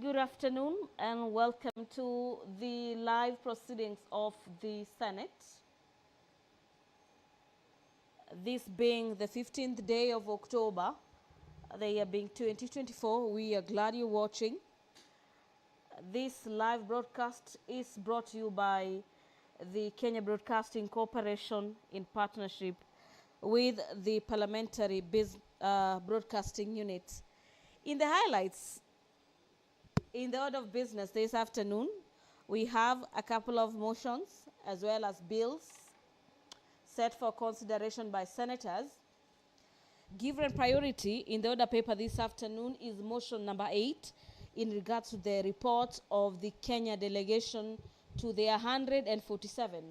Good afternoon and welcome to the live proceedings of the Senate. This being the 15th day of October, the year being 2024, we are glad you're watching. This live broadcast is brought to you by the Kenya Broadcasting Corporation in partnership with the Parliamentary Broadcasting Unit. In the highlights, in the order of business this afternoon, we have a couple of motions as well as bills set for consideration by senators. Given priority in the order paper this afternoon is motion number 8 in regards to the report of the Kenya delegation to the 147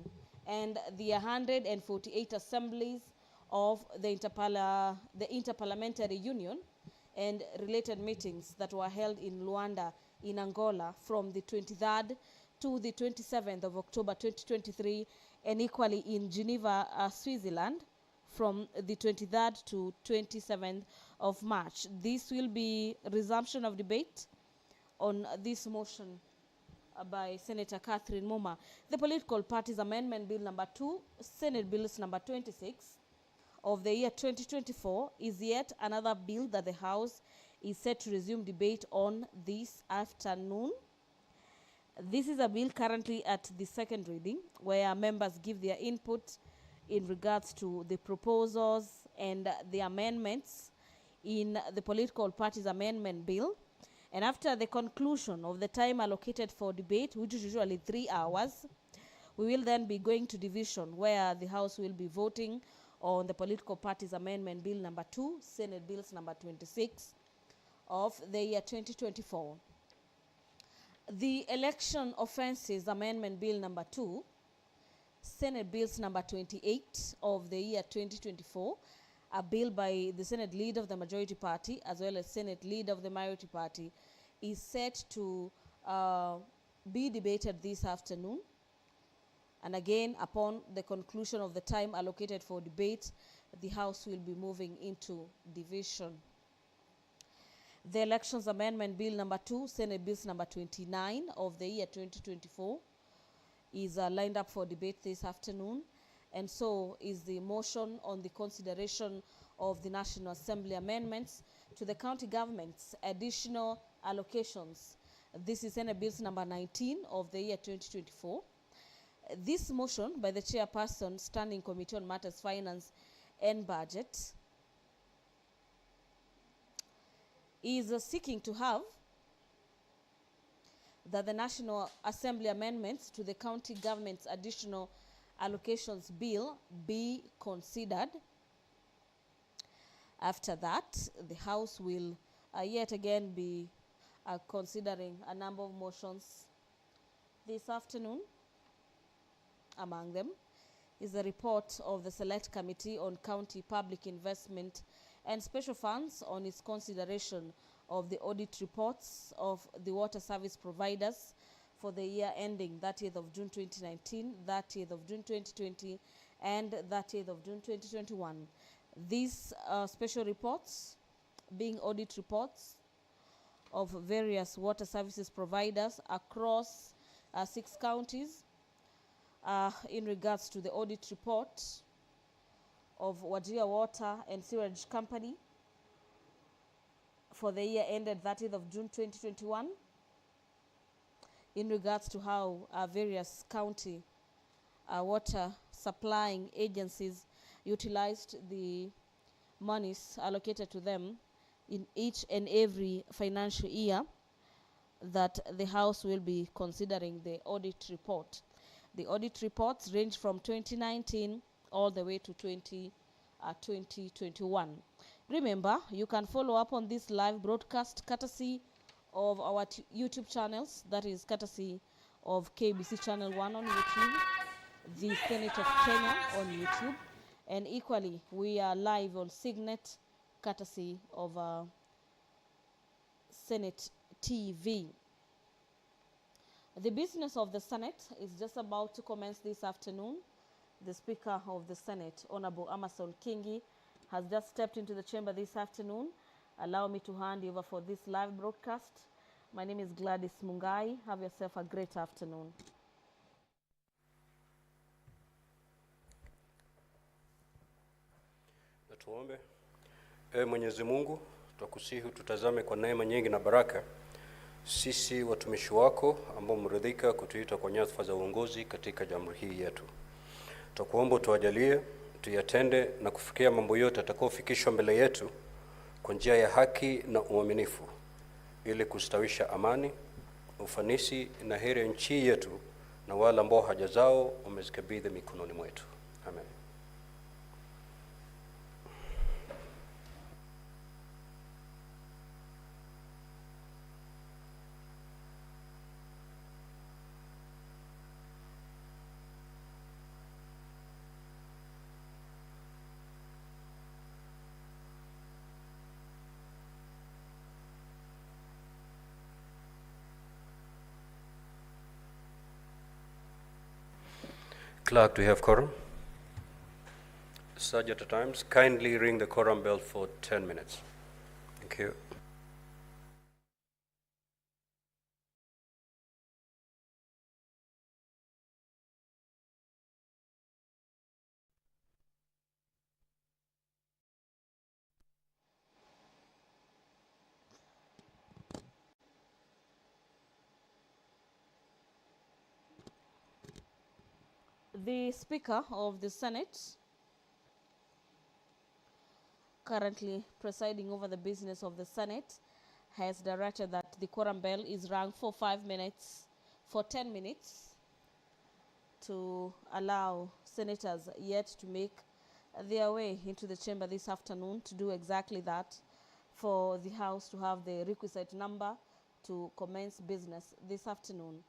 and the 148 assemblies of the Interparliamentary Union and related meetings that were held in Luanda in Angola from the 23rd to the 27th of October 2023 and equally in Geneva, Switzerland from the 23rd to 27th of March. This will be resumption of debate on this motion by Senator Catherine Muma. The Political Parties Amendment Bill number 2, Senate Bills number 26 of the year 2024 is yet another bill that the House is set to resume debate on this afternoon. This is a bill currently at the second reading where members give their input in regards to the proposals and the amendments in the Political Parties Amendment Bill. And after the conclusion of the time allocated for debate, which is usually 3 hours, we will then be going to division where the House will be voting on the Political Parties Amendment Bill number 2, Senate Bills number 26 of the year 2024. The Election Offences Amendment Bill number 2, Senate Bills number 28 of the year 2024, a bill by the Senate Leader of the Majority Party as well as Senate Leader of the Minority Party, is set to be debated this afternoon. And again, upon the conclusion of the time allocated for debate, the House will be moving into division. The Elections Amendment Bill number 2, Senate Bills number 29 of the year 2024 is lined up for debate this afternoon. And so is the motion on the consideration of the National Assembly amendments to the county government's additional allocations. This is Senate Bills number 19 of the year 2024. This motion by the Chairperson, Standing Committee on Matters Finance and Budget, is seeking to have that the National Assembly amendments to the county government's additional allocations bill be considered. After that, the House will yet again be considering a number of motions this afternoon. Among them is the report of the Select Committee on County Public Investment and Special Funds on its consideration of the audit reports of the water service providers for the year ending 30th of June 2019, 30th of June 2020, and 30th of June 2021. These special reports being audit reports of various water services providers across 6 counties in regards to the audit report of Wajir Water and Sewerage Company for the year ended 30th of June 2021 in regards to how various county water supplying agencies utilized the monies allocated to them in each and every financial year, that the House will be considering the audit report. The audit reports range from 2019 all the way to 2021. Remember, you can follow up on this live broadcast courtesy of our YouTube channels, that is courtesy of KBC Channel 1 on YouTube, the Senate of Kenya on YouTube, and equally we are live on Signet courtesy of Senate TV. The business of the Senate is just about to commence this afternoon. The Speaker of the Senate, Honorable Amason Kingi, has just stepped into the chamber this afternoon. Allow me to hand you over for this live broadcast My name is Gladys Mungai. Have yourself a great afternoon. Na tuombe. Mwenyezi Mungu, twakusihi tutazame kwa neema nyingi na baraka sisi watumishi wako ambao mridhika kutuita kwa nyadhifa za uongozi katika jamhuri hii yetu. Twakuomba tuwajalie tuyatende na kufikia mambo yote atakayofikishwa mbele yetu kwa njia ya haki na uaminifu, ili kustawisha amani, ufanisi na heri ya nchi yetu na wale ambao haja zao umezikabidhi mikononi mwetu. Amen. Clerk, do you have quorum? Sergeant at Arms, kindly ring the quorum bell for 10 minutes. Thank you. The Speaker of the Senate, currently presiding over the business of the Senate, has directed that the quorum bell is rung for 10 minutes to allow senators yet to make their way into the chamber this afternoon to do exactly that, for the House to have the requisite number to commence business this afternoon.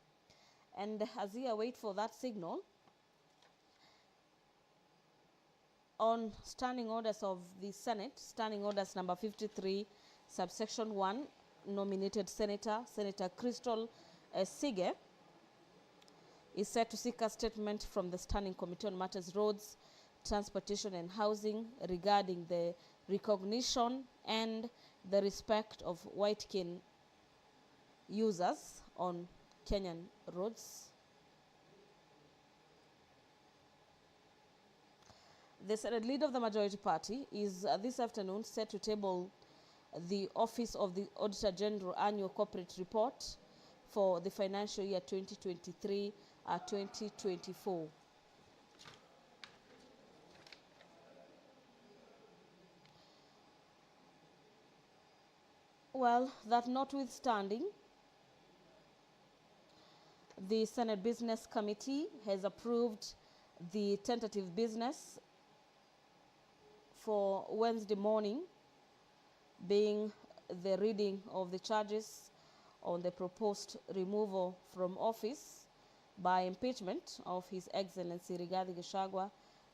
And as we await for that signal, on standing orders of the Senate, standing orders number 53, subsection 1, nominated Senator Crystal Sige is set to seek a statement from the Standing Committee on Matters Roads, Transportation and Housing regarding the recognition and the respect of white cane users on Kenyan roads. The Senate leader of the majority party is this afternoon set to table the Office of the Auditor General Annual Corporate Report for the financial year 2023-2024. Well, that notwithstanding, the Senate Business Committee has approved the tentative business for Wednesday morning, being the reading of the charges on the proposed removal from office by impeachment of His Excellency Gachagua'S,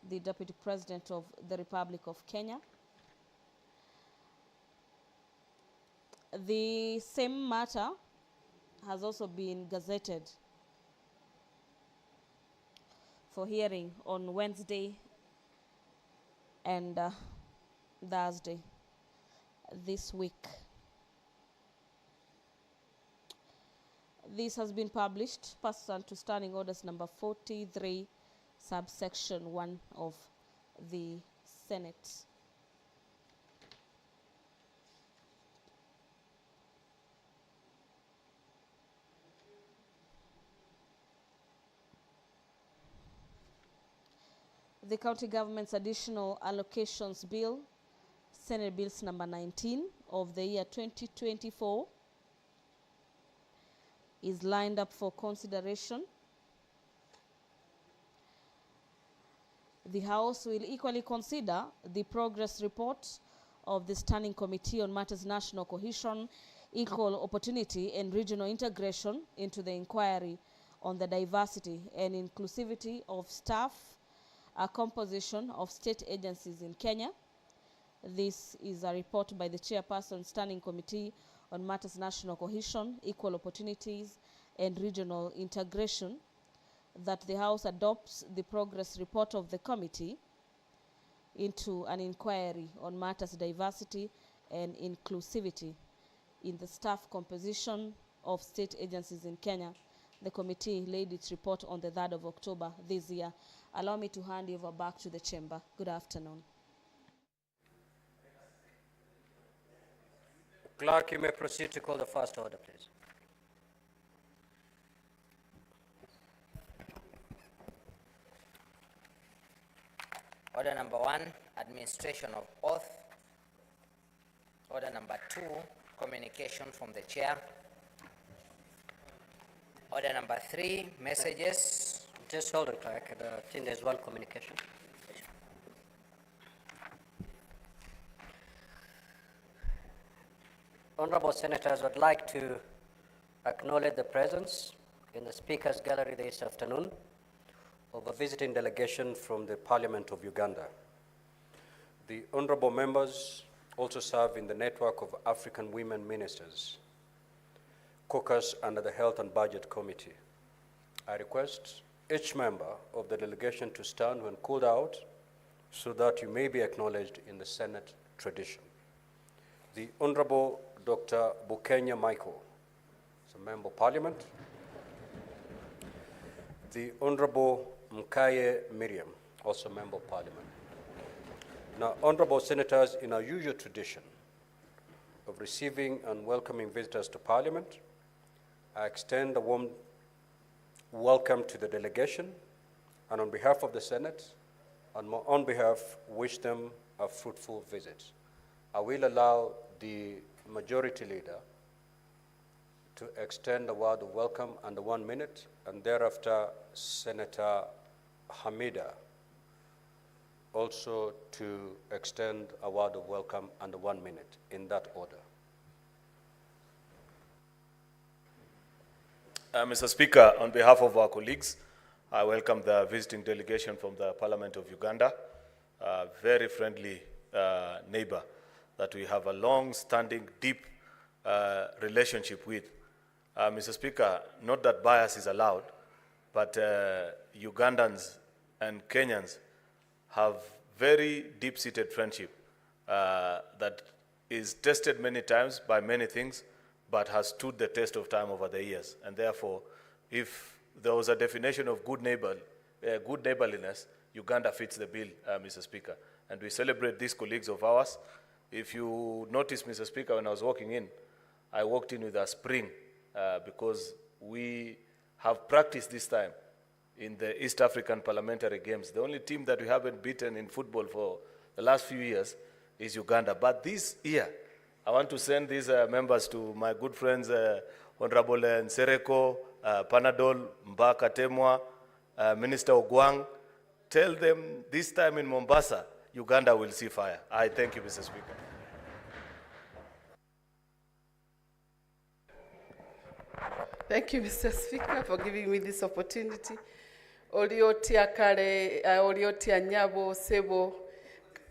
the Deputy President of the Republic of Kenya. The same matter has also been gazetted for hearing on Wednesday and Thursday this week. This has been published pursuant to Standing Orders number 43, subsection 1 of the Senate. The County Government's Additional Allocations Bill, Senate Bills number 19 of the year 2024, is lined up for consideration. The House will equally consider the progress report of the Standing Committee on Matters National Cohesion, Equal Opportunity and Regional Integration into the inquiry on the diversity and inclusivity of staff, a composition of state agencies in Kenya. This is a report by the Chairperson, Standing Committee on Matters National Cohesion, Equal Opportunities and Regional Integration, that the House adopts the progress report of the committee into an inquiry on matters diversity and inclusivity in the staff composition of state agencies in Kenya. The committee laid its report on the 3rd of October this year. Allow me to hand you over back to the chamber. Good afternoon. Clerk, you may proceed to call the first order, please. Order number 1, administration of oath. Order number 2, communication from the chair. Order number 3, messages. Just hold it, Clerk. I think there's one communication. Honorable Senators, would like to acknowledge the presence in the Speaker's Gallery this afternoon of a visiting delegation from the Parliament of Uganda. The honorable members also serve in the network of African women ministers, caucus under the Health and Budget Committee. I request each member of the delegation to stand when called out so that you may be acknowledged in the Senate tradition. The Honorable Dr. Bukenya Michael is a Member of Parliament. The Honorable Mkaye Miriam, also Member of Parliament. Now, Honorable Senators, in our usual tradition of receiving and welcoming visitors to Parliament, I extend a warm welcome to the delegation, and on behalf of the Senate, and on behalf, wish them a fruitful visit. I will allow the Majority Leader to extend a word of welcome under 1 minute, and thereafter Senator Hamida also to extend a word of welcome under 1 minute, in that order. Mr. Speaker, on behalf of our colleagues, I welcome the visiting delegation from the Parliament of Uganda, a very friendly neighbor that we have a long-standing, deep relationship with. Mr. Speaker, not that bias is allowed, but Ugandans and Kenyans have very deep-seated friendship that is tested many times by many things, but has stood the test of time over the years. And therefore, if there was a definition of good neighborliness, Uganda fits the bill, Mr. Speaker. And we celebrate these colleagues of ours. If you notice, Mr. Speaker, when I was walking in, I walked in with a spring because we have practiced this time in the East African Parliamentary Games. The only team that we haven't beaten in football for the last few years is Uganda. But this year, I want to send these members to my good friends, Honorable Nsereko, Panadol, Mbaka Temwa, Minister Ogwang. Tell them this time in Mombasa, Uganda will see fire. I thank you, Mr. Speaker. Thank you, Mr. Speaker, for giving me this opportunity. Oliotia Kare, Oliotia Nyabo, Sebo,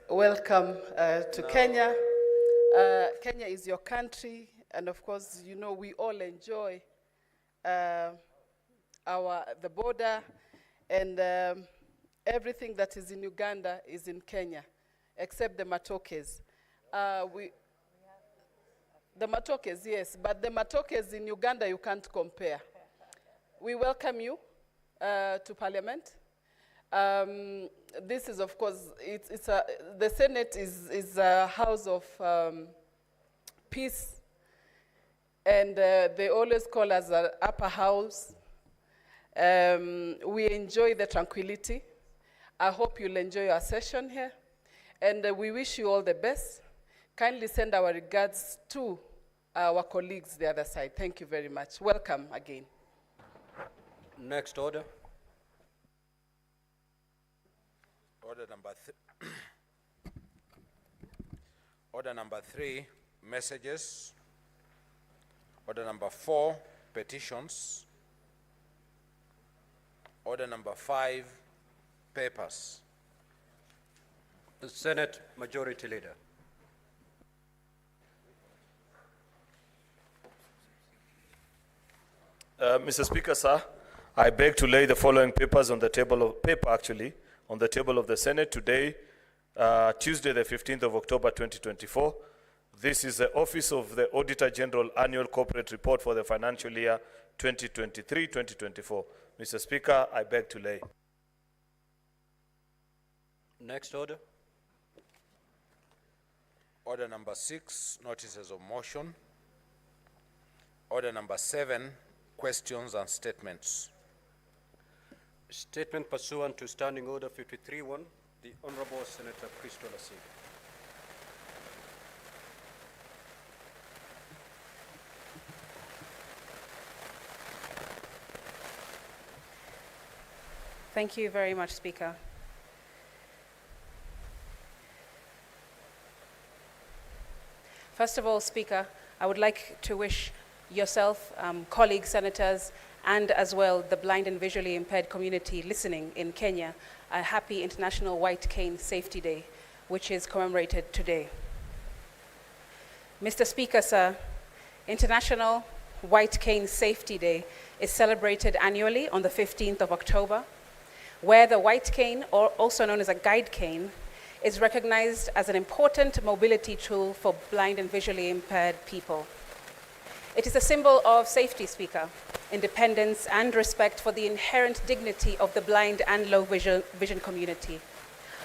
welcome to Kenya. Kenya is your country, and of course, you know, we all enjoy the border, and everything that is in Uganda is in Kenya, except the matokes. The matokes, yes, but the matokes in Uganda you can't compare. We welcome you to Parliament. This is, of course, the Senate is a house of peace, and they always call us an upper house. We enjoy the tranquility. I hope you'll enjoy your session here, and we wish you all the best. Kindly send our regards to our colleagues the other side. Thank you very much. Welcome again. Next order. Order number 3, messages. Order number 4, petitions. Order number 5, papers. The Senate Majority Leader. Mr. Speaker, sir, I beg to lay the following papers on the table of the Senate today, Tuesday, the 15th of October, 2024. This is the Office of the Auditor General Annual Corporate Report for the financial year 2023-2024. Mr. Speaker, I beg to lay. Next order. Order number 6, notices of motion. Order number 7, questions and statements. Statement pursuant to Standing Order 53-1, the Honorable Senator Crystal Asig. Thank you very much, Speaker. First of all, Speaker, I would like to wish yourself, colleagues, senators, and as well the blind and visually impaired community listening in Kenya a happy International White Cane Safety Day, which is commemorated today. Mr. Speaker, sir, International White Cane Safety Day is celebrated annually on the 15th of October, where the white cane, or also known as a guide cane, is recognized as an important mobility tool for blind and visually impaired people. It is a symbol of safety, Speaker, independence, and respect for the inherent dignity of the blind and low vision community.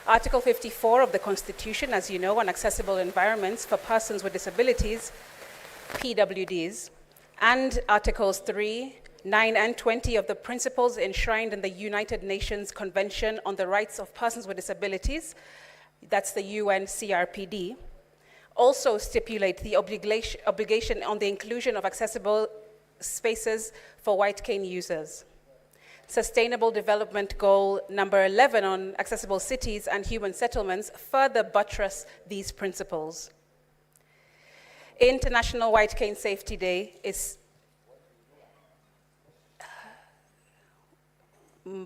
Article 54 of the Constitution, as you know, on accessible environments for persons with disabilities, PWDs, and Articles 3, 9, and 20 of the principles enshrined in the United Nations Convention on the Rights of Persons with Disabilities, that's the UN CRPD, also stipulate the obligation on the inclusion of accessible spaces for white cane users. Sustainable Development Goal number 11 on accessible cities and human settlements further buttress these principles. International White Cane Safety Day is,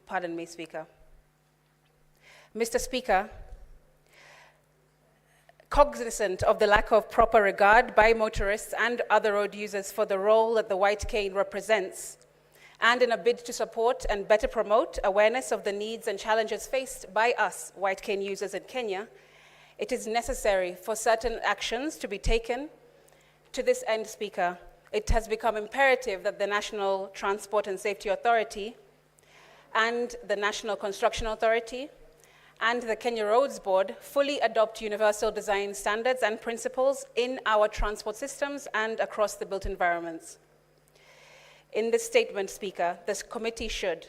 pardon me, Speaker. Mr. Speaker, cognizant of the lack of proper regard by motorists and other road users for the role that the white cane represents, and in a bid to support and better promote awareness of the needs and challenges faced by us white cane users in Kenya, it is necessary for certain actions to be taken. To this end, Speaker, it has become imperative that the National Transport and Safety Authority and the National Construction Authority and the Kenya Roads Board fully adopt universal design standards and principles in our transport systems and across the built environments. In this statement, Speaker, this committee should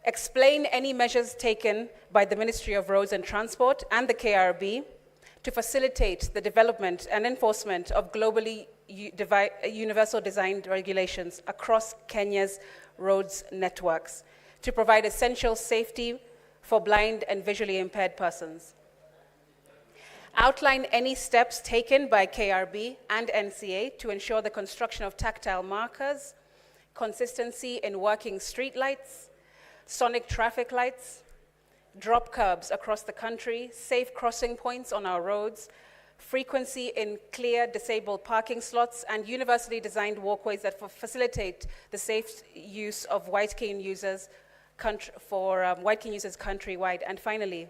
explain any measures taken by the Ministry of Roads and Transport and the KRB to facilitate the development and enforcement of globally universal design regulations across Kenya's roads networks to provide essential safety for blind and visually impaired persons. Outline any steps taken by KRB and NCA to ensure the construction of tactile markers, consistency in working street lights, sonic traffic lights, drop curbs across the country, safe crossing points on our roads, frequency in clear disabled parking slots, and universally designed walkways that facilitate the safe use of white cane users countrywide. And finally,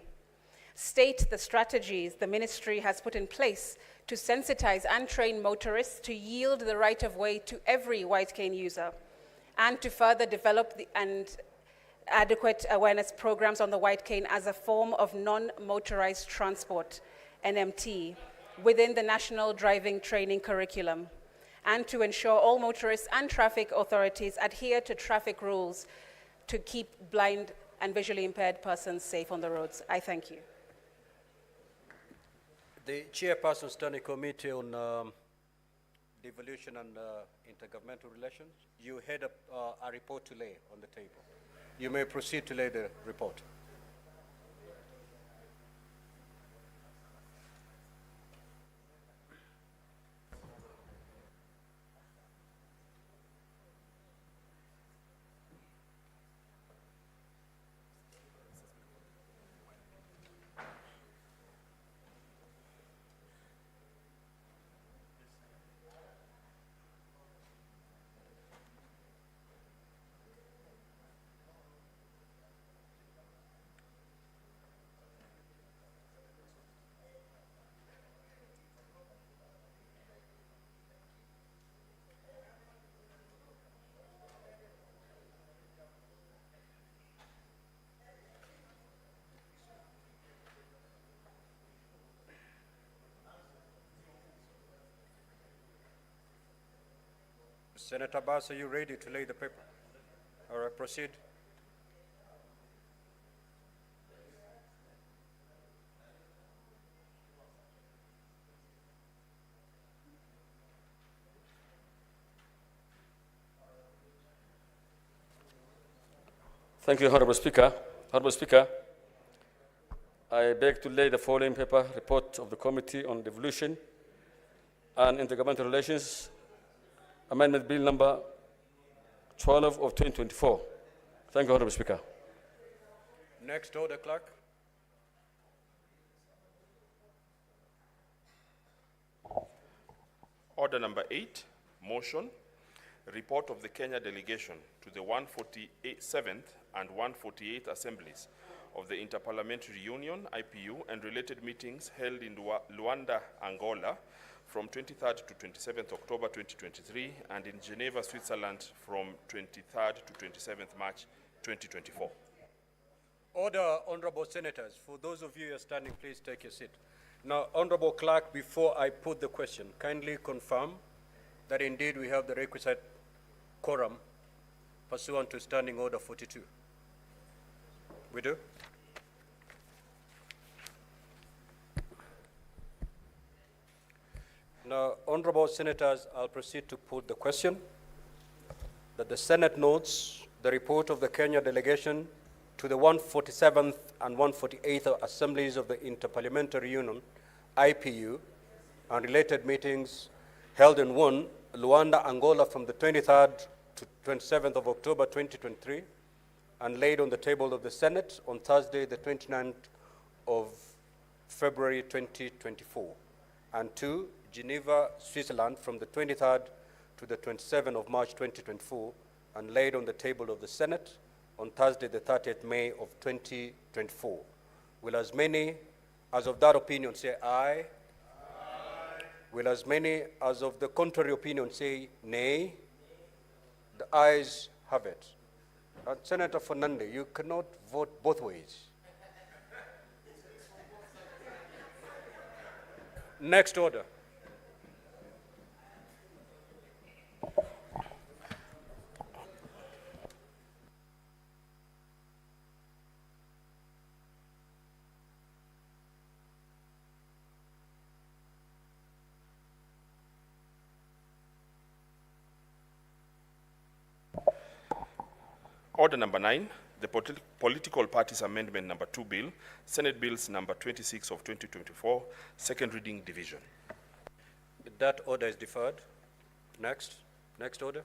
state the strategies the ministry has put in place to sensitize and train motorists to yield the right of way to every white cane user, and to further develop and adequate awareness programs on the white cane as a form of non-motorized transport, NMT, within the National Driving Training Curriculum, and to ensure all motorists and traffic authorities adhere to traffic rules to keep blind and visually impaired persons safe on the roads. I thank you. The Chairperson Standing Committee on Devolution and Intergovernmental Relations, you had a report to lay on the table. You may proceed to lay the report. Senator Bass, are you ready to lay the paper? All right, proceed. Thank you, Honorable Speaker. Honorable Speaker, I beg to lay the following paper, report of the Committee on Devolution and Intergovernmental Relations, Amendment Bill number 12 of 2024. Thank you, Honorable Speaker. Next order, clerk. Order number 8, motion, report of the Kenya delegation to the 147th and 148th assemblies of the Interparliamentary Union, IPU, and related meetings held in Luanda, Angola, from 23rd to 27th October 2023, and in Geneva, Switzerland, from 23rd to 27th March 2024. Order, honorable senators. For those of you who are standing, please take your seat. Now, honorable clerk, before I put the question, kindly confirm that indeed we have the requisite quorum pursuant to Standing Order 42. We do? Now, honorable senators, I'll proceed to put the question that the Senate notes the report of the Kenya delegation to the 147th and 148th assemblies of the Interparliamentary Union, IPU, and related meetings held in Luanda, Angola, from the 23rd to 27th of October 2023, and laid on the table of the Senate on Thursday, the 29th of February 2024, and 2, Geneva, Switzerland, from the 23rd to the 27th of March 2024, and laid on the table of the Senate on Thursday, the 30th May of 2024. Will as many as of that opinion say aye? Aye. Will as many as of the contrary opinion say nay? The ayes have it. Senator Fernandez, you cannot vote both ways. Next order. Order number 9, the Political Parties Amendment number 2 bill, Senate Bills number 26 of 2024, second reading division. That order is deferred. Next order.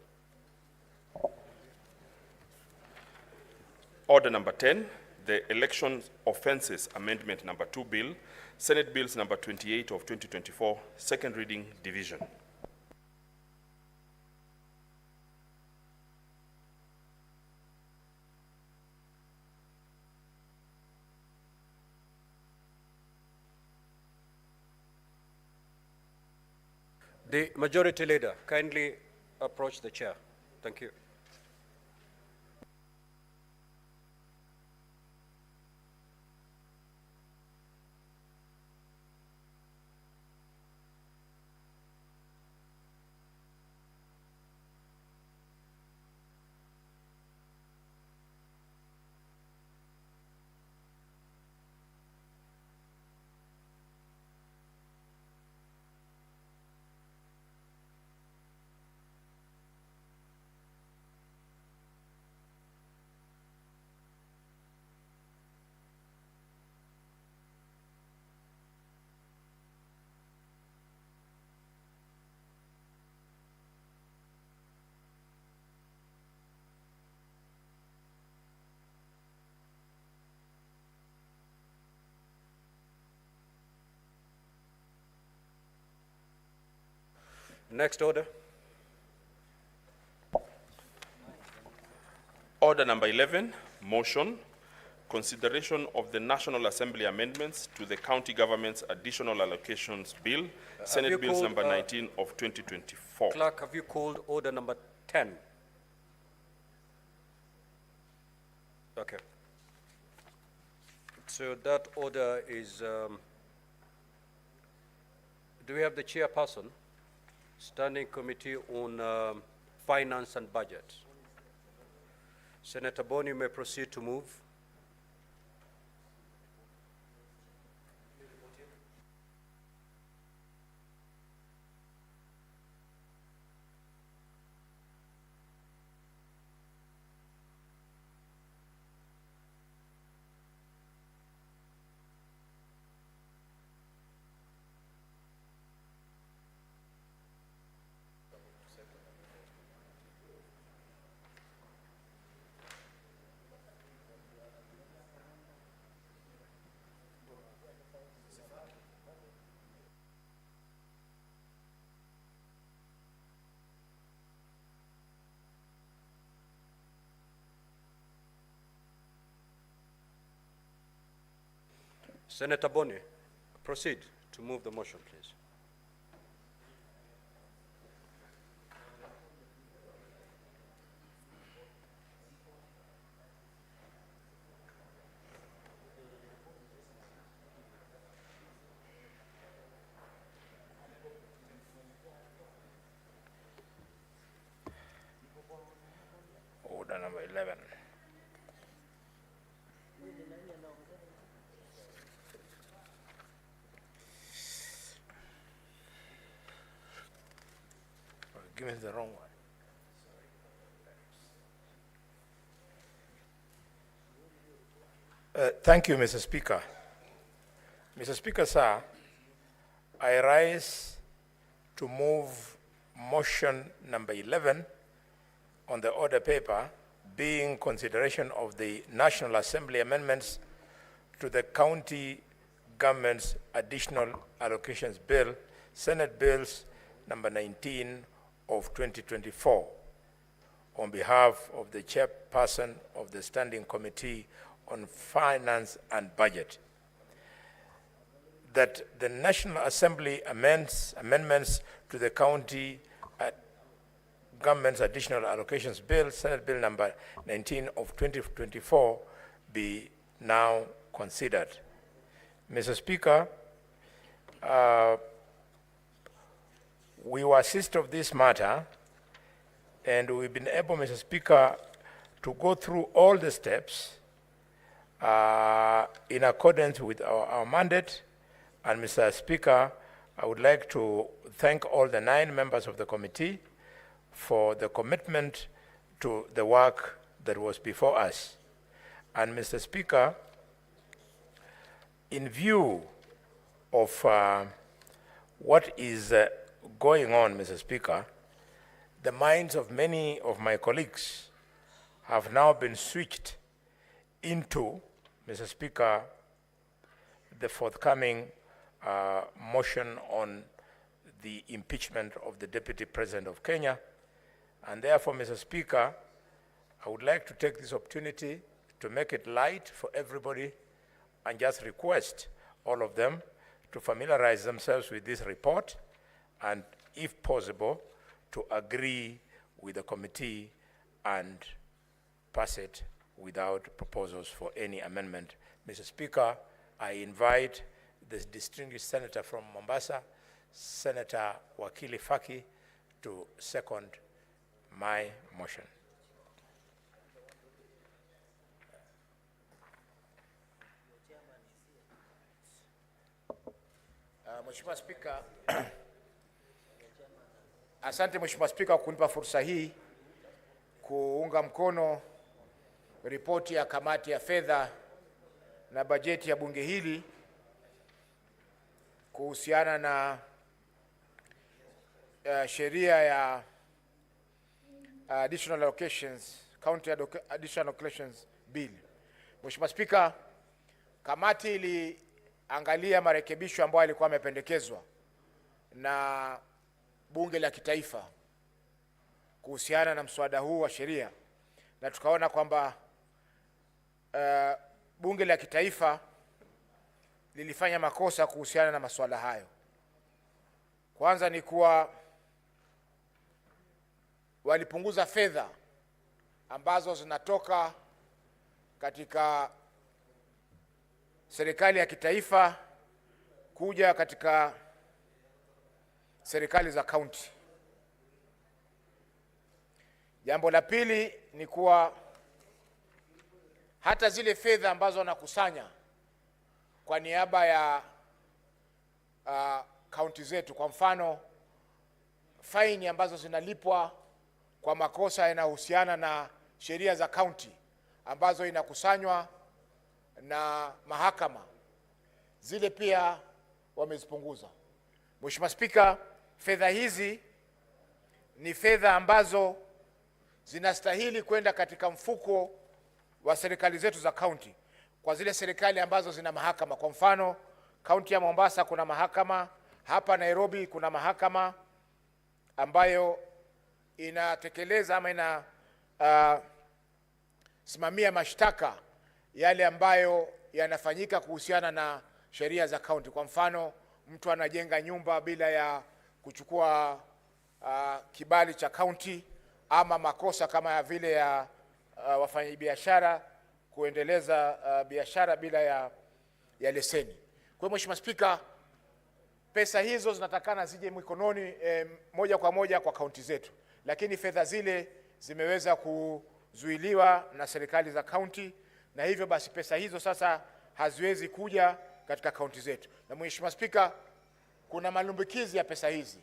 Order number 10, the Election Offences Amendment number 2 bill, Senate Bills number 28 of 2024, second reading division. The Majority Leader, kindly approach the chair. Thank you. Next order. Order number 11, motion, consideration of the National Assembly amendments to the County Government's Additional Allocations Bill, Senate Bills number 19 of 2024. Clerk, have you called order number 10? Okay. So that order is, do we have the chairperson? Standing Committee on Finance and Budget. Senator Boni, you may proceed to move. Senator Boni, proceed to move the motion, please. Order number 11. Give me the wrong one. Thank you, Mr. Speaker. Mr. Speaker, sir, I rise to move motion number 11 on the order paper, being consideration of the National Assembly amendments to the County Government's Additional Allocations Bill, Senate Bills number 19 of 2024, on behalf of the chairperson of the Standing Committee on Finance and Budget, that the National Assembly amendments to the County Government's Additional Allocations Bill, Senate Bill number 19 of 2024, be now considered. Mr. Speaker, we were assist of this matter, and we've been able, Mr. Speaker, to go through all the steps in accordance with our mandate. And Mr. Speaker, I would like to thank all the 9 members of the committee for the commitment to the work that was before us. And Mr. Speaker, in view of what is going on, Mr. Speaker, the minds of many of my colleagues have now been switched into, Mr. Speaker, the forthcoming motion on the impeachment of the Deputy President of Kenya. And therefore, Mr. Speaker, I would like to take this opportunity to make it light for everybody and just request all of them to familiarize themselves with this report and, if possible, to agree with the committee and pass it without proposals for any amendment. Mr. Speaker, I invite the distinguished senator from Mombasa, Senator Wakili Faki, to second my motion. Mheshimiwa Spika, asante Mheshimiwa Spika kwa kunipa fursa hii kuunga mkono ripoti ya kamati ya fedha na bajeti ya bunge hili kuhusiana na sheria ya additional allocations, county additional allocations bill. Mheshimiwa Spika, kamati iliangalia marekebisho ambayo yalikuwa yamependekezwa na bunge la kitaifa kuhusiana na mswada huu wa sheria, na tukaona kwamba bunge la kitaifa lilifanya makosa kuhusiana na masuala hayo. Kwanza ni kuwa walipunguza fedha ambazo zinatoka katika serikali ya kitaifa kuja katika serikali za kaunti. Jambo la pili ni kuwa hata zile fedha ambazo wanakusanya kwa niaba ya kaunti zetu, kwa mfano faini ambazo zinalipwa kwa makosa yanayohusiana na sheria za kaunti ambazo inakusanywa na mahakama, zile pia wamezipunguza. Mheshimiwa Spika, fedha hizi ni fedha ambazo zinastahili kwenda katika mfuko wa serikali zetu za kaunti, kwa zile serikali ambazo zina mahakama. Kwa mfano, kaunti ya Mombasa kuna mahakama, hapa Nairobi kuna mahakama ambayo inatekeleza ama simamia mashtaka yale ambayo yanafanyika kuhusiana na sheria za kaunti. Kwa mfano, mtu anajenga nyumba bila ya kuchukua kibali cha kaunti, ama makosa kama ya vile ya wafanyabiashara kuendeleza biashara bila ya leseni. Kwa Mheshimiwa Spika, pesa hizo zinatakana zije mikononi moja kwa moja kwa kaunti zetu, lakini fedha zile zimeweza kuzuiliwa na serikali za kaunti, na hivyo basi pesa hizo sasa haziwezi kuja katika kaunti zetu. Na Mheshimiwa Spika, kuna malumbukizi ya pesa hizi.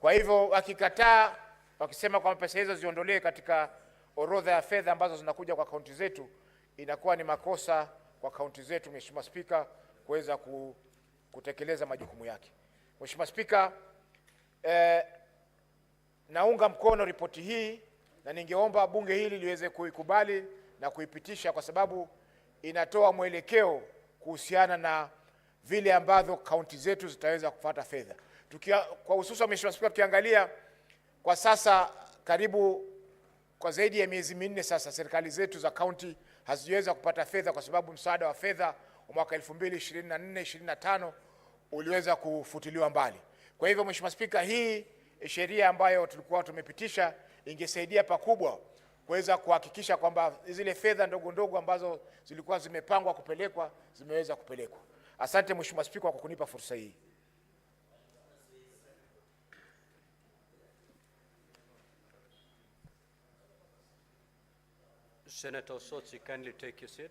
Kwa hivyo wakikataa, wakisema kwamba pesa hizo ziondolewe katika orodha ya fedha ambazo zinakuja kwa kaunti zetu, inakuwa ni makosa kwa kaunti zetu, Mheshimiwa Spika, kuweza kutekeleza majukumu yake. Mheshimiwa Spika, naunga mkono ripoti hii na ningeomba bunge hili liweze kuikubali na kuipitisha, kwa sababu inatoa mwelekeo kuhusiana na vile ambavyo kaunti zetu zitaweza kupata fedha. Kwa hususan Mheshimiwa Spika, tukiangalia kwa sasa kwa zaidi ya miezi minne sasa serikali zetu za kaunti haziweza kupata fedha kwa sababu msaada wa fedha wa mwaka 2024-2025 uliweza kufutiliwa mbali. Kwa hivyo Mheshimiwa Spika, hii sheria ambayo tulikuwa tumepitisha ingesaidia pakubwa kuweza kuhakikisha kwamba zile fedha ndogo ndogo ambazo zilikuwa zimepangwa kupelekwa zimeweza kupelekwa. Asante Mheshimiwa Spika kwa kunipa fursa hii. Senator Sotsi, kindly take your seat.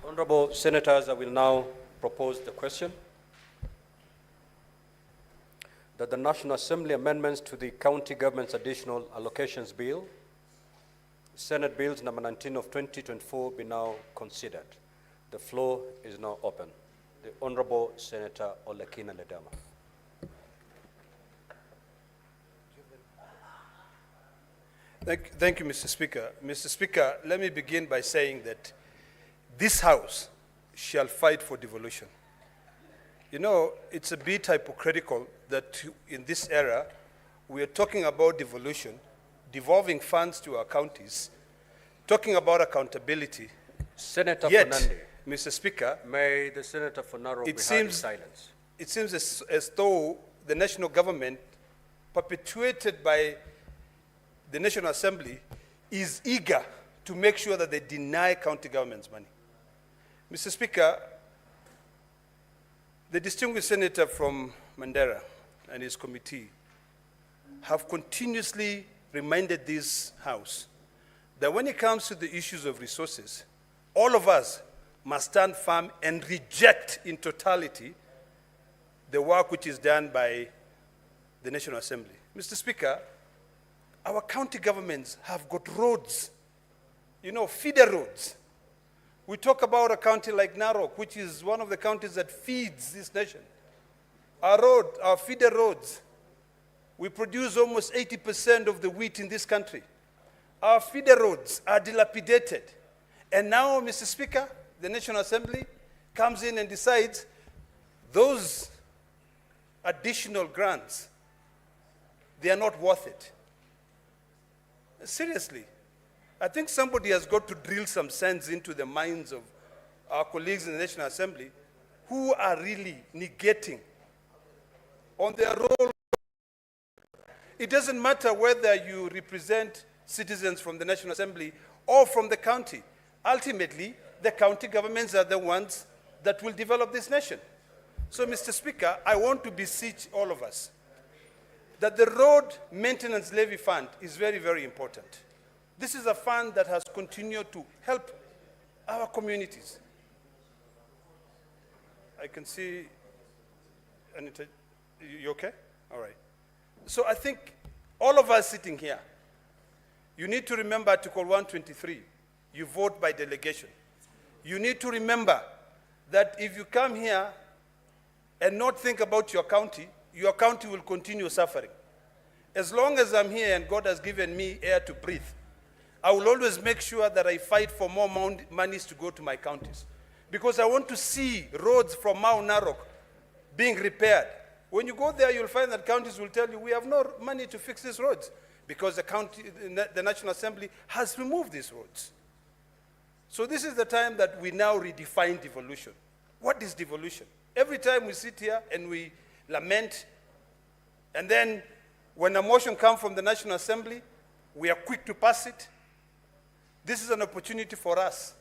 Honorable Senators, I will now propose the question that the National Assembly amendments to the County Government's Additional Allocations Bill, Senate Bills number 19 of 2024, be now considered. The floor is now open. The Honorable Senator Olekina Ledama. Thank you, Mr. Speaker. Mr. Speaker, let me begin by saying that this House shall fight for devolution. You know, it's a bit hypocritical that in this era, we are talking about devolution, devolving funds to our counties, talking about accountability. Senator Yet, Fernande, Mr. Speaker, may the Senator Fonaro be heard in silence. It seems as though the national government, perpetuated by the National Assembly, is eager to make sure that they deny county governments money. Mr. Speaker, the distinguished senator from Mandera and his committee have continuously reminded this House that when it comes to the issues of resources, all of us must stand firm and reject in totality the work which is done by the National Assembly. Mr. Speaker, our county governments have got roads, you know, feeder roads. We talk about a county like Narok, which is one of the counties that feeds this nation. Our feeder roads, we produce almost 80% of the wheat in this country. Our feeder roads are dilapidated. And now, Mr. Speaker, the National Assembly comes in and decides those additional grants, they are not worth it. Seriously, I think somebody has got to drill some sense into the minds of our colleagues in the National Assembly who are really negating on their role. It doesn't matter whether you represent citizens from the National Assembly or from the county. Ultimately, the county governments are the ones that will develop this nation. So, Mr. Speaker, I want to beseech all of us that the road maintenance levy fund is very, very important. This is a fund that has continued to help our communities. I can see, Anita, you okay? All right. So I think all of us sitting here, you need to remember Article 123. You vote by delegation. You need to remember that if you come here and not think about your county will continue suffering. As long as I'm here and God has given me air to breathe, I will always make sure that I fight for more monies to go to my counties. Because I want to see roads from Mount Narok being repaired. When you go there, you'll find that counties will tell you, we have no money to fix these roads because the National Assembly has removed these roads. So this is the time that we now redefine devolution. What is devolution? Every time we sit here and we lament, and then when a motion comes from the National Assembly, we are quick to pass it. This is an opportunity for us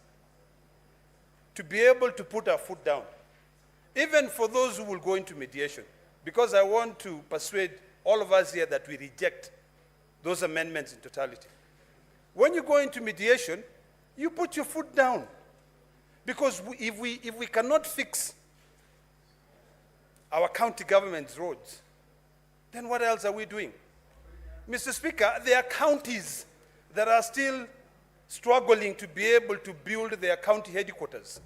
to be able to put our foot down, even for those who will go into mediation, because I want to persuade all of us here that we reject those amendments in totality. When you go into mediation, you put your foot down, because if we cannot fix our county government's roads, then what else are we doing? Mr. Speaker, there are counties that are still struggling to be able to build their county headquarters.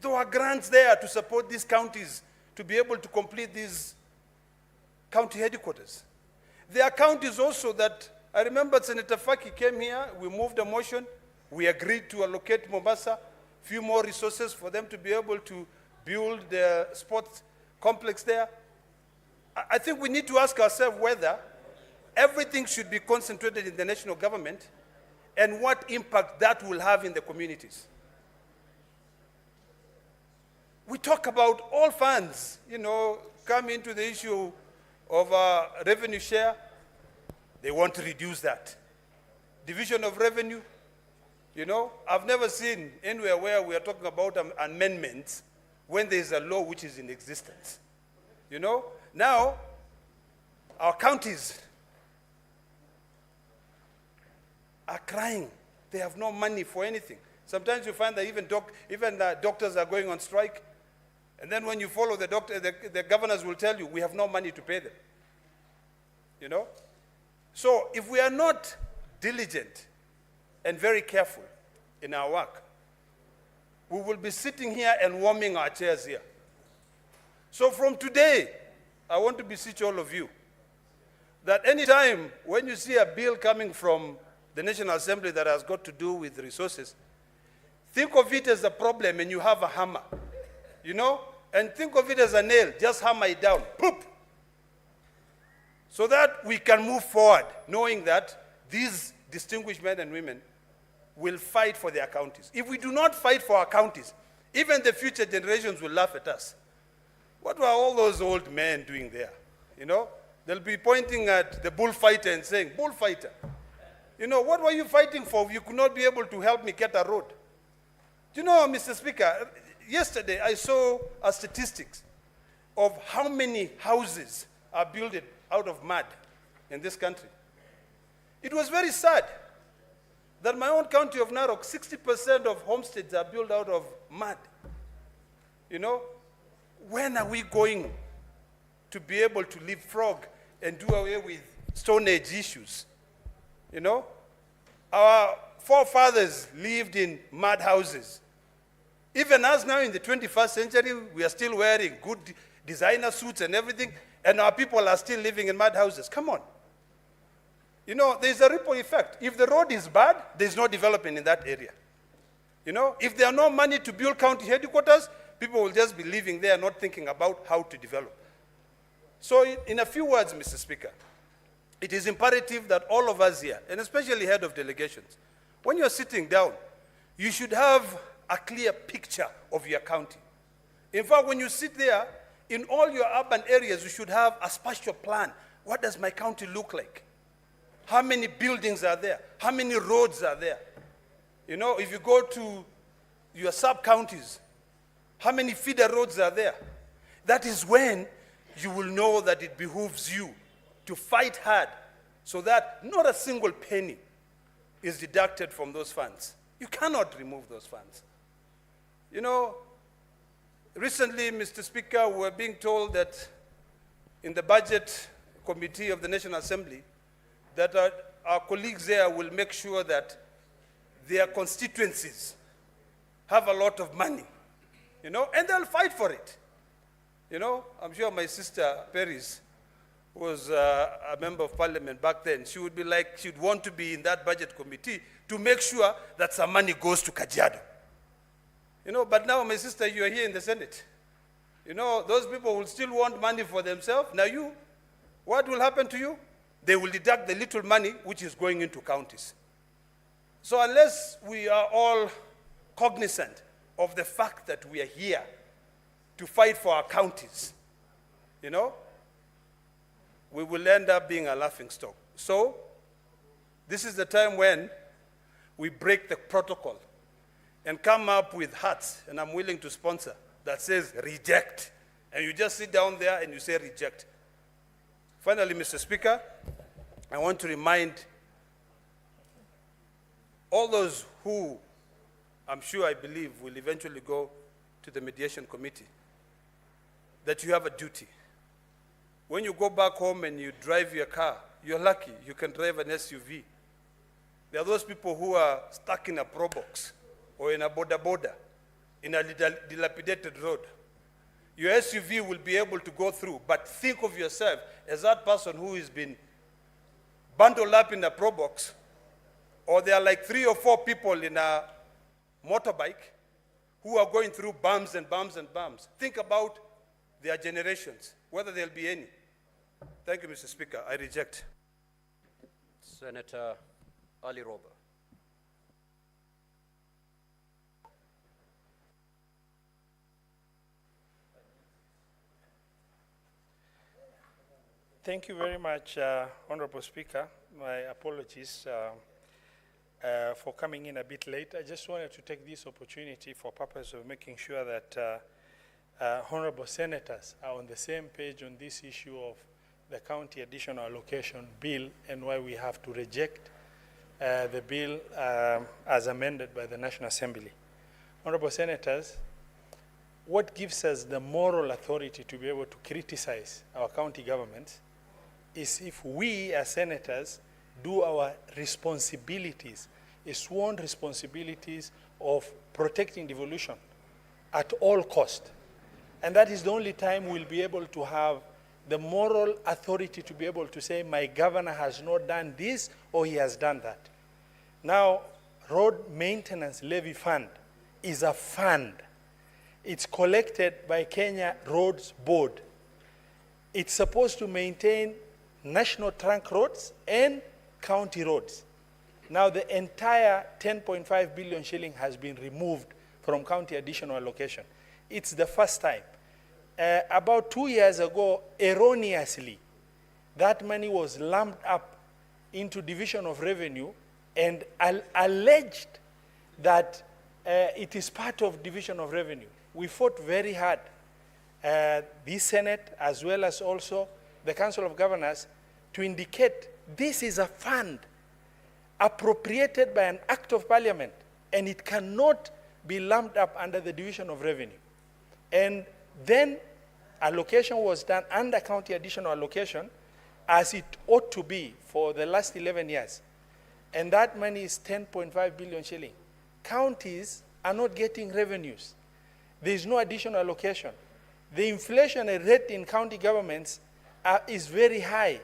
There are grants there to support these counties to be able to complete these county headquarters. There are counties also that, I remember Senator Faki came here, we moved a motion, we agreed to allocate Mombasa a few more resources for them to be able to build their sports complex there. I think we need to ask ourselves whether everything should be concentrated in the national government and what impact that will have in the communities. We talk about all funds, come into the issue of revenue share. They want to reduce that. Division of revenue, I've never seen anywhere where we are talking about amendments when there is a law which is in existence. Now, our counties are crying. They have no money for anything. Sometimes you find that even doctors are going on strike, and then when you follow the governors will tell you, we have no money to pay them. So if we are not diligent and very careful in our work, we will be sitting here and warming our chairs here. So from today, I want to beseech all of you that any time when you see a bill coming from the National Assembly that has got to do with resources, think of it as a problem and you have a hammer, and think of it as a nail, just hammer it down, poop, so that we can move forward, knowing that these distinguished men and women will fight for their counties. If we do not fight for our counties, even the future generations will laugh at us. What were all those old men doing there? They'll be pointing at the bullfighter and saying, bullfighter, what were you fighting for if you could not be able to help me get a road? Mr. Speaker, yesterday I saw a statistics of how many houses are built out of mud in this country. It was very sad that my own county of Narok, 60% of homesteads are built out of mud. When are we going to be able to leapfrog and do away with Stone Age issues? Our forefathers lived in mud houses. Even us now in the 21st century, we are still wearing good designer suits and everything, and our people are still living in mud houses. Come on. There's a ripple effect. If the road is bad, there's no development in that area. If there are no money to build county headquarters, people will just be living there not thinking about how to develop. So in a few words, Mr. Speaker, it is imperative that all of us here, and especially head of delegations, when you're sitting down, you should have a clear picture of your county. In fact, when you sit there, in all your urban areas, you should have a spatial plan. What does my county look like? How many buildings are there? How many roads are there? If you go to your sub-counties, How many feeder roads are there? That is when you will know that it behooves you to fight hard so that not a single penny is deducted from those funds. You cannot remove those funds. You know, recently, Mr. Speaker, we were being told that in the Budget Committee of the National Assembly, that our colleagues there will make sure that their constituencies have a lot of money, you know, and they'll fight for it. You know, I'm sure my sister Paris was a member of parliament back then. She would be like, she'd want to be in that budget committee to make sure that some money goes to Kajiado. You know, but now, my sister, you are here in the Senate. You know, those people will still want money for themselves. Now you, what will happen to you? They will deduct the little money which is going into counties. So unless we are all cognizant of the fact that we are here to fight for our counties, you know, we will end up being a laughingstock. So this is the time when we break the protocol and come up with hats, and I'm willing to sponsor, that says reject. And you just sit down there and you say reject. Finally, Mr. Speaker, I want to remind all those who, I'm sure, I believe, will eventually go to the mediation committee, that you have a duty. When you go back home and you drive your car, you're lucky, you can drive an SUV. There are those people who are stuck in a pro box or in a boda in a dilapidated road. Your SUV will be able to go through, but think of yourself as that person who has been bundled up in a pro box, or there are like 3 or 4 people in a motorbike who are going through bumps and bumps and bumps. Think about their generations, whether there'll be any. Thank you, Mr. Speaker. I reject. Senator Ali Roba. Thank you very much, Honorable Speaker. My apologies for coming in a bit late. I just wanted to take this opportunity for purpose of making sure that honorable senators are on the same page on this issue of the county additional allocation bill and why we have to reject the bill as amended by the National Assembly. Honorable senators, what gives us the moral authority to be able to criticize our county governments is if we as senators do our responsibilities, sworn responsibilities of protecting devolution at all cost. And that is the only time we'll be able to have the moral authority to be able to say, my governor has not done this or he has done that. Now, road maintenance levy fund is a fund. It's collected by Kenya Roads Board. It's supposed to maintain national trunk roads and county roads. Now the entire 10.5 billion shilling has been removed from county additional allocation. It's the first time. About 2 years ago, erroneously, that money was lumped up into division of revenue and alleged that it is part of division of revenue. We fought very hard, the Senate as well as also the Council of Governors, to indicate this is a fund appropriated by an act of parliament and it cannot be lumped up under the division of revenue. And then allocation was done under county additional allocation as it ought to be for the last 11 years. And that money is 10.5 billion shilling. Counties are not getting revenues. There is no additional allocation. The inflation rate in county governments is very high.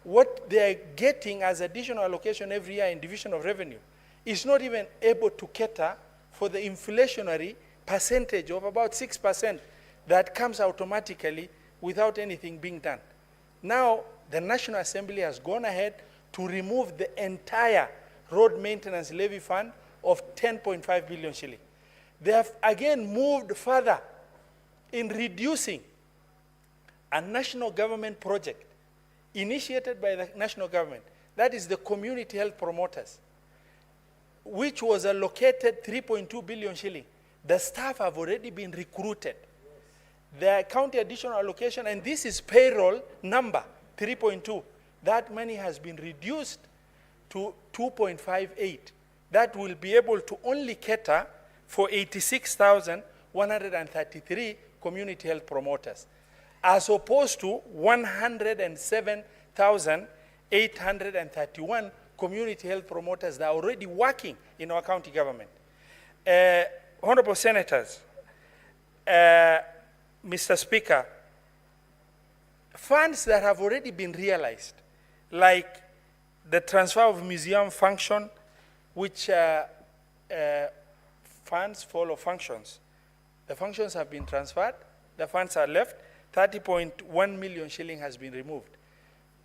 What they are getting as additional allocation every year in division of revenue is not even able to cater for the inflationary percentage of about 6% that comes automatically without anything being done. Now, the National Assembly has gone ahead to remove the entire road maintenance levy fund of 10.5 billion shilling. They have again moved further in reducing a national government project initiated by the national government, that is the community health promoters, which was allocated 3.2 billion shilling. The staff have already been recruited. The county additional allocation, and this is payroll number 3.2. That money has been reduced to 2.58. That will be able to only cater for 86,133 community health promoters, as opposed to 107,831 community health promoters that are already working in our county government. Honorable Senators, Mr. Speaker, funds that have already been realized, like the transfer of museum function, which funds follow functions. The functions have been transferred, the funds are left, 30.1 million shilling has been removed.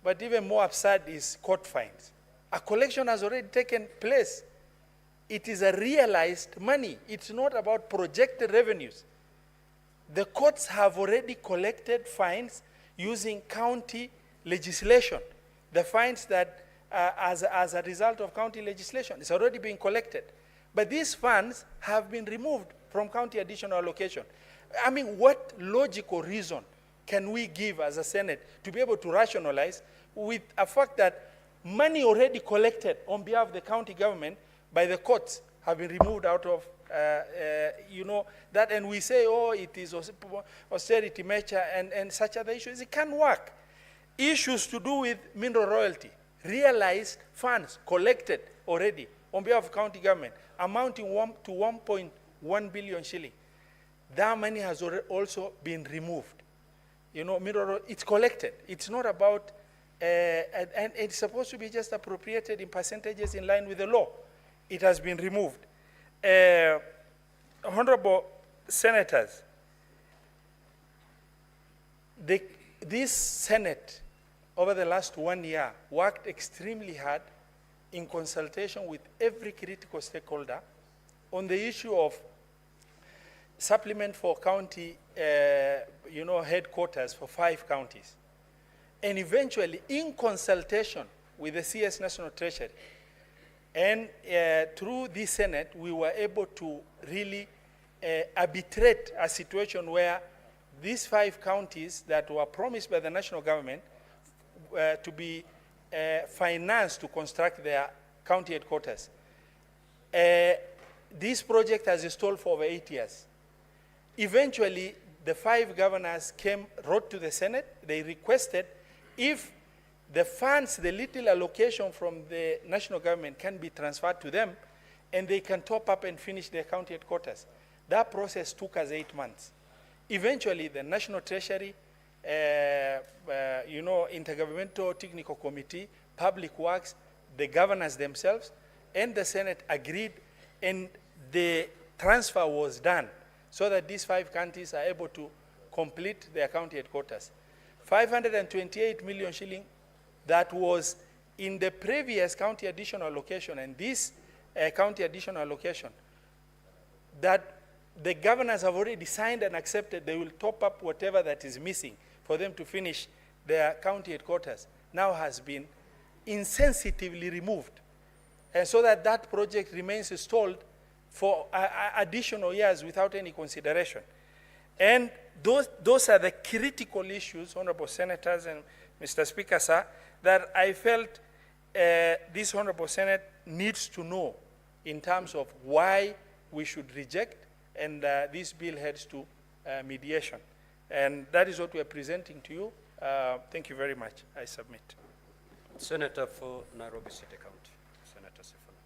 But even more absurd is court fines. A collection has already taken place. It is a realized money. It's not about projected revenues. The courts have already collected fines using county legislation. The fines that, as a result of county legislation, it's already been collected. But these funds have been removed from county additional allocation. I mean, what logical reason can we give as a Senate to be able to rationalize with a fact that money already collected on behalf of the county government by the courts have been removed out of, that, and we say, oh, it is austerity measure and such other issues. It can't work. Issues to do with mineral royalty, realized funds collected already on behalf of county government, amounting to 1.1 billion shilling. That money has also been removed. It's collected. It's not about, and it's supposed to be just appropriated in percentages in line with the law. It has been removed. Honorable Senators, this Senate, over the last 1 year, worked extremely hard in consultation with every critical stakeholder on the issue of supplement for county, headquarters for 5 counties. And eventually, in consultation with the CS National Treasury, and through the Senate, we were able to really arbitrate a situation where these 5 counties that were promised by the national government to be financed to construct their county headquarters. This project has stalled for over 8 years. Eventually, the 5 governors wrote to the Senate. They requested if the funds, the little allocation from the national government can be transferred to them, and they can top up and finish their county headquarters. That process took us 8 months. Eventually, the National Treasury, Intergovernmental Technical Committee, Public Works, the governors themselves, and the Senate agreed, and the transfer was done so that these 5 counties are able to complete their county headquarters. 528 million shilling that was in the previous county additional allocation, and this county additional allocation, that the governors have already signed and accepted they will top up whatever that is missing for them to finish their county headquarters, now has been insensitively removed. And so that project remains stalled for additional years without any consideration. And those are the critical issues, Honorable Senators and Mr. Speaker, sir, that I felt this Honorable Senate needs to know in terms of why we should reject, and this bill heads to mediation. And that is what we are presenting to you. Thank you very much. I submit. Senator for Nairobi City County, Senator Sifuna.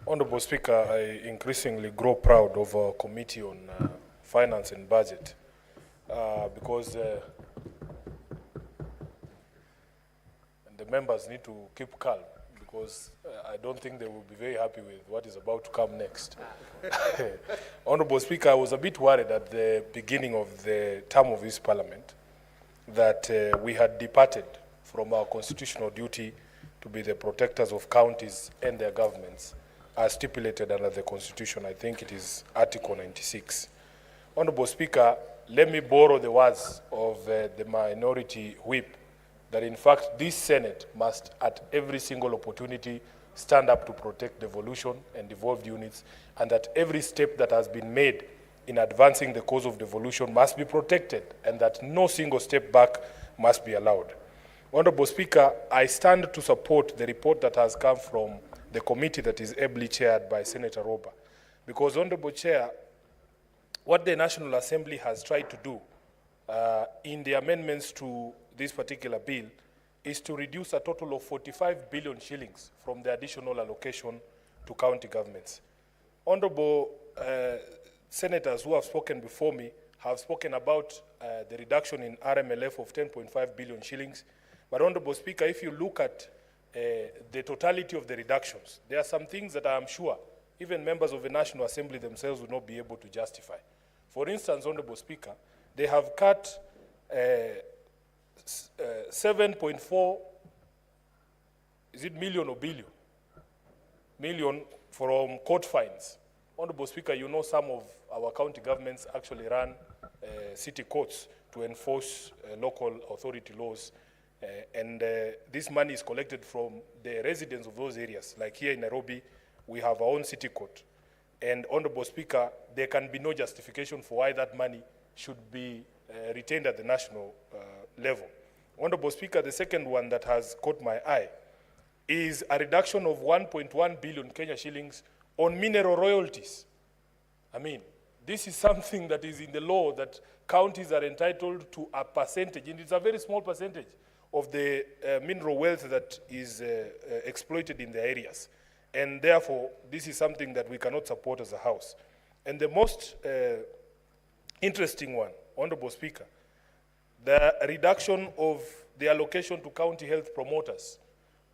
Honorable Speaker, I increasingly grow proud of our Committee on Finance and Budget because the members need to keep calm, because I don't think they will be very happy with what is about to come next. Honorable Speaker, I was a bit worried at the beginning of the term of this Parliament that we had departed from our constitutional duty to be the protectors of counties and their governments as stipulated under the Constitution. I think it is Article 96. Honorable Speaker, let me borrow the words of the minority whip, that in fact this Senate must at every single opportunity stand up to protect devolution and devolved units, and that every step that has been made in advancing the cause of devolution must be protected, and that no single step back must be allowed. Honorable Speaker, I stand to support the report that has come from the committee that is ably chaired by Senator Roba, because, Honorable Chair, what the National Assembly has tried to do in the amendments to this particular bill is to reduce a total of 45 billion shillings from the additional allocation to county governments. Honorable senators who have spoken before me have spoken about the reduction in RMLF of 10.5 billion shillings. But, Honorable Speaker, if you look at the totality of the reductions, there are some things that I am sure even members of the National Assembly themselves will not be able to justify. For instance, Honorable Speaker, they have cut 7.4, is it million or billion? Million from court fines. Honorable Speaker, you know some of our county governments actually run city courts to enforce local authority laws. This money is collected from the residents of those areas. Like here in Nairobi, we have our own city court. And, Honorable Speaker, there can be no justification for why that money should be retained at the national level. Honorable Speaker, the second one that has caught my eye is a reduction of 1.1 billion Kenya shillings on mineral royalties. I mean, this is something that is in the law that counties are entitled to a percentage, and it's a very small percentage of the mineral wealth that is exploited in the areas. And therefore, this is something that we cannot support as a House. And the most interesting one, Honorable Speaker, the reduction of the allocation to county health promoters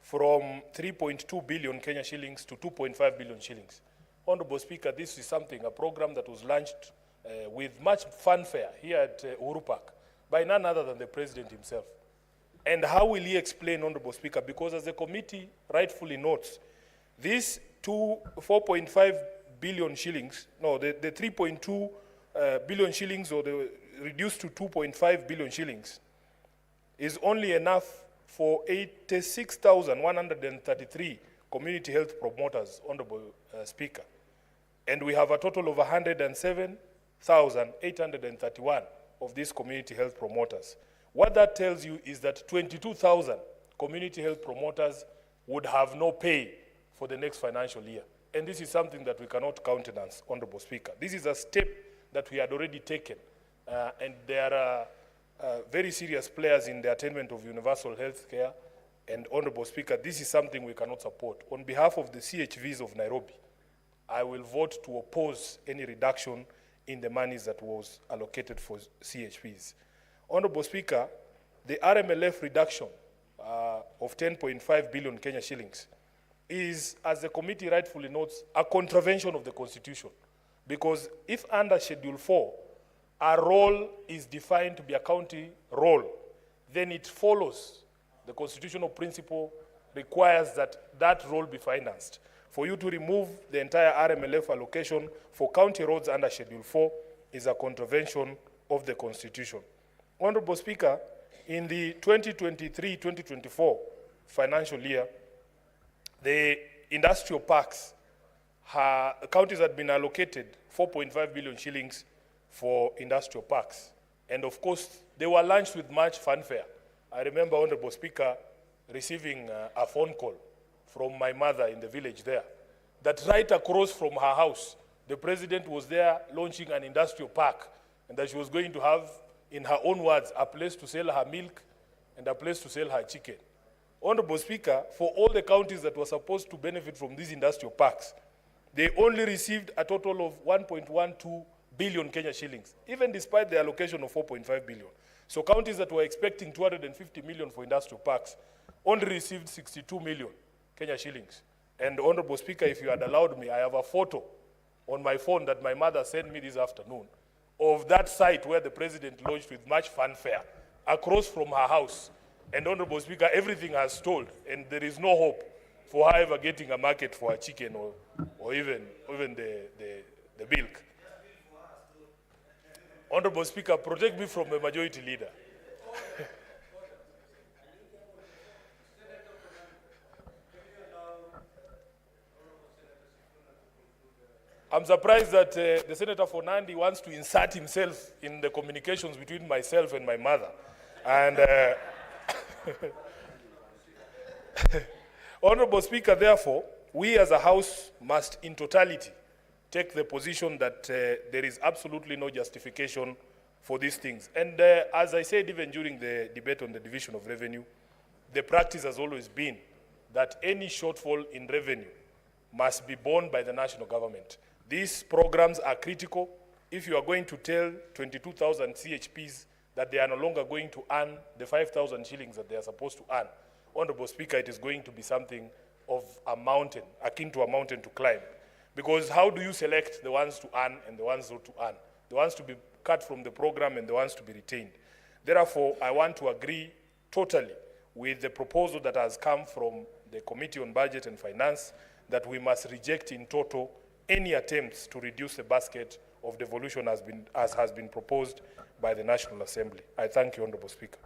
from 3.2 billion Kenya shillings to 2.5 billion shillings. Honorable Speaker, this is something, a program that was launched with much fanfare here at Uhuru Park by none other than the President himself. And how will he explain, Honorable Speaker? Because as the committee rightfully notes, this 4.5 billion shillings, no, the 3.2 billion shillings, or the reduced to 2.5 billion shillings, is only enough for 86,133 community health promoters, Honorable Speaker. And we have a total of 107,831 of these community health promoters. What that tells you is that 22,000 community health promoters would have no pay for the next financial year. And this is something that we cannot countenance, Honorable Speaker. This is a step that we had already taken. And there are very serious players in the attainment of universal health care. And, Honorable Speaker, this is something we cannot support. On behalf of the CHVs of Nairobi, I will vote to oppose any reduction in the monies that was allocated for CHVs. Honorable Speaker, the RMLF reduction of 10.5 billion Kenya shillings is, as the committee rightfully notes, a contravention of the Constitution. Because if under Schedule 4, a role is defined to be a county role, then it follows the constitutional principle requires that that role be financed. For you to remove the entire RMLF allocation for county roads under Schedule 4 is a contravention of the Constitution. Honorable Speaker, in the 2023-2024 financial year, the industrial parks, counties had been allocated 4.5 billion shillings for industrial parks. And of course, they were launched with much fanfare. I remember, Honorable Speaker, receiving a phone call from my mother in the village there, that right across from her house, the President was there launching an industrial park, and that she was going to have, in her own words, a place to sell her milk and a place to sell her chicken. Honorable Speaker, for all the counties that were supposed to benefit from these industrial parks, they only received a total of 1.12 billion Kenya shillings, even despite the allocation of 4.5 billion. So counties that were expecting 250 million for industrial parks only received 62 million Kenya shillings. And, Honorable Speaker, if you had allowed me, I have a photo on my phone that my mother sent me this afternoon of that site where the President launched with much fanfare across from her house. And, Honorable Speaker, everything has stalled, and there is no hope for her ever getting a market for her chicken or even the milk. Honorable Speaker, protect me from a majority leader. I'm surprised that the Senator for Nandi wants to insert himself in the communications between myself and my mother. And Honorable Speaker, therefore, we as a House must in totality take the position that there is absolutely no justification for these things. And as I said, even during the debate on the division of revenue, the practice has always been that any shortfall in revenue must be borne by the national government. These programs are critical. If you are going to tell 22,000 CHPs that they are no longer going to earn the 5,000 shillings that they are supposed to earn, Honorable Speaker, it is going to be something of a mountain, akin to a mountain to climb. Because how do you select the ones to earn and the ones not to earn? The ones to be cut from the program and the ones to be retained. Therefore, I want to agree totally with the proposal that has come from the Committee on Budget and Finance that we must reject in total any attempts to reduce the basket of devolution as has been proposed by the National Assembly. I thank you, Honorable Speaker.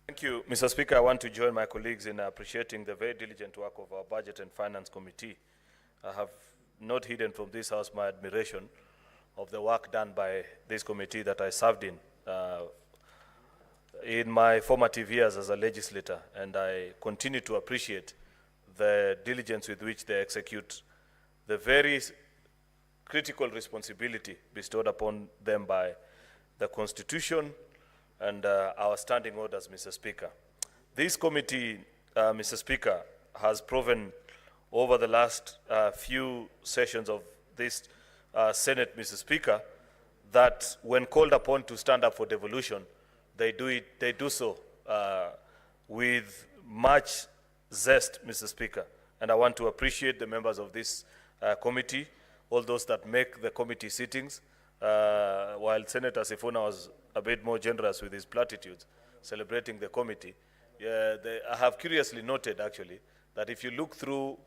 Thank you, Mr. Speaker. I want to join my colleagues in appreciating the very diligent work of our Budget and Finance Committee. I have not hidden from this House my admiration of the work done by this committee that I served in my formative years as a legislator, and I continue to appreciate the diligence with which they execute the very critical responsibility bestowed upon them by the Constitution and our standing orders, Mr. Speaker. This committee, Mr. Speaker, has proven over the last few sessions of this Senate, Mr. Speaker, that when called upon to stand up for devolution, they do so with much zest, Mr. Speaker. And I want to appreciate the members of this committee, all those that make the committee sittings, while Senator Sifuna was a bit more generous with his platitudes, celebrating the committee. I have curiously noted, actually, that if you look through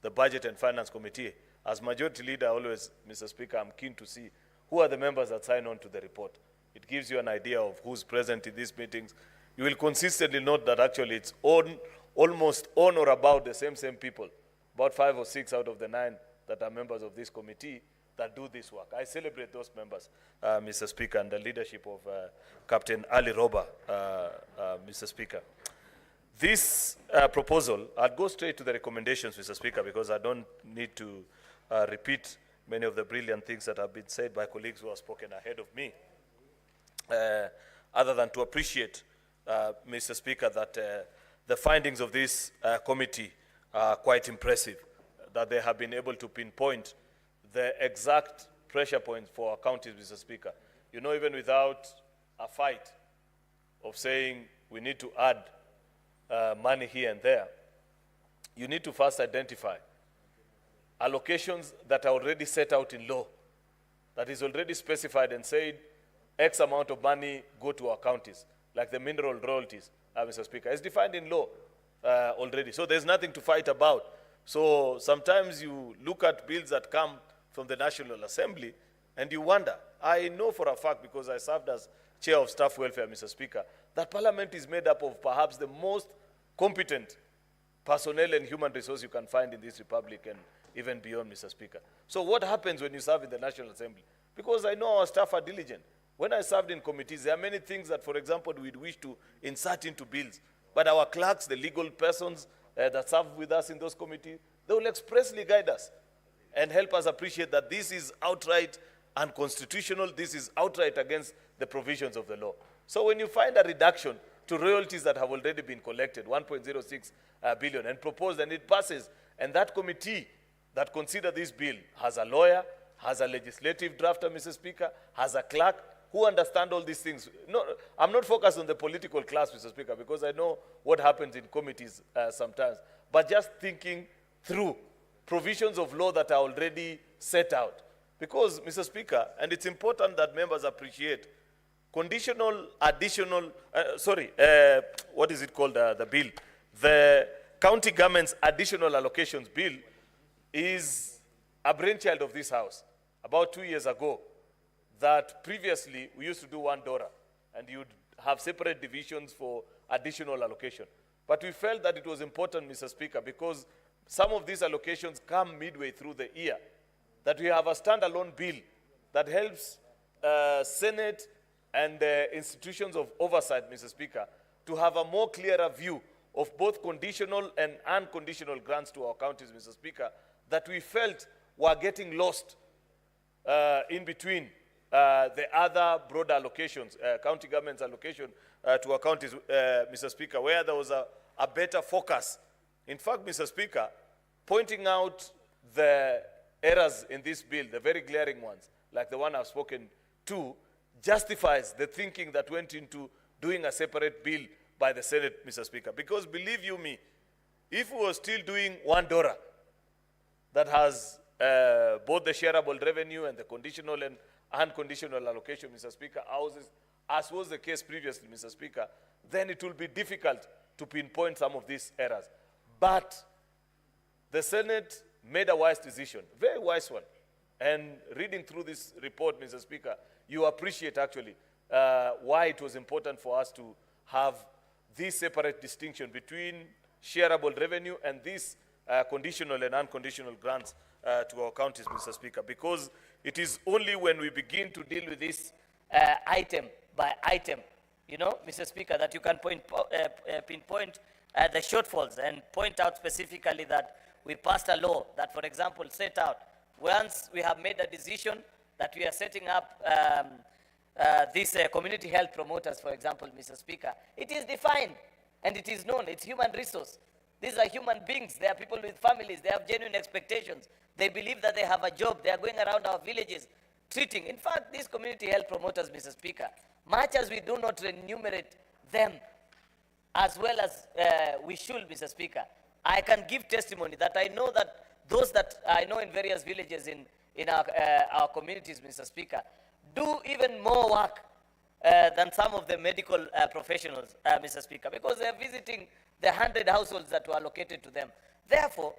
the Budget and Finance Committee, as Majority Leader always, Mr. Speaker, I'm keen to see who are the members that sign on to the report. It gives you an idea of who's present in these meetings. You will consistently note that actually it's almost on or about the same people, about 5 or 6 out of the 9 that are members of this committee that do this work. I celebrate those members, Mr. Speaker, and the leadership of Captain Ali Roba, Mr. Speaker. This proposal, I'll go straight to the recommendations, Mr. Speaker, because I don't need to repeat many of the brilliant things that have been said by colleagues who have spoken ahead of me, other than to appreciate, Mr. Speaker, that the findings of this committee are quite impressive, that they have been able to pinpoint the exact pressure points for our counties, Mr. Speaker. You know, even without a fight of saying we need to add money here and there, you need to first identify allocations that are already set out in law, that is already specified and said X amount of money go to our counties, like the mineral royalties, Mr. Speaker. It's defined in law already, so there's nothing to fight about. So sometimes you look at bills that come from the National Assembly and you wonder. I know for a fact, because I served as Chair of Staff Welfare, Mr. Speaker, that Parliament is made up of perhaps the most competent personnel and human resource you can find in this republic and even beyond, Mr. Speaker. So what happens when you serve in the National Assembly? Because I know our staff are diligent. When I served in committees, there are many things that, for example, we'd wish to insert into bills. But our clerks, the legal persons that serve with us in those committees, they will expressly guide us and help us appreciate that this is outright unconstitutional, this is outright against the provisions of the law. So when you find a reduction to royalties that have already been collected, 1.06 billion, and proposed, and it passes, and that committee that considered this bill has a lawyer, has a legislative drafter, Mr. Speaker, has a clerk, who understand all these things. No, I'm not focused on the political class, Mr. Speaker, because I know what happens in committees sometimes, but just thinking through provisions of law that are already set out. Because, Mr. Speaker, and it's important that members appreciate, conditional, additional, what is it called, the bill? The County Government's Additional Allocations Bill is a brainchild of this House. About 2 years ago, that previously we used to do $1, and you'd have separate divisions for additional allocation. But we felt that it was important, Mr. Speaker, because some of these allocations come midway through the year, that we have a standalone bill that helps Senate and the institutions of oversight, Mr. Speaker, to have a more clearer view of both conditional and unconditional grants to our counties, Mr. Speaker, that we felt were getting lost in between the other broader allocations, county government's allocation to our counties, Mr. Speaker, where there was a better focus. In fact, Mr. Speaker, pointing out the errors in this bill, the very glaring ones, like the one I've spoken to, justifies the thinking that went into doing a separate bill by the Senate, Mr. Speaker. Because believe you me, if we were still doing one DORA that has both the shareable revenue and the conditional and unconditional allocation, Mr. Speaker, as was the case previously, Mr. Speaker, then it will be difficult to pinpoint some of these errors. But the Senate made a wise decision, very wise one. And reading through this report, Mr. Speaker, you appreciate actually why it was important for us to have this separate distinction between shareable revenue and these conditional and unconditional grants to our counties, Mr. Speaker, because it is only when we begin to deal with this item by item, you know, Mr. Speaker, that you can pinpoint the shortfalls and point out specifically that we passed a law that, for example, set out once we have made a decision that we are setting up these community health promoters, for example, Mr. Speaker, it is defined and it is known. It's human resource. These are human beings. They are people with families. They have genuine expectations. They believe that they have a job. They are going around our villages treating. In fact, these community health promoters, Mr. Speaker, much as we do not enumerate them as well as we should, Mr. Speaker, I can give testimony that I know that those that I know in various villages in our communities, Mr. Speaker, do even more work than some of the medical professionals, Mr. Speaker, because they are visiting the 100 households that were allocated to them. Therefore,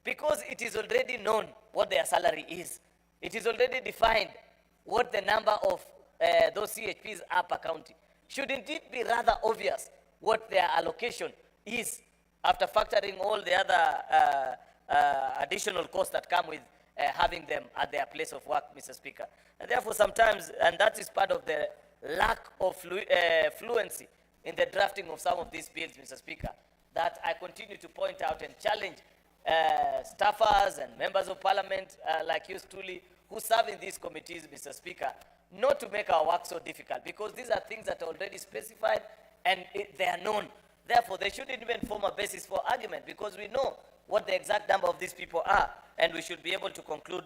because it is already known what their salary is, it is already defined what the number of those CHPs are per county, shouldn't it be rather obvious what their allocation is after factoring all the other additional costs that come with having them at their place of work, Mr. Speaker? And therefore, sometimes, and that is part of the lack of fluency in the drafting of some of these bills, Mr. Speaker, that I continue to point out and challenge staffers and members of parliament like you truly who serve in these committees, Mr. Speaker, not to make our work so difficult, because these are things that are already specified and they are known. Therefore, they shouldn't even form a basis for argument, because we know what the exact number of these people are, and we should be able to conclude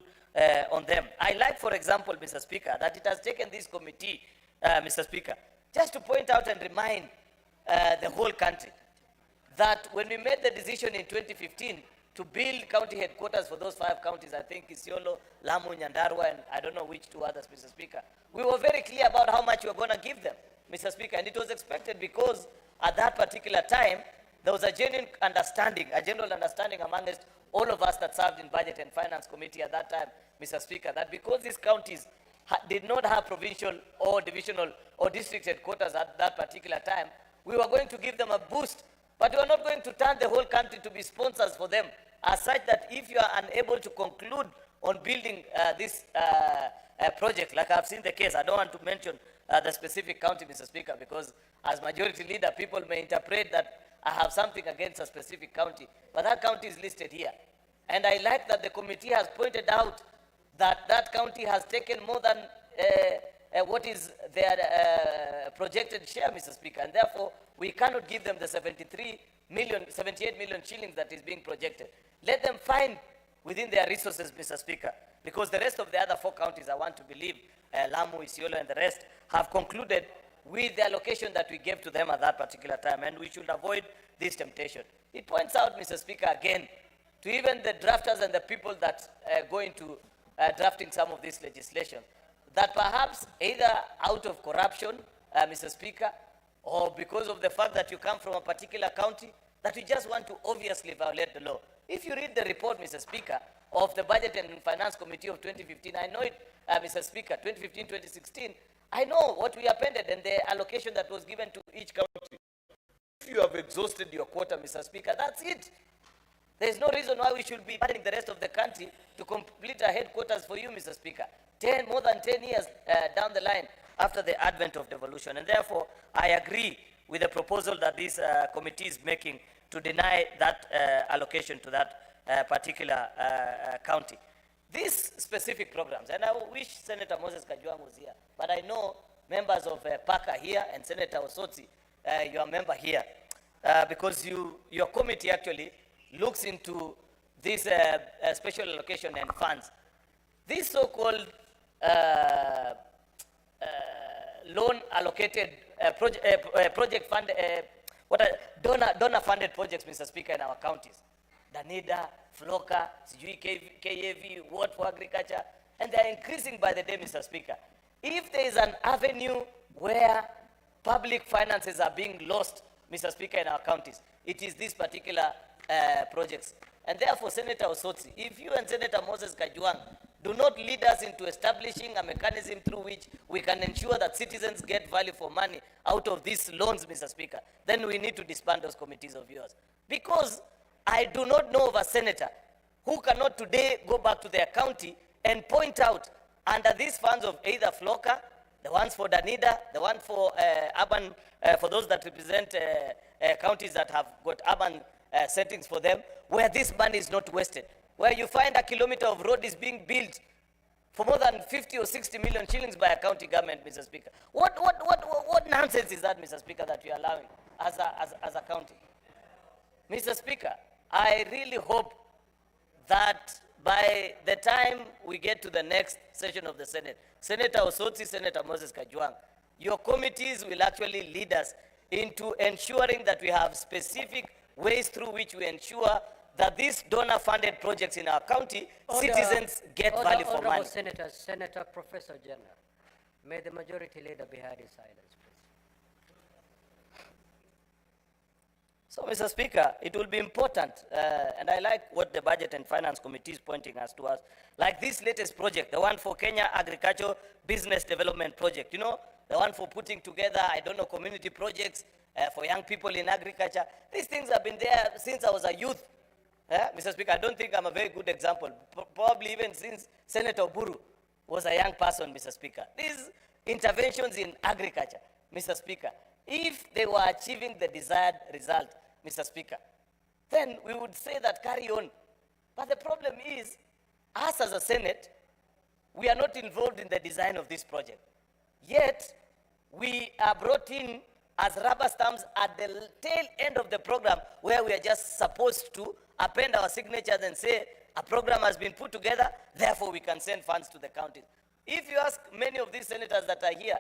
on them. I like, for example, Mr. Speaker, that it has taken this committee, Mr. Speaker, just to point out and remind the whole country that when we made the decision in 2015 to build county headquarters for those 5 counties, I think Isiolo, Lamu, Nyandarua, and I don't know which 2 others, Mr. Speaker, we were very clear about how much we were going to give them, Mr. Speaker, and it was expected because at that particular time, there was a genuine understanding, a general understanding amongst all of us that served in Budget and Finance Committee at that time, Mr. Speaker, that because these counties did not have provincial or divisional or district headquarters at that particular time, we were going to give them a boost, but we were not going to turn the whole country to be sponsors for them, as such that if you are unable to conclude on building this project, like I've seen the case, I don't want to mention the specific county, Mr. Speaker, because as majority leader, people may interpret that I have something against a specific county, but that county is listed here. And I like that the committee has pointed out that that county has taken more than what is their projected share, Mr. Speaker, and therefore we cannot give them the 78 million shillings that is being projected. Let them find within their resources, Mr. Speaker, because the rest of the other 4 counties, I want to believe, Lamu, Isiolo, and the rest, have concluded with the allocation that we gave to them at that particular time, and we should avoid this temptation. It points out, Mr. Speaker, again, to even the drafters and the people that go into drafting some of this legislation, that perhaps either out of corruption, Mr. Speaker, or because of the fact that you come from a particular county, that you just want to obviously violate the law. If you read the report, Mr. Speaker, of the Budget and Finance Committee of 2015, I know it, Mr. Speaker, 2015-2016, I know what we appended and the allocation that was given to each county. you have exhausted your quota, Mr. Speaker, that's it. There's no reason why we should be burdening the rest of the country to complete our headquarters for you, Mr. Speaker. More than 10 years down the line after the advent of devolution. And therefore, I agree with the proposal that this committee is making to deny that allocation to that particular county. These specific programs, and I wish Senator Moses Kajwang was here, but I know members of PAC are here, and Senator Osotsi, your member here, because your committee actually looks into this special allocation and funds. This so-called loan allocated project fund, donor-funded projects, Mr. Speaker, in our counties. Danida, Floka, KAV, Ward for Agriculture, and they are increasing by the day, Mr. Speaker. If there is an avenue where public finances are being lost, Mr. Speaker, in our counties, it is these particular projects. And therefore, Senator Osotsi, if you and Senator Moses Kajwang do not lead us into establishing a mechanism through which we can ensure that citizens get value for money out of these loans, Mr. Speaker, then we need to disband those committees of yours. Because I do not know of a senator who cannot today go back to their county and point out under these funds of either Floka, the ones for Danida, the one for urban, for those that represent counties that have got urban settings for them, where this money is not wasted, where you find a kilometer of road is being built for more than 50 or 60 million shillings by a county government, Mr. Speaker. What nonsense is that, Mr. Speaker, that you're allowing as a county? Mr. Speaker, I really hope that by the time we get to the next session of the Senate, Senator Osotsi, Senator Moses Kajwang, your committees will actually lead us into ensuring that we have specific ways through which we ensure that these donor-funded projects in our county, citizens get value for money. Senators, Senator Professor General, may the majority leader be heard in silence, please. So, Mr. Speaker, it will be important, and I like what the Budget and Finance Committee is pointing us to us, like this latest project, the one for Kenya Agricultural Business Development Project, you know, the one for putting together, I don't know, community projects for young people in agriculture. These things have been there since I was a youth. Mr. Speaker, I don't think I'm a very good example, probably even since Senator Buru was a young person, Mr. Speaker. These interventions in agriculture, Mr. Speaker, if they were achieving the desired result, Mr. Speaker, then we would say that carry on. But the problem is, us as a Senate, we are not involved in the design of this project. Yet, we are brought in as rubber stamps at the tail end of the program, where we are just supposed to append our signatures and say a program has been put together, therefore we can send funds to the counties. If you ask many of these senators that are here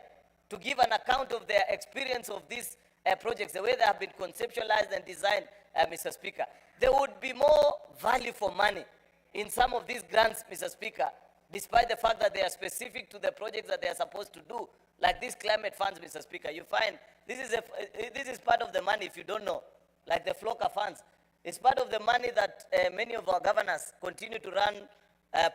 to give an account of their experience of these projects, the way they have been conceptualized and designed, Mr. Speaker, there would be more value for money in some of these grants, Mr. Speaker, despite the fact that they are specific to the projects that they are supposed to do, like these climate funds, Mr. Speaker. You find this is part of the money, if you don't know, like the Floka funds. It's part of the money that many of our governors continue to run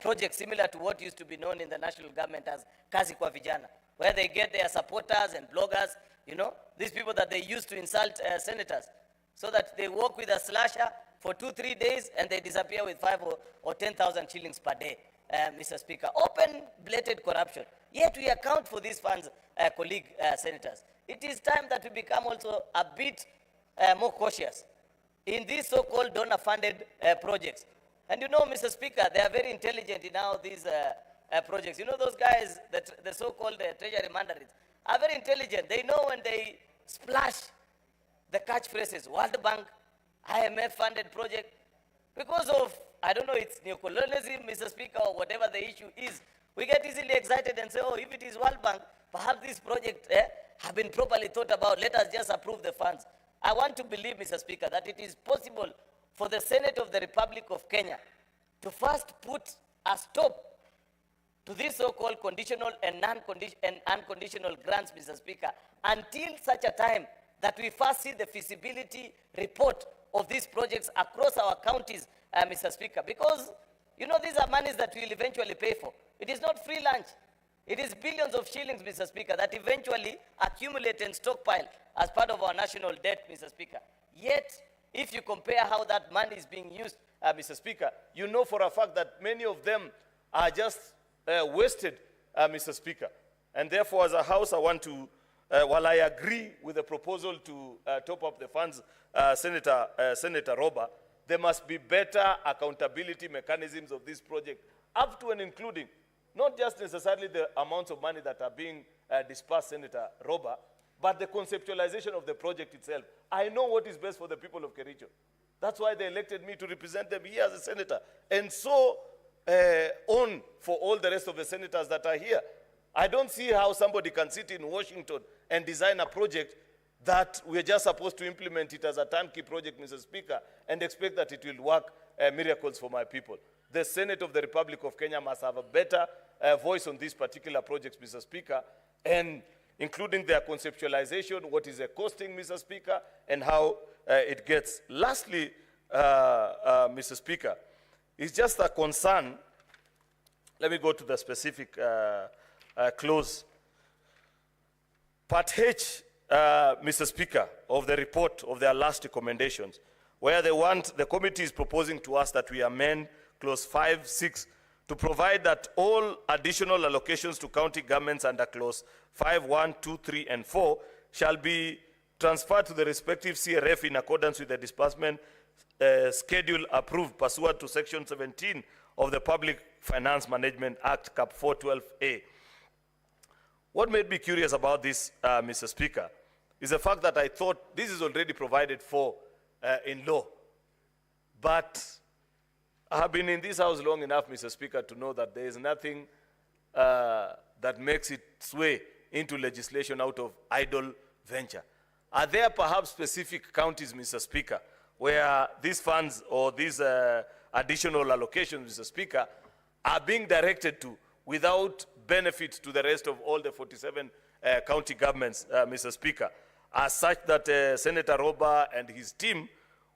projects similar to what used to be known in the national government as Kazi kwa Vijana, where they get their supporters and bloggers, you know, these people that they used to insult senators, so that they work with a slasher for 2-3 days and they disappear with 5 or 10,000 shillings per day, Mr. Speaker. Open, blatant corruption. Yet we account for these funds, colleague senators. It is time that we become also a bit more cautious in these so-called donor-funded projects. And you know, Mr. Speaker, they are very intelligent in how these projects. You know, those guys, the so-called treasury mandarins, are very intelligent. They know when they splash the catchphrases, World Bank, IMF-funded project, because of, I don't know, it's neocolonialism, Mr. Speaker, or whatever the issue is, we get easily excited and say, oh, if it is World Bank, perhaps this project have been properly thought about, let us just approve the funds. I want to believe, Mr. Speaker, that it is possible for the Senate of the Republic of Kenya to first put a stop to these so-called conditional and unconditional grants, Mr. Speaker, until such a time that we first see the feasibility report of these projects across our counties, Mr. Speaker, because, you know, these are monies that we'll eventually pay for. It is not free lunch. It is billions of shillings, Mr. Speaker, that eventually accumulate and stockpile as part of our national debt, Mr. Speaker. Yet, if you compare how that money is being used, Mr. Speaker, you know for a fact that many of them are just wasted, Mr. Speaker. And therefore, as a House, I want to, while I agree with the proposal to top up the funds, Senator Roba, there must be better accountability mechanisms of this project, up to and including not just necessarily the amounts of money that are being dispersed, Senator Roba, but the conceptualization of the project itself. I know what is best for the people of Kericho. That's why they elected me to represent them here as a senator. And so on for all the rest of the senators that are here. I don't see how somebody can sit in Washington and design a project that we're just supposed to implement it as a turnkey project, Mr. Speaker, and expect that it will work miracles for my people. The Senate of the Republic of Kenya must have a better voice on these particular projects, Mr. Speaker, and including their conceptualization, what is the costing, Mr. Speaker, and how it gets. Lastly, Mr. Speaker, it's just a concern. Let me go to the specific clause. Part H, Mr. Speaker, of the report of their last recommendations, where the committee is proposing to us that we amend clause 5.6 to provide that all additional allocations to county governments under clause 5.1, 2, 3, and 4 shall be transferred to the respective CRF in accordance with the disbursement schedule approved pursuant to section 17 of the Public Finance Management Act, Cap 412A. What made me curious about this, Mr. Speaker, is the fact that I thought this is already provided for in law. But I have been in this house long enough, Mr. Speaker, to know that there is nothing that makes it sway into legislation out of idle venture. Are there perhaps specific counties, Mr. Speaker, where these funds or these additional allocations, Mr. Speaker, are being directed to without benefit to the rest of all the 47 county governments, Mr. Speaker, as such that Senator Roba and his team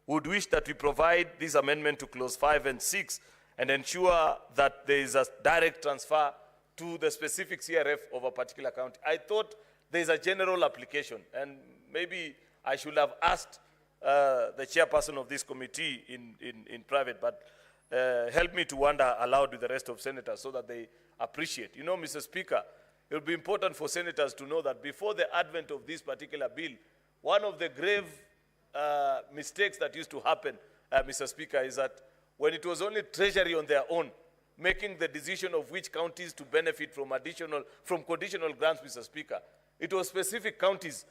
would wish that we provide this amendment to clause 5 and 6 and ensure that there is a direct transfer to the specific CRF of a particular county. I thought there is a general application, and maybe I should have asked the chairperson of this committee in private, but help me to wonder aloud with the rest of senators so that they appreciate. You know, Mr. Speaker, it will be important for senators to know that before the advent of this particular bill, one of the grave mistakes that used to happen, Mr. Speaker, is that when it was only Treasury on their own making the decision of which counties to benefit from conditional grants, Mr. Speaker, it was specific counties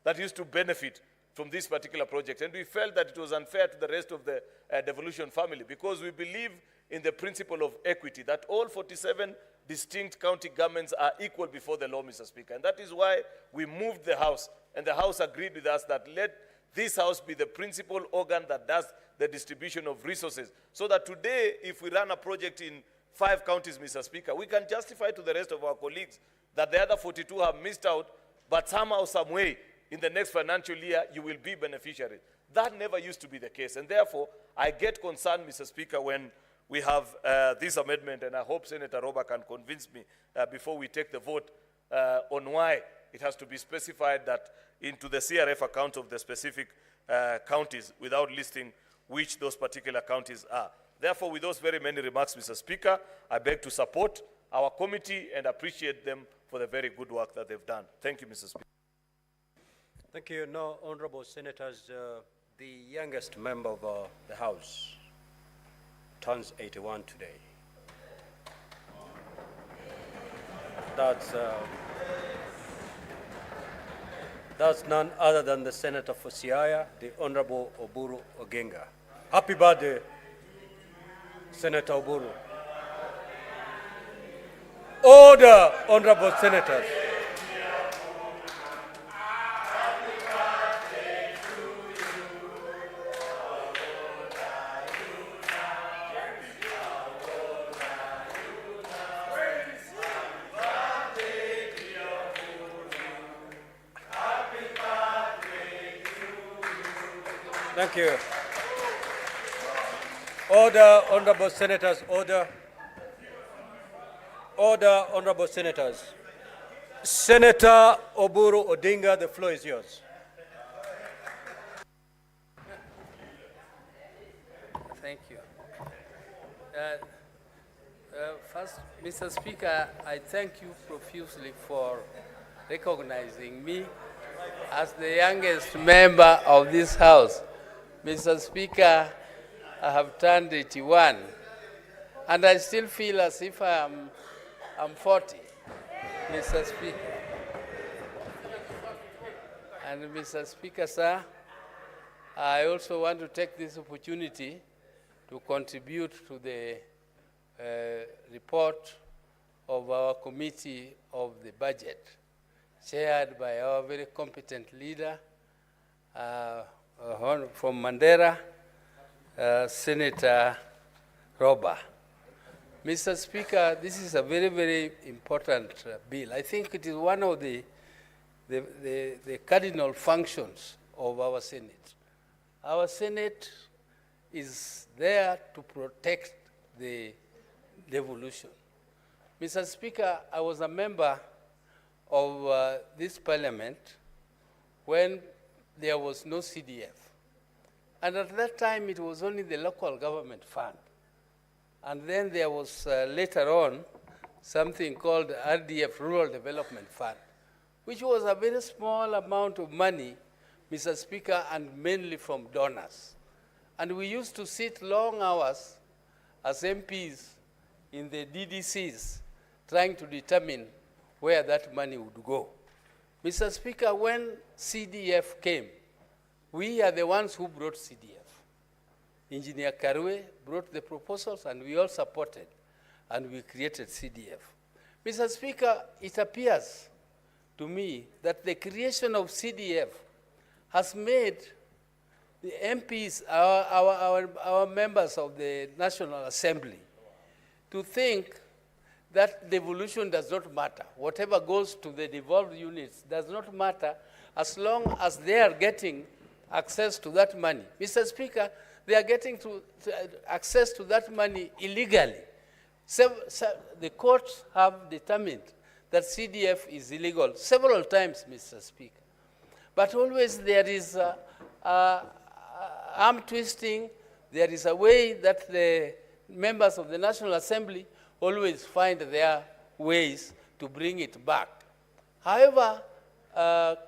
that used to benefit from this particular project. And we felt that it was unfair to the rest of the devolution family because we believe in the principle of equity, that all 47 distinct county governments are equal before the law, Mr. Speaker. And that is why we moved the House, and the House agreed with us that let this House be the principal organ that does the distribution of resources. So that today, if we run a project in 5 counties, Mr. Speaker, we can justify to the rest of our colleagues that the other 42 have missed out, but somehow, some way, in the next financial year, you will be beneficiaries. That never used to be the case. And therefore, I get concerned, Mr. Speaker, when we have this amendment, and I hope Senator Roba can convince me before we take the vote on why it has to be specified that into the CRF account of the specific counties without listing which those particular counties are. Therefore, with those very many remarks, Mr. Speaker, I beg to support our committee and appreciate them for the very good work that they've done. Thank you, Mr. Speaker. Thank you. Now, honorable senators, the youngest member of the House turns 81 today. That's none other than the Senator for Siaya, the Honorable Oburu Oginga. Happy birthday, Senator Oburu. Order, honorable senators. Thank you. Order, honorable senators, order. Order, honorable senators. Senator Oburu Odinga, the floor is yours. Thank you. First, Mr. Speaker, I thank you profusely for recognizing me as the youngest member of this House. Mr. Speaker, I have turned 81, and I still feel as if I'm 40, Mr. Speaker. And Mr. Speaker, sir, I also want to take this opportunity to contribute to the report of our committee of the budget, chaired by our very competent leader from Mandera, Senator Roba. Mr. Speaker, this is a very, very important bill. I think it is one of the cardinal functions of our Senate. Our Senate is there to protect the devolution. Mr. Speaker, I was a member of this parliament when there was no CDF. And at that time, it was only the local government fund. And then there was later on something called RDF, Rural Development Fund, which was a very small amount of money, Mr. Speaker, and mainly from donors. And we used to sit long hours as MPs in the DDCs trying to determine where that money would go. Mr. Speaker, when CDF came, we are the ones who brought CDF. Engineer Karwe brought the proposals, and we all supported, and we created CDF. Mr. Speaker, it appears to me that the creation of CDF has made the MPs, our members of the National Assembly, to think that devolution does not matter. Whatever goes to the devolved units does not matter as long as they are getting access to that money. Mr. Speaker, they are getting access to that money illegally. So the courts have determined that CDF is illegal several times, Mr. Speaker. But always there is arm twisting. There is a way that the members of the National Assembly always find their ways to bring it back. However,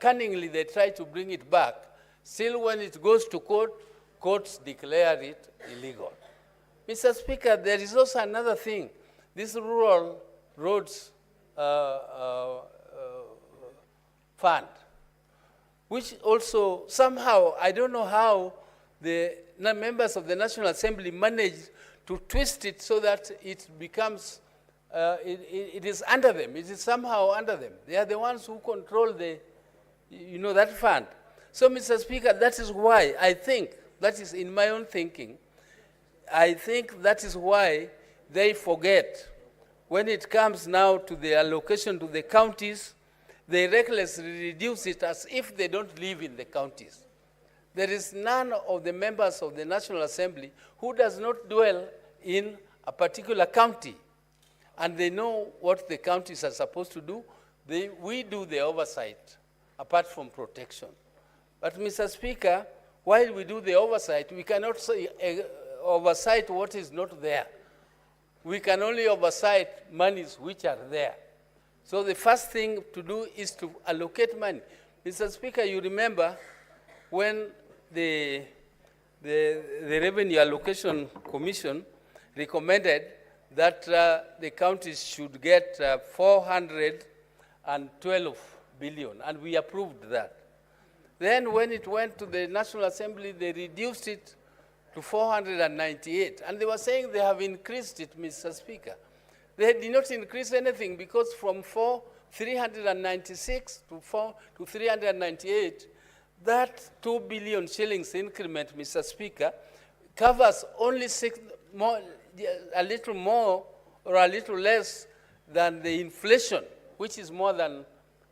cunningly they try to bring it back. Still, when it goes to court, courts declare it illegal. Mr. Speaker, there is also another thing. This rural roads fund, which also somehow, I don't know how the members of the National Assembly managed to twist it so that it becomes, it is under them. It is somehow under them. They are the ones who control the, that fund. So, Mr. Speaker, that is why I think, that is in my own thinking, I think that is why they forget when it comes now to the allocation to the counties, they recklessly reduce it as if they don't live in the counties. There is none of the members of the National Assembly who does not dwell in a particular county. And they know what the counties are supposed to do. We do the oversight, apart from protection. But, Mr. Speaker, while we do the oversight, we cannot say, oversight what is not there. We can only oversight monies which are there. So the first thing to do is to allocate money. Mr. Speaker, you remember when the Revenue Allocation Commission recommended that the counties should get 412 billion, and we approved that. Then when it went to the National Assembly, they reduced it to 498. And they were saying they have increased it, Mr. Speaker. They did not increase anything because from 396 to 398, that 2 billion shillings increment, Mr. Speaker, covers only a little more or a little less than the inflation, which is more than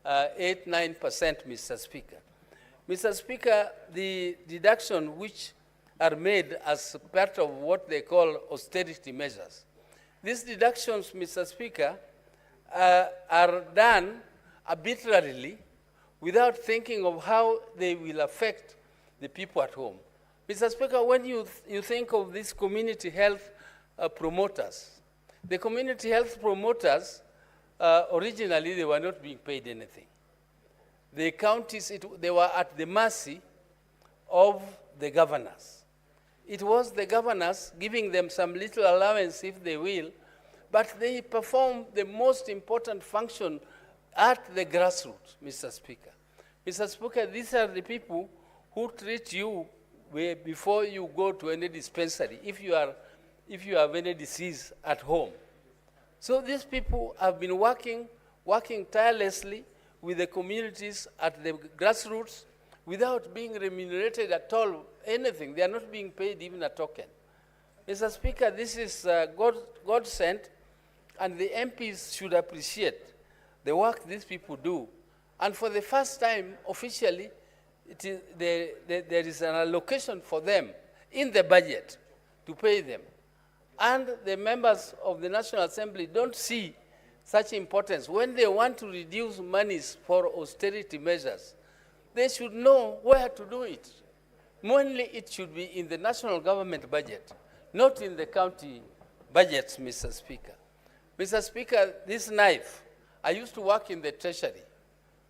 8-9%, Mr. Speaker. Mr. Speaker, the deduction which are made as part of what they call austerity measures, these deductions, Mr. Speaker, are done arbitrarily without thinking of how they will affect the people at home. Mr. Speaker, when you think of these community health promoters, the community health promoters, originally they were not being paid anything. The counties, they were at the mercy of the governors. It was the governors giving them some little allowance if they will, but they perform the most important function at the grassroots, Mr. Speaker. Mr. Speaker, these are the people who treat you before you go to any dispensary, if you have any disease at home. So these people have been working tirelessly with the communities at the grassroots without being remunerated at all, anything. They are not being paid even a token. Mr. Speaker, this is God sent, and the MPs should appreciate the work these people do. And for the first time, officially, there is an allocation for them in the budget to pay them. And the members of the National Assembly don't see such importance. When they want to reduce monies for austerity measures, they should know where to do it. Mainly, it should be in the national government budget, not in the county budgets, Mr. Speaker. Mr. Speaker, this knife, I used to work in the Treasury,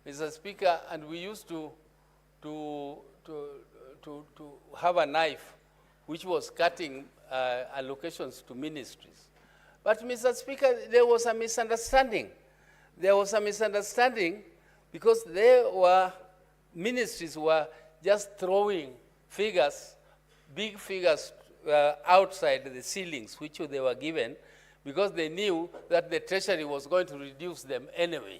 Mr. Speaker, and we used to have a knife which was cutting allocations to ministries. But, Mr. Speaker, there was a misunderstanding. There was a misunderstanding because ministries were just throwing figures, big figures outside the ceilings which they were given because they knew that the Treasury was going to reduce them anyway.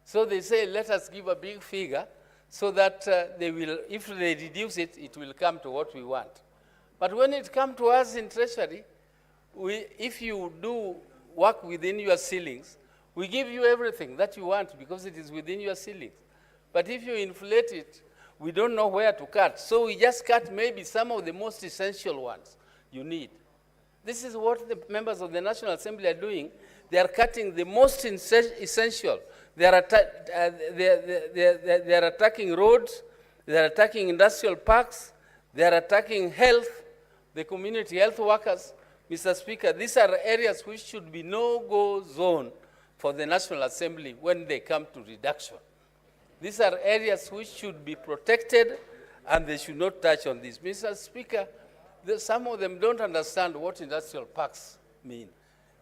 So they say, let us give a big figure so that they will, if they reduce it, it will come to what we want. But when it comes to us in Treasury, if you do work within your ceilings, we give you everything that you want because it is within your ceilings. But if you inflate it, we don't know where to cut. So we just cut maybe some of the most essential ones you need. This is what the members of the National Assembly are doing. They are cutting the most essential. They are attacking roads. They are attacking industrial parks. They are attacking health, the community health workers. Mr. Speaker, these are areas which should be no-go zone for the National Assembly when they come to reduction. These are areas which should be protected, and they should not touch on this. Mr. Speaker, some of them don't understand what industrial parks mean.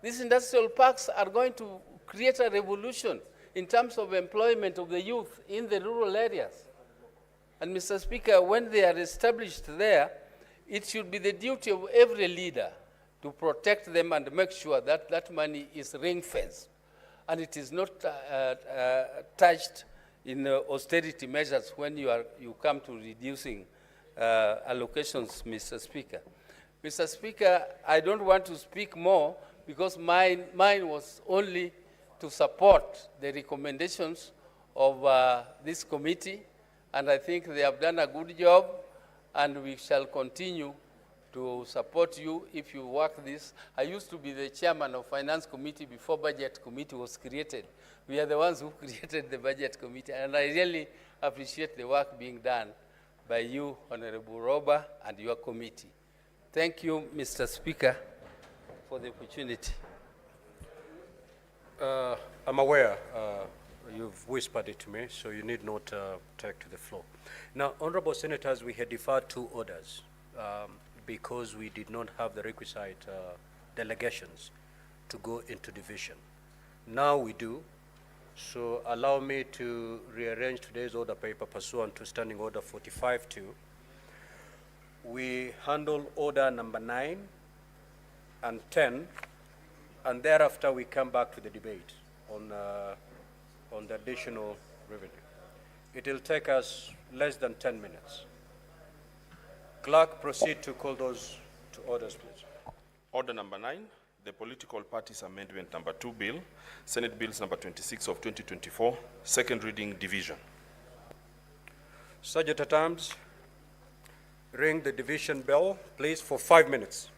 These industrial parks are going to create a revolution in terms of employment of the youth in the rural areas. And Mr. Speaker, when they are established there, it should be the duty of every leader to protect them and make sure that that money is ring-fenced and it is not touched in austerity measures when you come to reducing allocations, Mr. Speaker. Mr. Speaker, I don't want to speak more because mine was only to support the recommendations of this committee, and I think they have done a good job, and we shall continue to support you if you work this. I used to be the chairman of Finance Committee before Budget Committee was created. We are the ones who created the Budget Committee, and I really appreciate the work being done by you, Honorable Roba, and your committee. Thank you, Mr. Speaker, for the opportunity. I'm aware you've whispered it to me, so you need not take to the floor. Now, Honorable Senators, we had deferred 2 orders because we did not have the requisite delegations to go into division. Now we do. So allow me to rearrange today's order paper pursuant to Standing Order 45-2. We handle order number 9 and 10, and thereafter we come back to the debate on the additional revenue. It will take us less than 10 minutes. Clerk, proceed to call those to orders, please. Order number 9, the Political Parties Amendment number 2 bill, Senate Bills number 26 of 2024, second reading division. Sergeant at Arms, ring the division bell, please, for 5 minutes.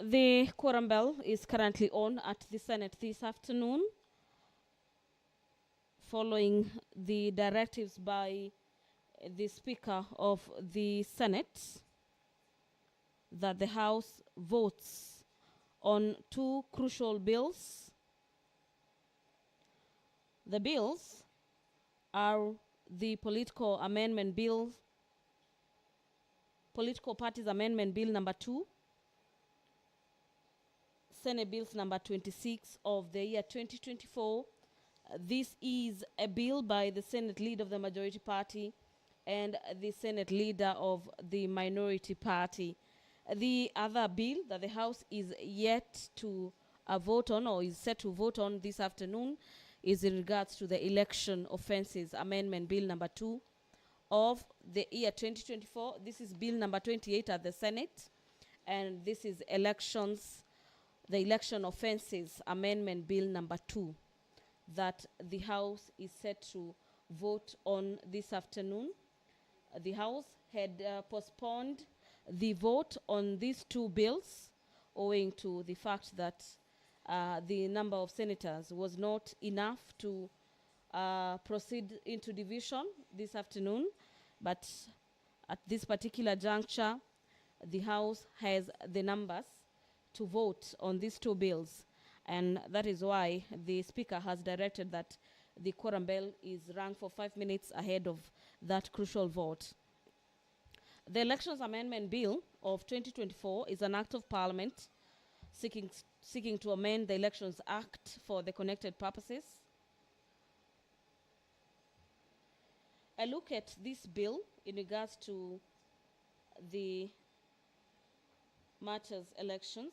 The quorum bell is currently on at the Senate this afternoon, following the directives by the Speaker of the Senate that the House votes on two crucial bills. The bills are the Political Parties Amendment Bill number 2, Senate Bills number 26 of the year 2024. This is a bill by the Senate leader of the majority party and the Senate leader of the minority party. The other bill that the House is yet to vote on, or is set to vote on this afternoon, is in regards to the Election Offences Amendment Bill number 2 of the year 2024. This is Bill number 28 at the Senate, and this is the Election Offences Amendment Bill number 2 that the House is set to vote on this afternoon. The House had postponed the vote on these two bills owing to the fact that the number of senators was not enough to proceed into division this afternoon. But at this particular juncture, the House has the numbers to vote on these two bills. And that is why the Speaker has directed that the quorum bell is rung for 5 minutes ahead of that crucial vote. The Elections Amendment Bill of 2024 is an act of Parliament seeking to amend the Elections Act for the connected purposes. A look at this bill in regards to the March's elections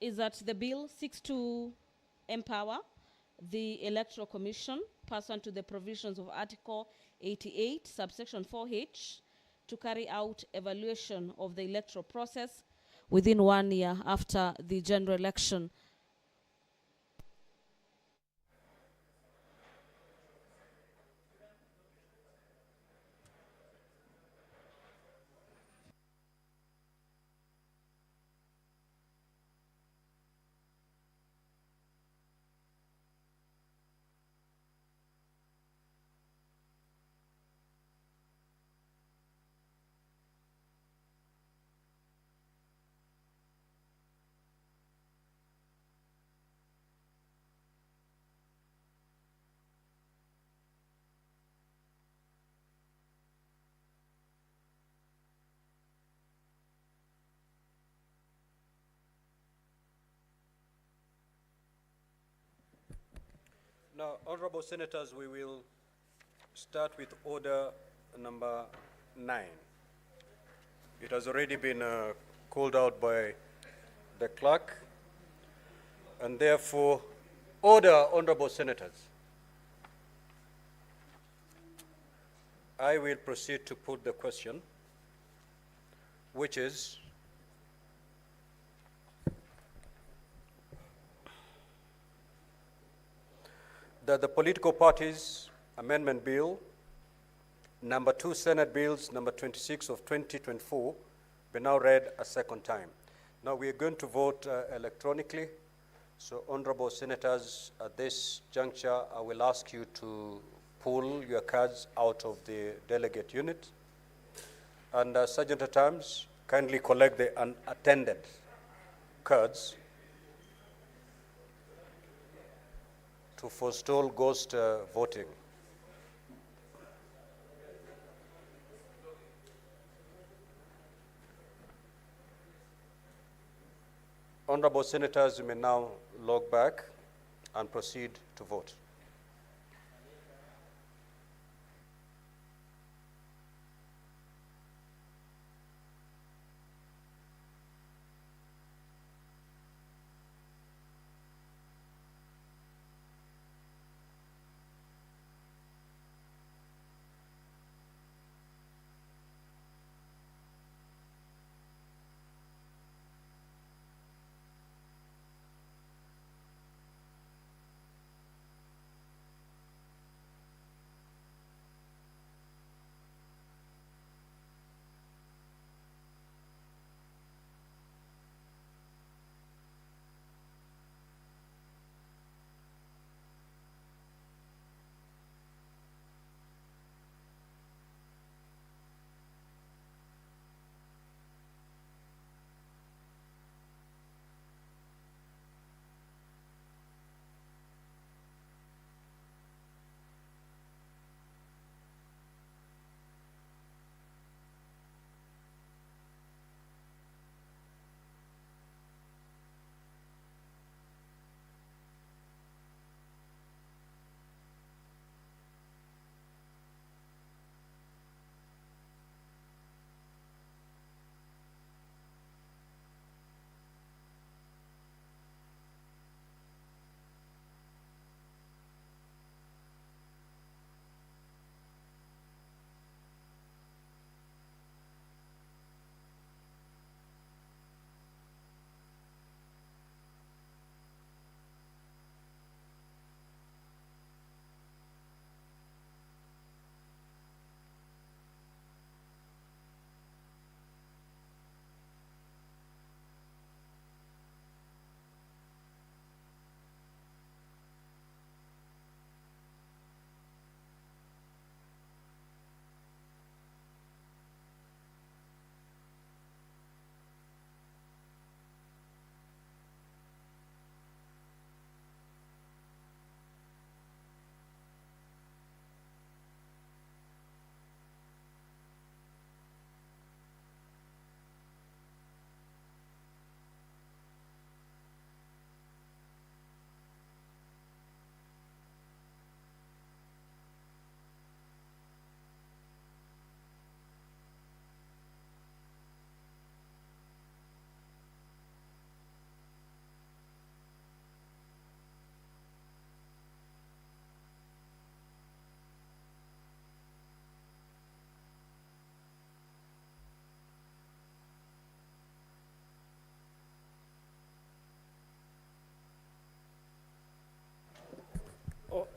is that the bill seeks to empower the Electoral Commission, pursuant to the provisions of Article 88, subsection 4H, to carry out evaluation of the electoral process within 1 year after the general election. Now, honorable senators, we will start with order number 9. It has already been called out by the clerk, and therefore, order, honorable senators. I will proceed to put the question, which is, that the Political Parties Amendment Bill, number 2 Senate Bills, number 26 of 2024, be now read a second time. Now we are going to vote electronically. So honorable senators, at this juncture, I will ask you to pull your cards out of the delegate unit. And Sergeant at Arms, kindly collect the unattended cards to forestall ghost voting. Honorable senators, you may now log back and proceed to vote.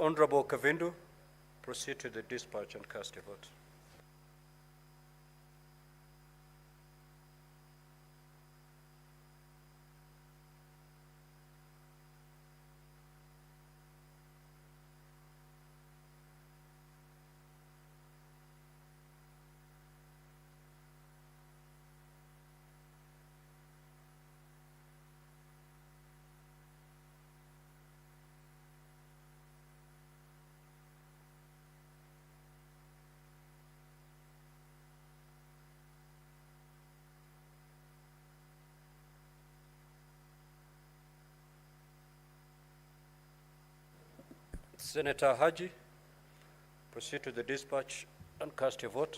Honorable Kavindu, proceed to the dispatch and cast a vote. Senator Haji, proceed to the dispatch and cast your vote.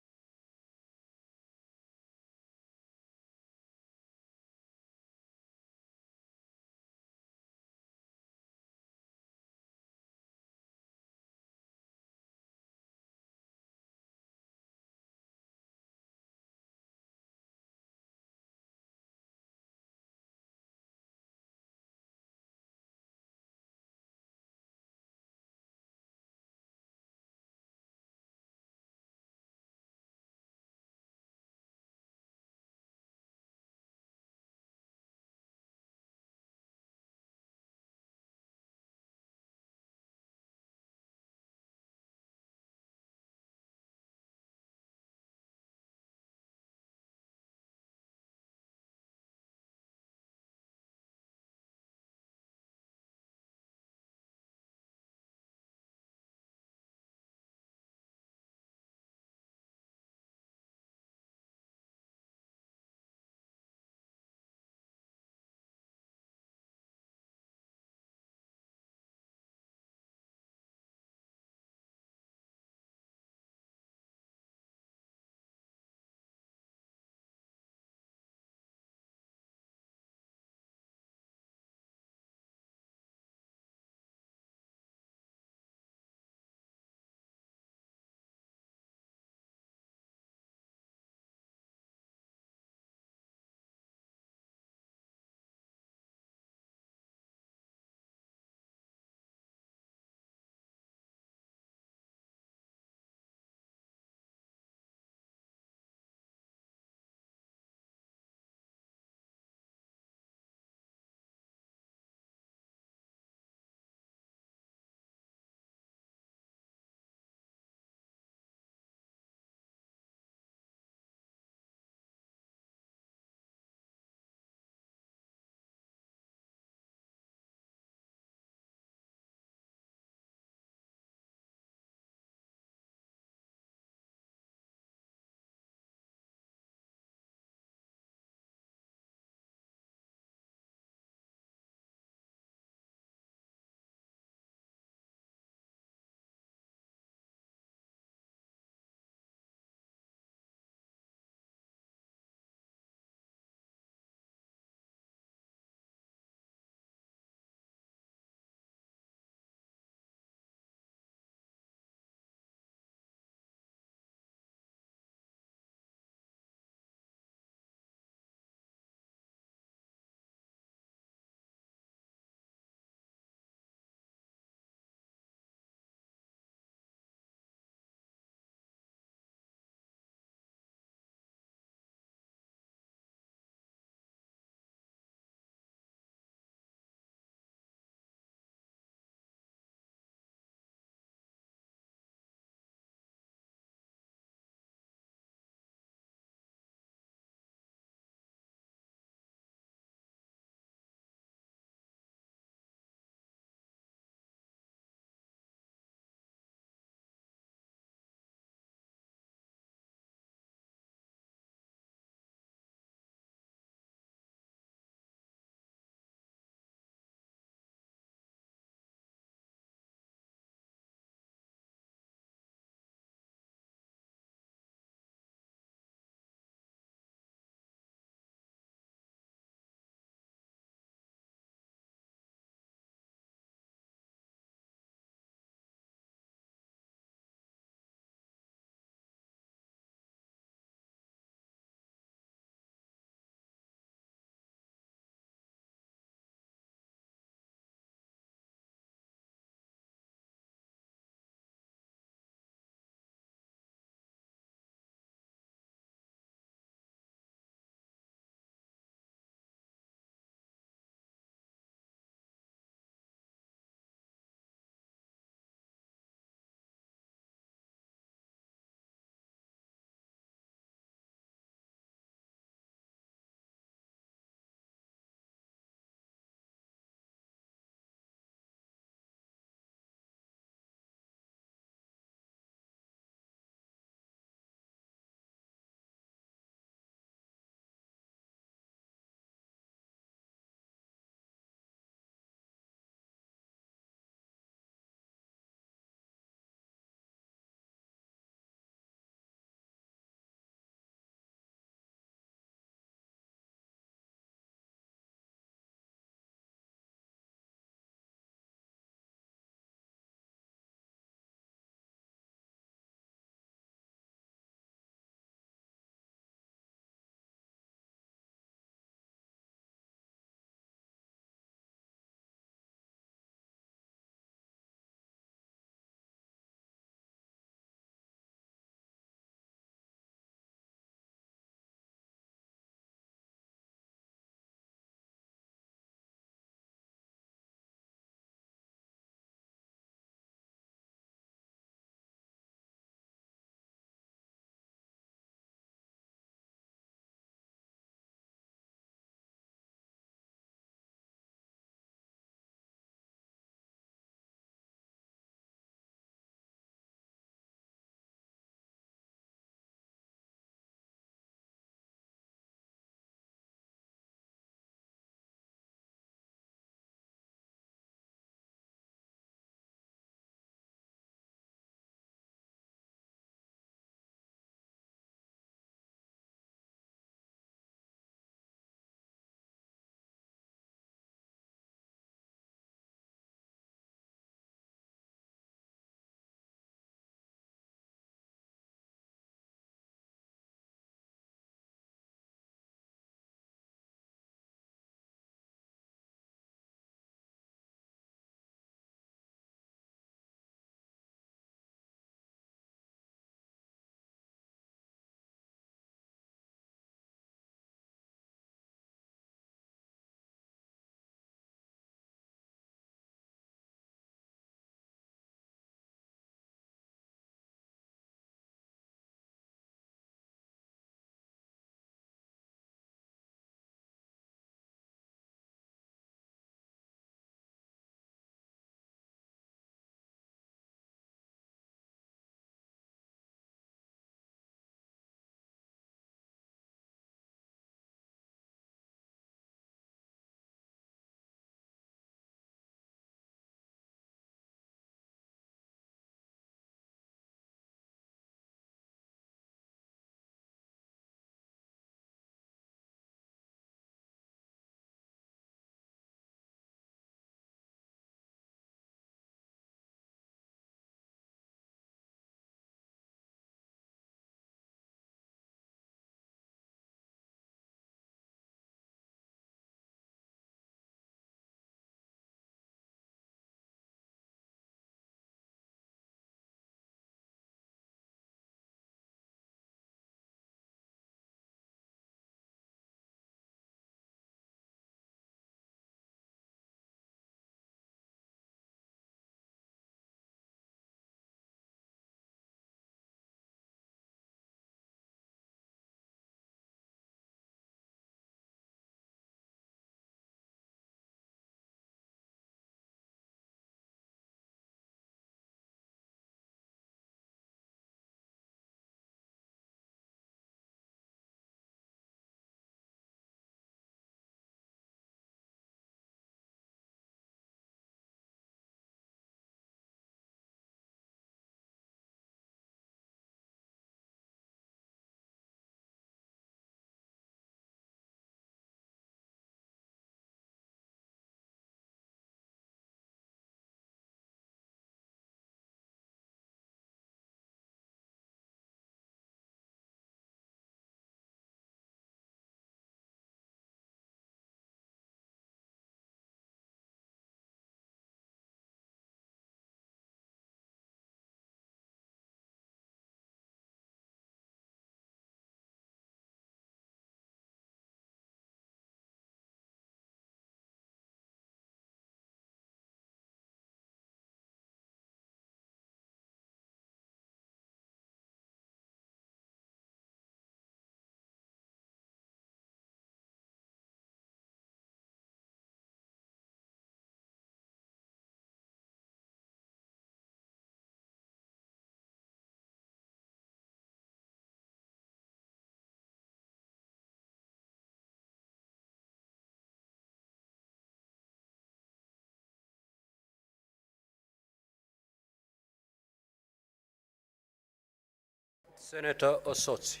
Senator Osotsi.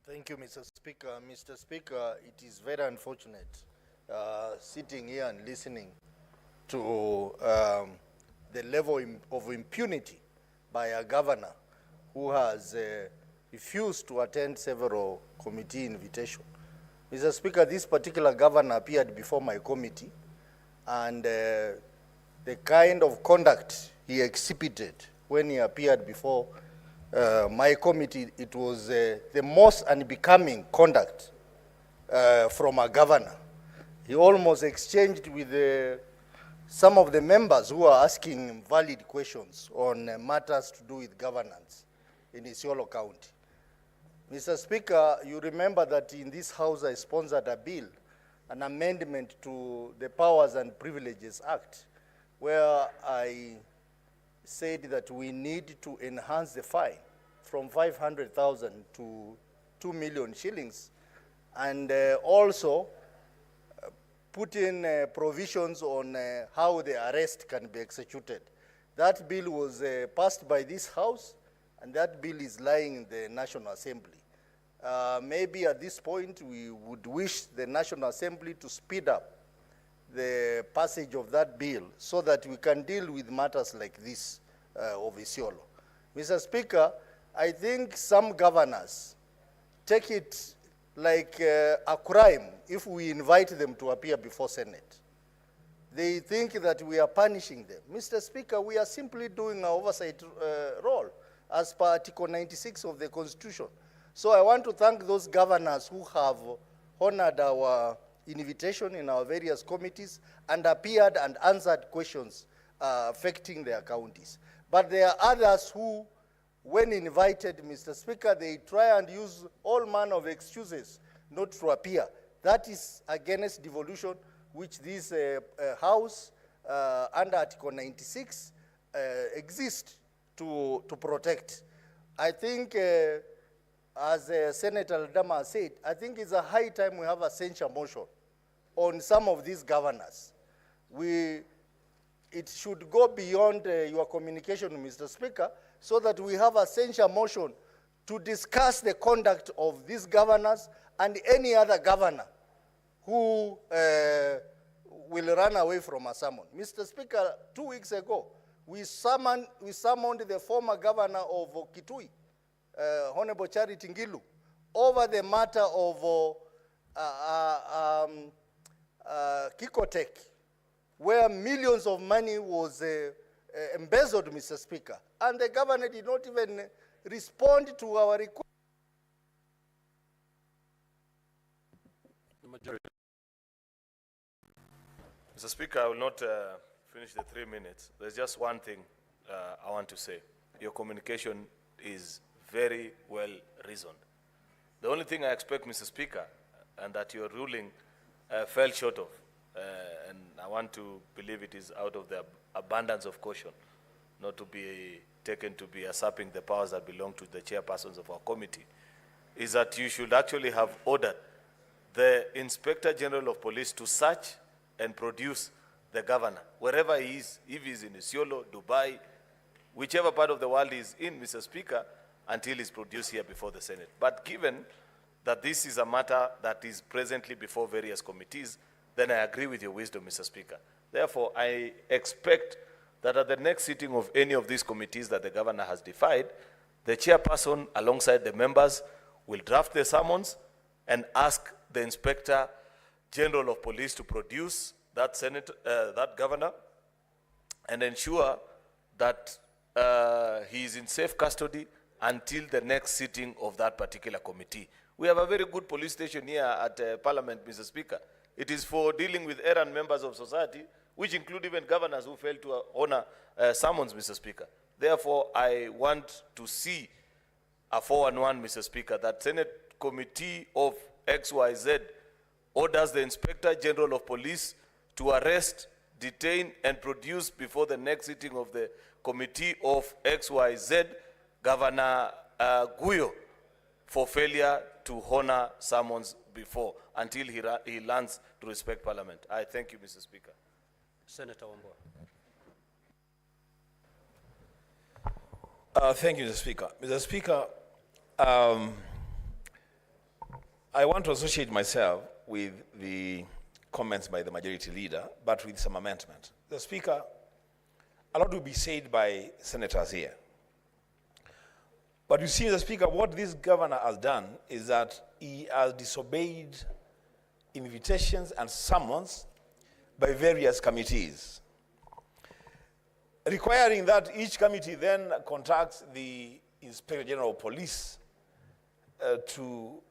Thank you, Mr. Speaker. Mr. Speaker, it is very unfortunate sitting here and listening to the level of impunity by a governor who has refused to attend several committee invitations. Mr. Speaker, this particular governor appeared before my committee, and the kind of conduct he exhibited when he appeared before my committee, it was the most unbecoming conduct from a governor. He almost exchanged with some of the members who are asking valid questions on matters to do with governance in Isiolo County. Mr. Speaker, you remember that in this House I sponsored a bill, an amendment to the Powers and Privileges Act, where I said that we need to enhance the fine from 500,000 to 2 million shillings, and also put in provisions on how the arrest can be executed. That bill was passed by this House, and that bill is lying in the National Assembly. Maybe at this point we would wish the National Assembly to speed up the passage of that bill so that we can deal with matters like this of Isiolo. Mr. Speaker, I think some governors take it like a crime if we invite them to appear before Senate. They think that we are punishing them. Mr. Speaker, we are simply doing our oversight role as per Article 96 of the Constitution. So I want to thank those governors who have honored our invitation in our various committees and appeared and answered questions affecting their counties. But there are others who, when invited, Mr. Speaker, they try and use all manner of excuses not to appear. That is against devolution, which this House, under Article 96, exists to protect. I think, as Senator Ldama said, I think it's a high time we have a censure motion on some of these governors. It should go beyond your communication, Mr. Speaker, so that we have a censure motion to discuss the conduct of these governors and any other governor who will run away from a summon. Mr. Speaker, 2 weeks ago, we summoned the former governor of Kitui, Honorable Charity Ngilu, over the matter of Kikotek, where millions of money was embezzled, Mr. Speaker. And the governor did not even respond to our request. Mr. Speaker, I will not finish the 3 minutes. There's just one thing I want to say. Your communication is very well reasoned. The only thing I expect, Mr. Speaker, and that your ruling fell short of, and I want to believe it is out of the abundance of caution, not to be taken to be usurping the powers that belong to the chairpersons of our committee, is that you should actually have ordered the Inspector General of Police to search and produce the governor, wherever he is, if he's in Isiolo, Dubai, whichever part of the world he's in, Mr. Speaker, until he's produced here before the Senate. But given that this is a matter that is presently before various committees, then I agree with your wisdom, Mr. Speaker. Therefore, I expect that at the next sitting of any of these committees that the governor has defied, the chairperson alongside the members will draft the summons and ask the Inspector General of Police to produce that that governor and ensure that he is in safe custody until the next sitting of that particular committee. We have a very good police station here at Parliament, Mr. Speaker. It is for dealing with errant members of society, which include even governors who fail to honor summons, Mr. Speaker. Therefore, I want to see a 4-1, Mr. Speaker, that Senate Committee of XYZ orders the Inspector General of Police to arrest, detain, and produce before the next sitting of the Committee of XYZ Governor Guyo for failure to honor summons before, until he learns to respect Parliament. I thank you, Mr. Speaker. Senator Wambua. Thank you, Mr. Speaker. Mr. Speaker, I want to associate myself with the comments by the majority leader, but with some amendment. The Speaker, a lot will be said by senators here. But you see, Mr. Speaker, what this governor has done is that he has disobeyed invitations and summons by various committees, requiring that each committee then contacts the Inspector General of Police to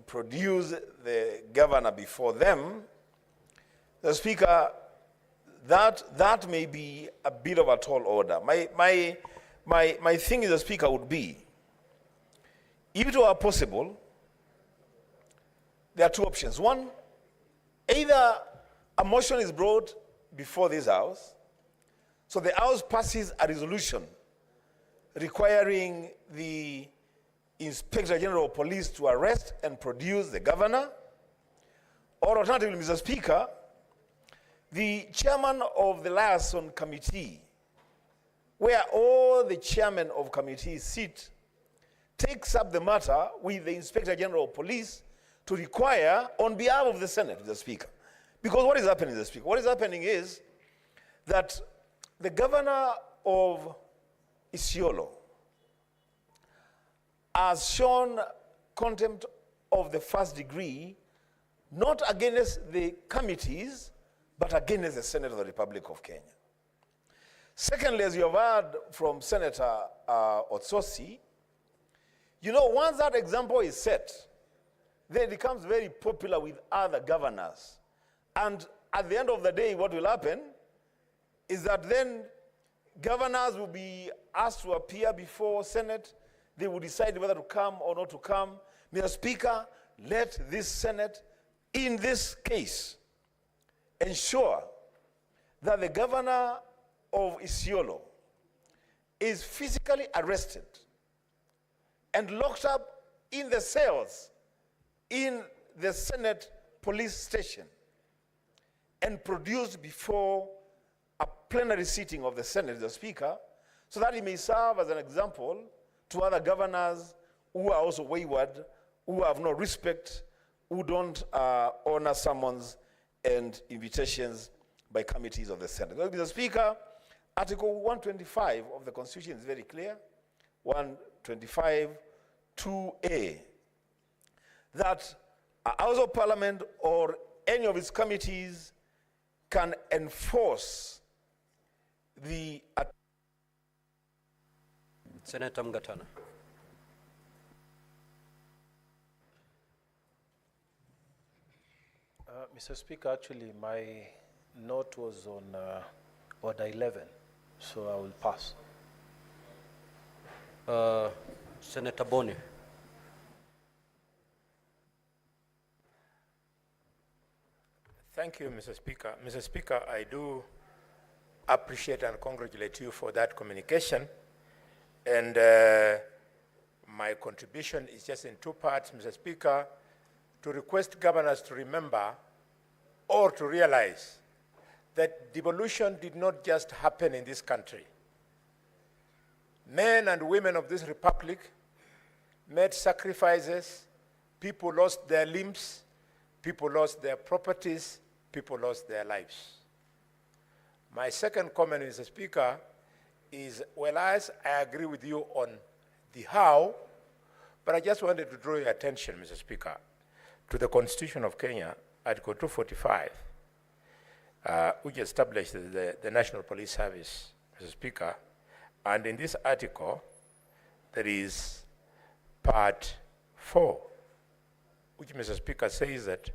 produce the governor before them. The Speaker, that may be a bit of a tall order. My thing is, the Speaker, would be, if it were possible, there are two options. One, either a motion is brought before this House, so the House passes a resolution requiring the Inspector General of Police to arrest and produce the governor, or alternatively, Mr. Speaker, the chairman of the liaison committee, where all the chairmen of committees sit, takes up the matter with the Inspector General of Police to require on behalf of the Senate, Mr. Speaker. Because what is happening, Mr. Speaker? What is happening is that the governor of Isiolo has shown contempt of the first degree, not against the committees, but against the Senate of the Republic of Kenya. Secondly, as you have heard from Senator Otsosi, you know, once that example is set, then it becomes very popular with other governors. And at the end of the day, what will happen is that then governors will be asked to appear before Senate. They will decide whether to come or not to come. Mr. Speaker, let this Senate, in this case, ensure that the governor of Isiolo is physically arrested and locked up in the cells in the Senate police station and produced before a plenary sitting of the Senate, the Speaker, so that he may serve as an example to other governors who are also wayward, who have no respect, who don't honor summons and invitations by committees of the Senate. Mr. Speaker, Article 125 of the Constitution is very clear, 125 2A, that a House of Parliament or any of its committees can enforce the... Senator Mgatana. Mr. Speaker, actually my note was on Order 11, so I will pass. Senator Boni. Thank you, Mr. Speaker. Mr. Speaker, I do appreciate and congratulate you for that communication. And my contribution is just in two parts, Mr. Speaker, to request governors to remember or to realize that devolution did not just happen in this country. Men and women of this republic made sacrifices, people lost their limbs, people lost their properties, people lost their lives. My second comment, Mr. Speaker, is, whereas I agree with you on the how, but I just wanted to draw your attention, Mr. Speaker, to the Constitution of Kenya, Article 245, which establishes the National Police Service, Mr. Speaker. And in this article, there is Part 4, which, Mr. Speaker, says that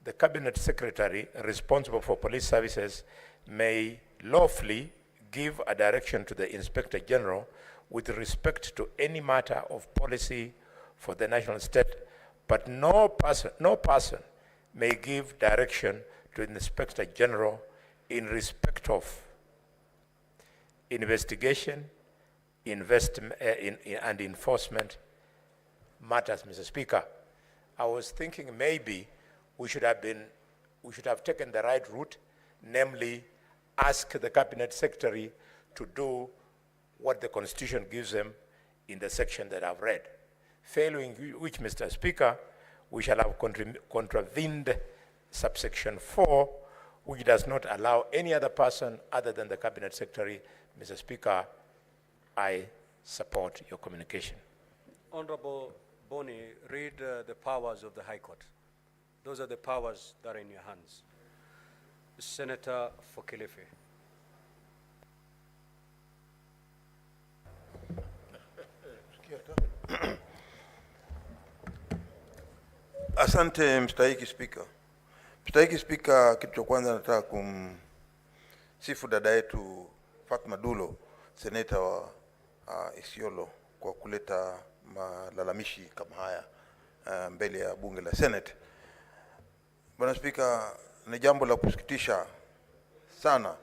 the Cabinet Secretary responsible for police services may lawfully give a direction to the Inspector General with respect to any matter of policy for the national state, but no person may give direction to the Inspector General in respect of investigation, and enforcement matters, Mr. Speaker. I was thinking maybe we should have taken the right route, namely ask the Cabinet Secretary to do what the Constitution gives them in the section that I've read. Failing which, Mr. Speaker, we shall have contravened subsection 4, which does not allow any other person other than the Cabinet Secretary. Mr. Speaker, I support your communication. Honorable Boni, read the powers of the High Court. Those are the powers that are in your hands. Senator for Kilifi. Asante mstahiki Spika. Mstahiki Spika, kitu cha kwanza nataka kumsifu dada yetu Fatma Dulo, seneta wa Isiolo, kwa kuleta malalamishi kama haya mbele ya bunge la Senate. Bwana Spika, ni jambo la kusikitisha sana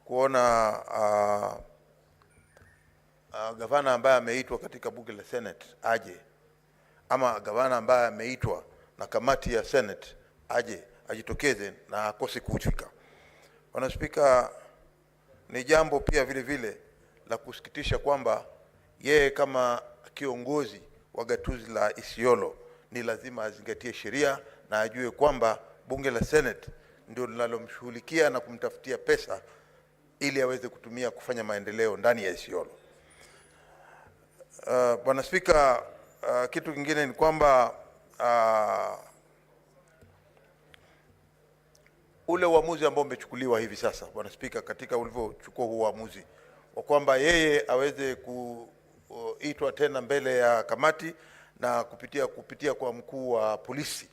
kuona gavana ambaye ameitwa katika bunge la Senate aje, ama gavana ambaye ameitwa na kamati ya Senate aje ajitokeze na akose kufika. Bwana Spika, ni jambo pia vile vile la kusikitisha kwamba yeye kama kiongozi wa gatuzi la Isiolo ni lazima azingatie sheria na ajue kwamba bunge la Senate ndio linalomshughulikia na kumtafutia pesa ili aweze kutumia kufanya maendeleo ndani ya Isiolo. Bwana Spika, kitu kingine ni kwamba ule uamuzi ambao umechukuliwa hivi sasa, Bwana Spika, katika ulivyochukua huo uamuzi wa kwamba yeye aweze kuitwa tena mbele ya kamati na kupitia kwa mkuu wa polisi,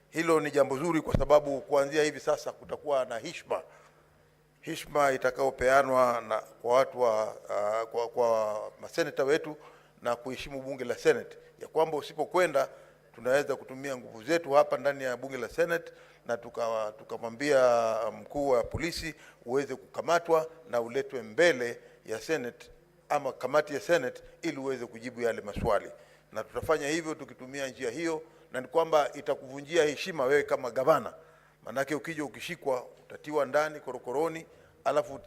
hilo ni jambo zuri, kwa sababu kuanzia hivi sasa kutakuwa na heshima itakayopeanwa na kwa watu kwa maseneta wetu na kuheshimu bunge la Senate, ya kwamba usipokwenda tunaweza kutumia nguvu zetu hapa ndani ya bunge la Senate na tukamwambia mkuu wa polisi uweze kukamatwa na uletwe mbele ya Senate ama kamati ya Senate ili uweze kujibu yale maswali, na tutafanya hivyo tukitumia njia hiyo, na ni kwamba itakuvunjia heshima wewe kama gavana. Manake ukija ukishikwa utatiwa ndani korokoroni, alafu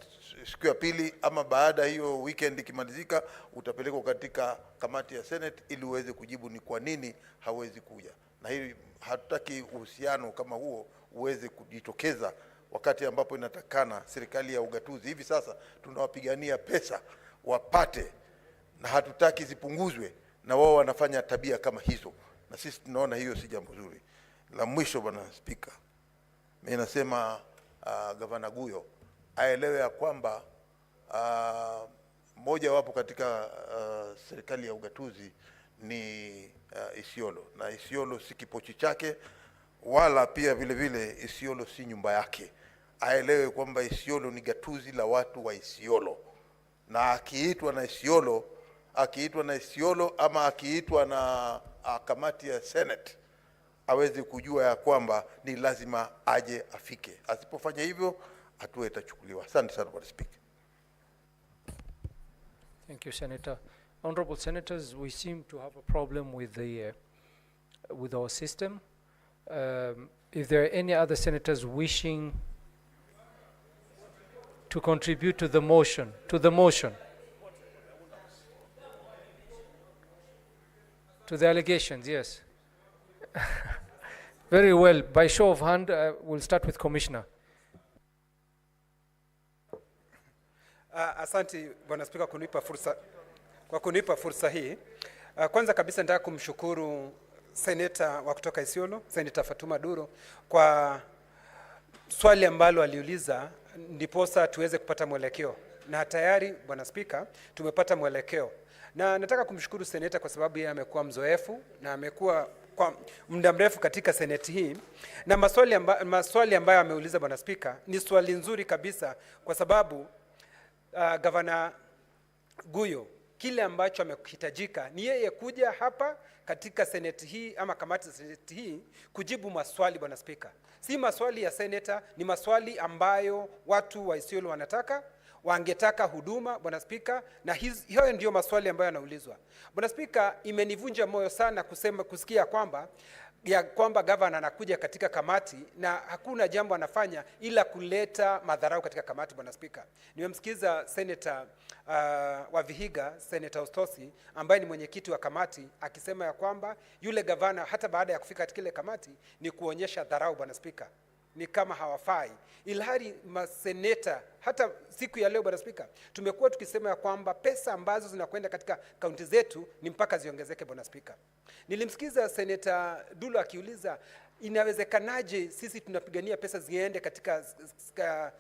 siku ya pili ama baada hiyo weekend ikimalizika utapelekwa katika kamati ya Senate ili uweze kujibu ni kwa nini hawezi kuja. Na hili hatutaki uhusiano kama huo uweze kujitokeza wakati ambapo inatakana serikali ya ugatuzi. Hivi sasa tunawapigania pesa wapate, na hatutaki zipunguzwe, na wao wanafanya tabia kama hizo, na sisi tunaona hiyo si jambo zuri. La mwisho, Bwana Spika, mimi nasema Gavana Guyo aelewe ya kwamba moja wapo katika serikali ya ugatuzi ni Isiolo, na Isiolo si kipochi chake, wala pia vile vile Isiolo si nyumba yake. Aelewe kwamba Isiolo ni gatuzi la watu wa Isiolo, na akiitwa na Isiolo ama akiitwa na kamati ya Senate aweze kujua ya kwamba ni lazima aje afike. Asipofanya hivyo hatua itachukuliwa. Asante sana Bwana Speaker. Thank you, Senator. Honorable Senators, we seem to have a problem with our system. If there are any other senators wishing to contribute to the motion, to the allegations, yes. Very well. By show of hand, we'll start with Commissioner. Asante Bwana Spika kwa kunipa fursa hii. Kwanza kabisa nataka kumshukuru seneta wa kutoka Isiolo, Senator Fatuma Duro, kwa swali ambalo aliuliza ndiposa tuweze kupata mwelekeo. Na tayari Bwana Spika tumepata mwelekeo. Na nataka kumshukuru seneta kwa sababu yeye amekuwa mzoefu na amekuwa kwa muda mrefu katika seneti hii, na maswali ambayo ameuliza Bwana Spika ni swali nzuri kabisa, kwa sababu Gavana Guyo, kile ambacho amehitajika ni yeye kuja hapa katika seneti hii ama kamati ya seneti hii kujibu maswali Bwana Spika. Si maswali ya seneta, ni maswali ambayo watu wa Isiolo wangetaka huduma Bwana Spika, na hiyo ndio maswali ambayo yanaulizwa. Bwana Spika, imenivunja moyo sana kusikia kwamba ya kwamba gavana anakuja katika kamati na hakuna jambo anafanya ila kuleta madharau katika kamati. Bwana Spika, nimemsikiza Senator wa Vihiga, Senator Ostosi, ambaye ni mwenyekiti wa kamati, akisema ya kwamba yule gavana hata baada ya kufika katika ile kamati ni kuonyesha dharau. Bwana Spika, ni kama hawafai, ilhali maseneta hata siku ya leo, Bwana Spika, tumekuwa tukisema ya kwamba pesa ambazo zinakwenda katika kaunti zetu ni mpaka ziongezeke. Bwana Spika, nilimsikiza Senator Dulo akiuliza inawezekanaje sisi tunapigania pesa ziende katika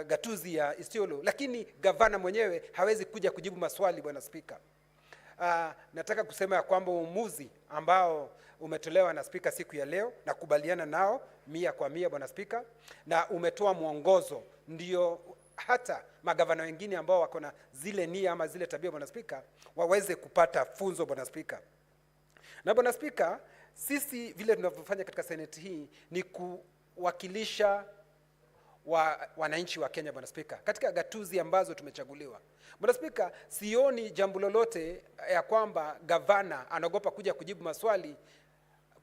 gatuzi ya Isiolo, lakini gavana mwenyewe hawezi kuja kujibu maswali. Bwana Spika, nataka kusema ya kwamba uamuzi ambao umetolewa na Spika siku ya leo na kubaliana nao 100%, Bwana Spika, na umetoa mwongozo ndio hata magavana wengine ambao wako na zile nia ama zile tabia, Bwana Spika, waweze kupata funzo. Bwana Spika, na Bwana Spika, sisi vile tunavyofanya katika seneti hii ni kuwakilisha wananchi wa Kenya, Bwana Spika, katika gatuzi ambazo tumechaguliwa. Bwana Spika, sioni jambo lolote ya kwamba gavana anaogopa kuja kujibu maswali,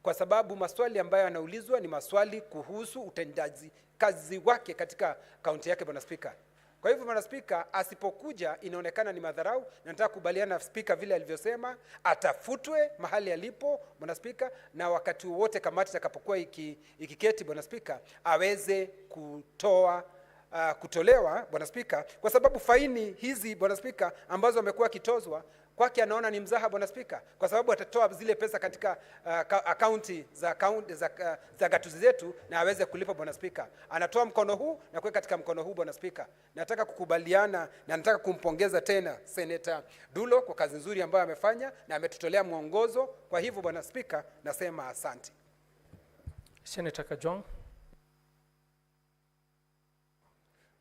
kwa sababu maswali ambayo anaulizwa ni maswali kuhusu utendaji kazi wake katika kaunti yake, Bwana Spika. Kwa hivyo Bwana Spika, asipokuja inaonekana ni madharau, na nataka kubaliana na Spika vile alivyosema, atafutwe mahali alipo, Bwana Spika, na wakati wote kamati itakapokuwa ikiketi, Bwana Spika, aweze kutolewa, Bwana Spika, kwa sababu faini hizi, Bwana Spika, ambazo amekuwa kitozwa kwake anaona ni mzaha, Bwana Spika, kwa sababu atatoa zile pesa katika akaunti za gatuzi zetu na aweze kulipa, Bwana Spika. Anatoa mkono huu na kuweka katika mkono huu, Bwana Spika. Nataka kukubaliana na nataka kumpongeza tena Senator Dulo kwa kazi nzuri ambayo amefanya na ametutolea mwongozo. Kwa hivyo Bwana Spika, nasema asante. Senator Kajwang'.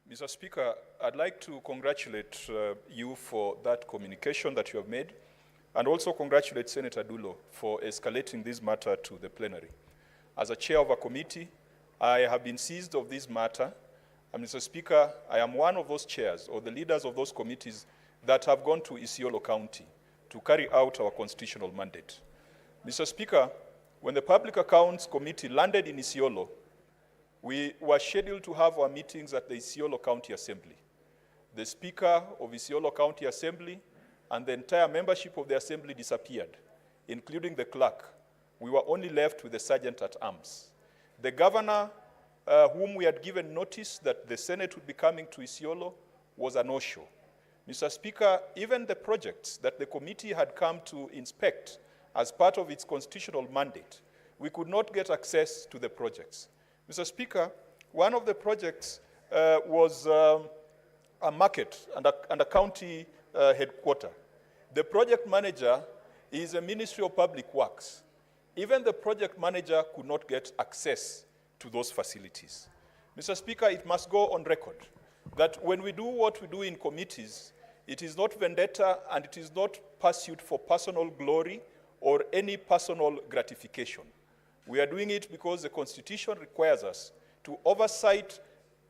Mr. Speaker, I'd like to congratulate you for that communication that you have made, and also congratulate Senator Dulo for escalating this matter to the plenary. As a chair of a committee, I have been seized of this matter, and Mr. Speaker, I am one of those chairs or the leaders of those committees that have gone to Isiolo County to carry out our constitutional mandate. Mr. Speaker, when the Public Accounts Committee landed in Isiolo, we were scheduled to have our meetings at the Isiolo County Assembly. The Speaker of Isiolo County Assembly and the entire membership of the Assembly disappeared, including the clerk. We were only left with the Sergeant at Arms. The Governor, whom we had given notice that the Senate would be coming to Isiolo, was a no-show. Mr. Speaker, even the projects that the committee had come to inspect as part of its constitutional mandate, we could not get access to the projects. Mr. Speaker, one of the projects was a market and a county headquarter. The project manager is a Ministry of Public Works. Even the project manager could not get access to those facilities. Mr. Speaker, it must go on record that when we do what we do in committees, it is not vendetta and it is not pursuit for personal glory or any personal gratification. We are doing it because the Constitution requires us to oversight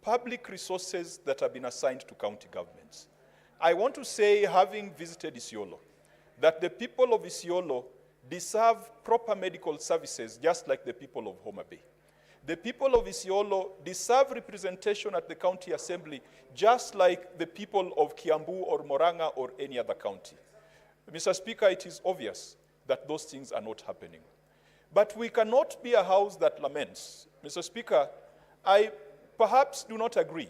public resources that have been assigned to county governments. I want to say, having visited Isiolo, that the people of Isiolo deserve proper medical services just like the people of Homa Bay. The people of Isiolo deserve representation at the county assembly just like the people of Kiambu or Moranga or any other county. Mr. Speaker, it is obvious that those things are not happening. But we cannot be a house that laments. Mr. Speaker, I perhaps do not agree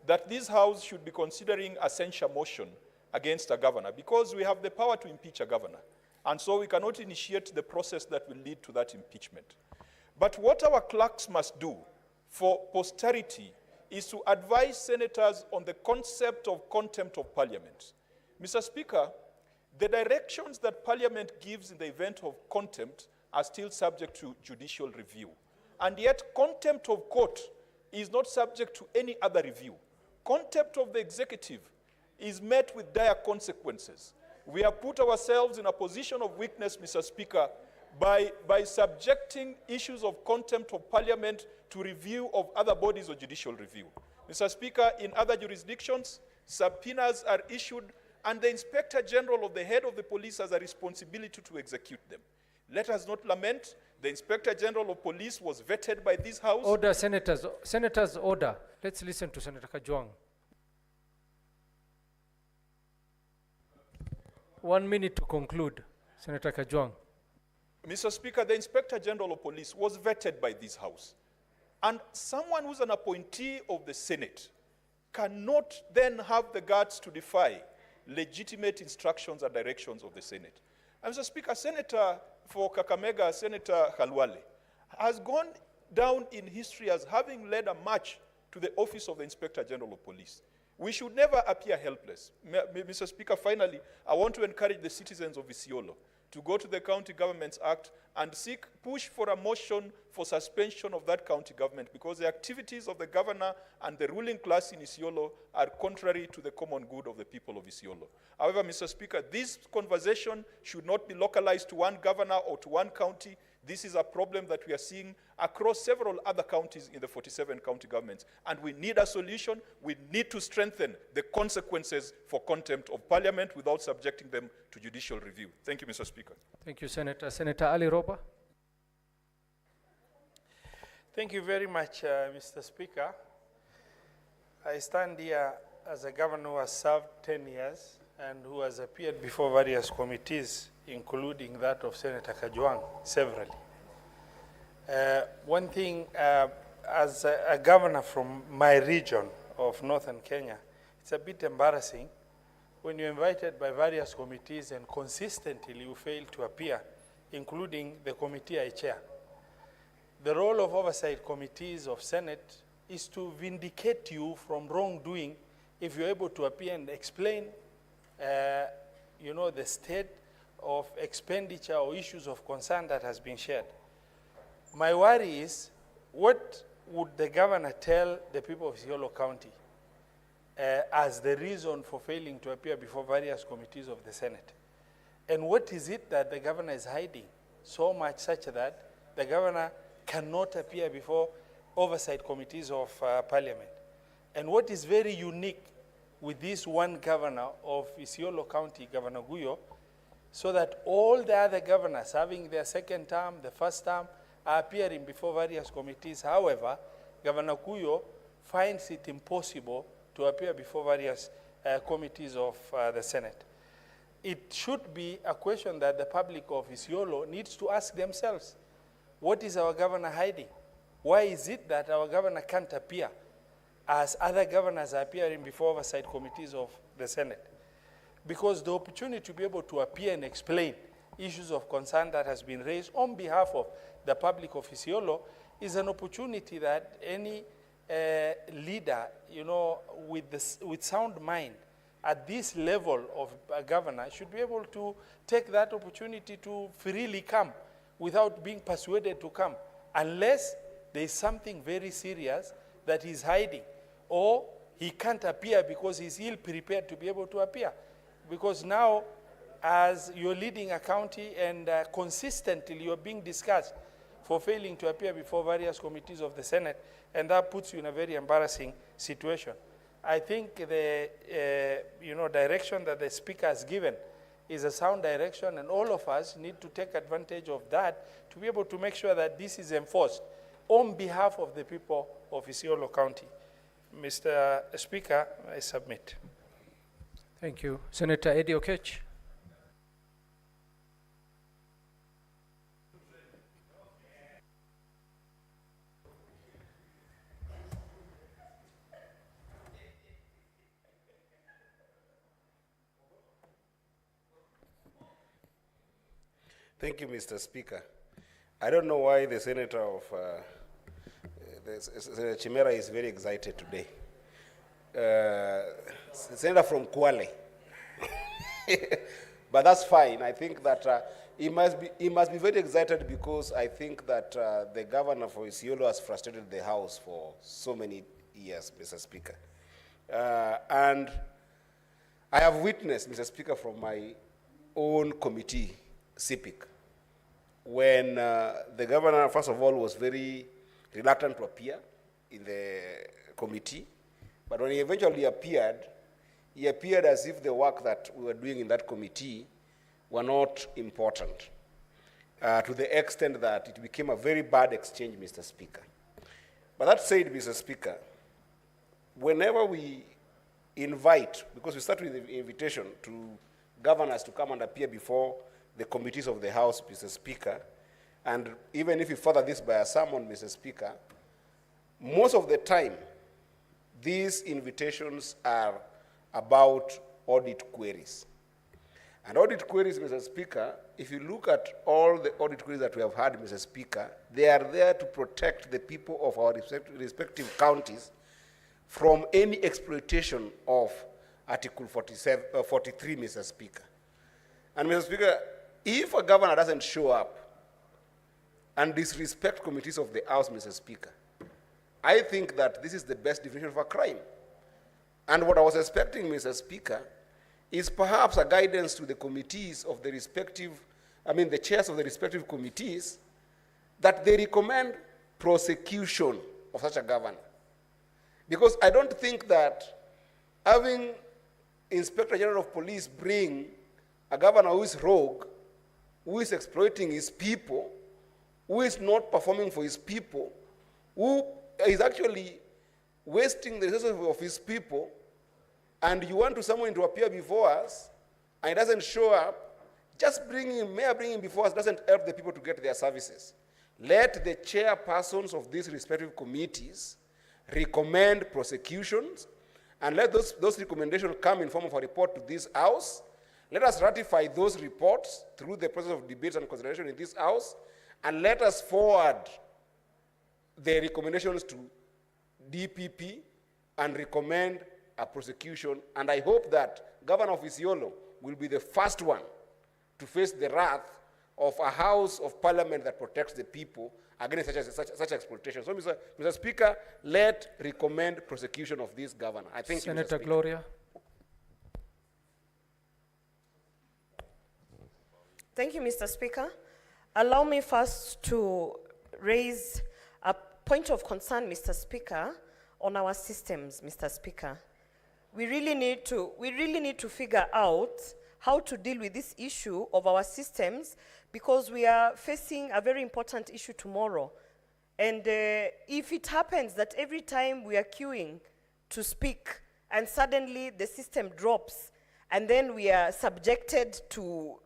that this house should be considering a censure motion against a governor because we have the power to impeach a governor. And so we cannot initiate the process that will lead to that impeachment. But what our clerks must do for posterity is to advise senators on the concept of contempt of parliament. Mr. Speaker, the directions that parliament gives in the event of contempt are still subject to judicial review. And yet contempt of court is not subject to any other review. Contempt of the executive is met with dire consequences. We have put ourselves in a position of weakness, Mr. Speaker, by subjecting issues of contempt of parliament to review of other bodies of judicial review. Mr. Speaker, in other jurisdictions, subpoenas are issued and the Inspector General or the head of the police has a responsibility to execute them. Let us not lament The Inspector General of Police was vetted by this House. Order, senators. Senators, order. Let's listen to Senator Kajwang'. 1 minute to conclude, Senator Kajwang'. Mr. Speaker, the Inspector General of Police was vetted by this House. And someone who's an appointee of the Senate cannot then have the guts to defy legitimate instructions and directions of the Senate. And Mr. Speaker, Senator for Kakamega, Senator Khalwale, has gone down in history as having led a march to the office of the Inspector General of Police. We should never appear helpless. Mr. Speaker, finally, I want to encourage the citizens of Isiolo to go to the County Governments Act and push for a motion for suspension of that county government, because the activities of the governor and the ruling class in Isiolo are contrary to the common good of the people of Isiolo. However, Mr. Speaker, this conversation should not be localized to one governor or to one county. This is a problem that we are seeing across several other counties in the 47 county governments. And we need a solution. We need to strengthen the consequences for contempt of parliament without subjecting them to judicial review. Thank you, Mr. Speaker. Thank you, Senator. Senator Ali Roba. Thank you very much, Mr. Speaker. I stand here as a governor who has served 10 years and who has appeared before various committees, including that of Senator Kajwang' severally. One thing, as a governor from my region of northern Kenya, it's a bit embarrassing when you're invited by various committees and consistently you fail to appear, including the committee I chair. The role of oversight committees of Senate is to vindicate you from wrongdoing if you're able to appear and explain the state of expenditure or issues of concern that has been shared. My worry is, what would the governor tell the people of Isiolo County as the reason for failing to appear before various committees of the Senate? And what is it that the governor is hiding so much such that the governor cannot appear before oversight committees of parliament? And what is very unique with this one governor of Isiolo County, Governor Guyo, so that all the other governors having their second term, the first term, are appearing before various committees. However, Governor Guyo finds it impossible to appear before various committees of the Senate. It should be a question that the public of Isiolo needs to ask themselves. What is our governor hiding? Why is it that our governor can't appear as other governors are appearing before oversight committees of the Senate? Because the opportunity to be able to appear and explain issues of concern that has been raised on behalf of the public of Isiolo is an opportunity that any leader, with sound mind at this level of a governor should be able to take that opportunity to freely come without being persuaded to come, unless there is something very serious that he's hiding, or he can't appear because he's ill-prepared to be able to appear. Because now, as you're leading a county and consistently you're being discussed for failing to appear before various committees of the Senate, and that puts you in a very embarrassing situation. I think the direction that the Speaker has given is a sound direction, and all of us need to take advantage of that to be able to make sure that this is enforced on behalf of the people of Isiolo County. Mr. Speaker, I submit. Thank you. Senator Eddie Okech. Thank you, Mr. Speaker. I don't know why the Senator of Senator Chimera is very excited today. Senator from Kwale. But that's fine. I think that he must be very excited, because I think that the governor for Isiolo has frustrated the House for so many years, Mr. Speaker. And I have witnessed, Mr. Speaker, from my own committee, CPIC, when the governor, first of all, was very reluctant to appear in the committee. But when he eventually appeared, he appeared as if the work that we were doing in that committee were not important. to the extent that it became a very bad exchange, Mr. Speaker. But that said, Mr. Speaker, whenever we invite, because we start with the invitation to governors to come and appear before the committees of the House, Mr. Speaker, and even if you further this by a sermon, Mr. Speaker, most of the time, these invitations are about audit queries. And audit queries, Mr. Speaker, if you look at all the audit queries that we have had, Mr. Speaker, they are there to protect the people of our respective counties from any exploitation of Article 43, Mr. Speaker. And Mr. Speaker, if a governor doesn't show up and disrespect committees of the House, Mr. Speaker, I think that this is the best definition of a crime. And what I was expecting, Mr. Speaker, is perhaps a guidance to the committees of the respective, the chairs of the respective committees, that they recommend prosecution of such a governor. Because I don't think that having Inspector General of Police bring a governor who is rogue, who is exploiting his people, who is not performing for his people, who is actually wasting the resources of his people, and you want someone to appear before us, and he doesn't show up, just bringing him before us doesn't help the people to get their services. Let the chairpersons of these respective committees recommend prosecutions, and let those recommendations come in form of a report to this House. Let us ratify those reports through the process of debate and consideration in this House, and let us forward the recommendations to DPP and recommend a prosecution. And I hope that Governor of Isiolo will be the first one to face the wrath of a House of Parliament that protects the people against such exploitation. So, Mr. Speaker, let recommend prosecution of this governor. I think Senator Gloria. Thank you, Mr. Speaker. Allow me first to raise a point of concern, Mr. Speaker, on our systems, Mr. Speaker. We really need to figure out how to deal with this issue of our systems, because we are facing a very important issue tomorrow. And if it happens that every time we are queuing to speak and suddenly the system drops, and then we are subjected to,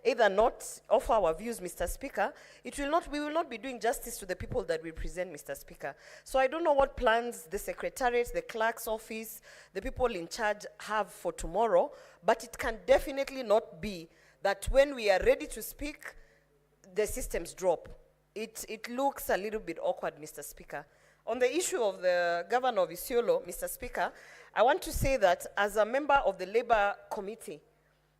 either not offer our views, Mr. Speaker, we will not be doing justice to the people that we present, Mr. Speaker. So I don't know what plans the Secretariat, the Clerk's office, the people in charge have for tomorrow, but it can definitely not be that when we are ready to speak, the systems drop. It looks a little bit awkward, Mr. Speaker. On the issue of the Governor of Isiolo, Mr. Speaker, I want to say that as a member of the Labour Committee,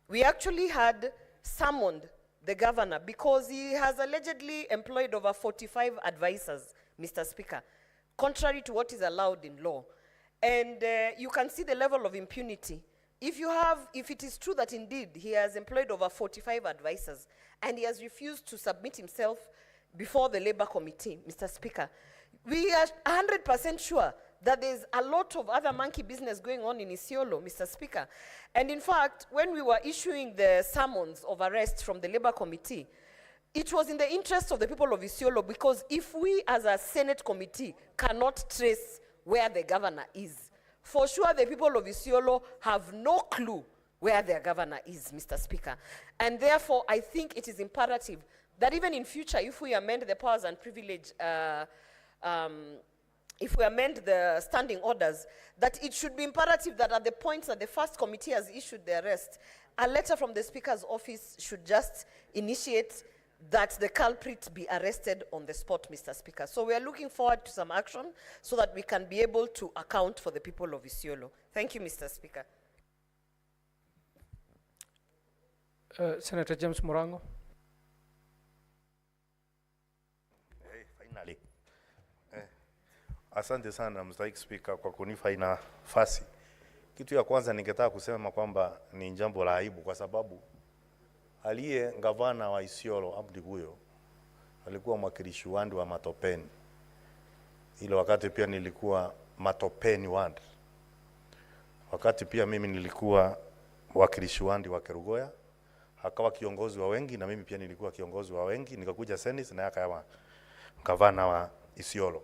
we actually had summoned the governor because he has allegedly employed over 45 advisors, Mr. Speaker, contrary to what is allowed in law. And you can see the level of impunity. If it is true that indeed he has employed over 45 advisors and he has refused to submit himself before the Labour Committee, Mr. Speaker, we are 100% sure that there's a lot of other monkey business going on in Isiolo, Mr. Speaker. And in fact, when we were issuing the summons of arrest from the Labour Committee, it was in the interest of the people of Isiolo, because if we as a Senate committee cannot trace where the governor is, for sure the people of Isiolo have no clue where their governor is, Mr. Speaker. And therefore, I think it is imperative that even in future, if we amend the powers and privilege, if we amend the standing orders, that it should be imperative that at the points that the first committee has issued the arrest, a letter from the Speaker's office should just initiate that the culprit be arrested on the spot, Mr. Speaker. So we are looking forward to some action so that we can be able to account for the people of Isiolo. Thank you, Mr. Speaker. Senator James Morango. Finally. Asante sana Mstahiki Spika kwa kunipa hii nafasi. Kitu ya kwanza ningetaka kusema kwamba ni jambo la aibu, kwa sababu aliye gavana wa Isiolo Abdi huyo alikuwa mwakilishi wandi wa Matopeni. Ile wakati pia nilikuwa Matopeni wandi. Wakati pia mimi nilikuwa mwakilishi wandi wa Kerugoya, akawa kiongozi wa wengi na mimi pia nilikuwa kiongozi wa wengi, nikakuja Senate na akawa gavana wa Isiolo.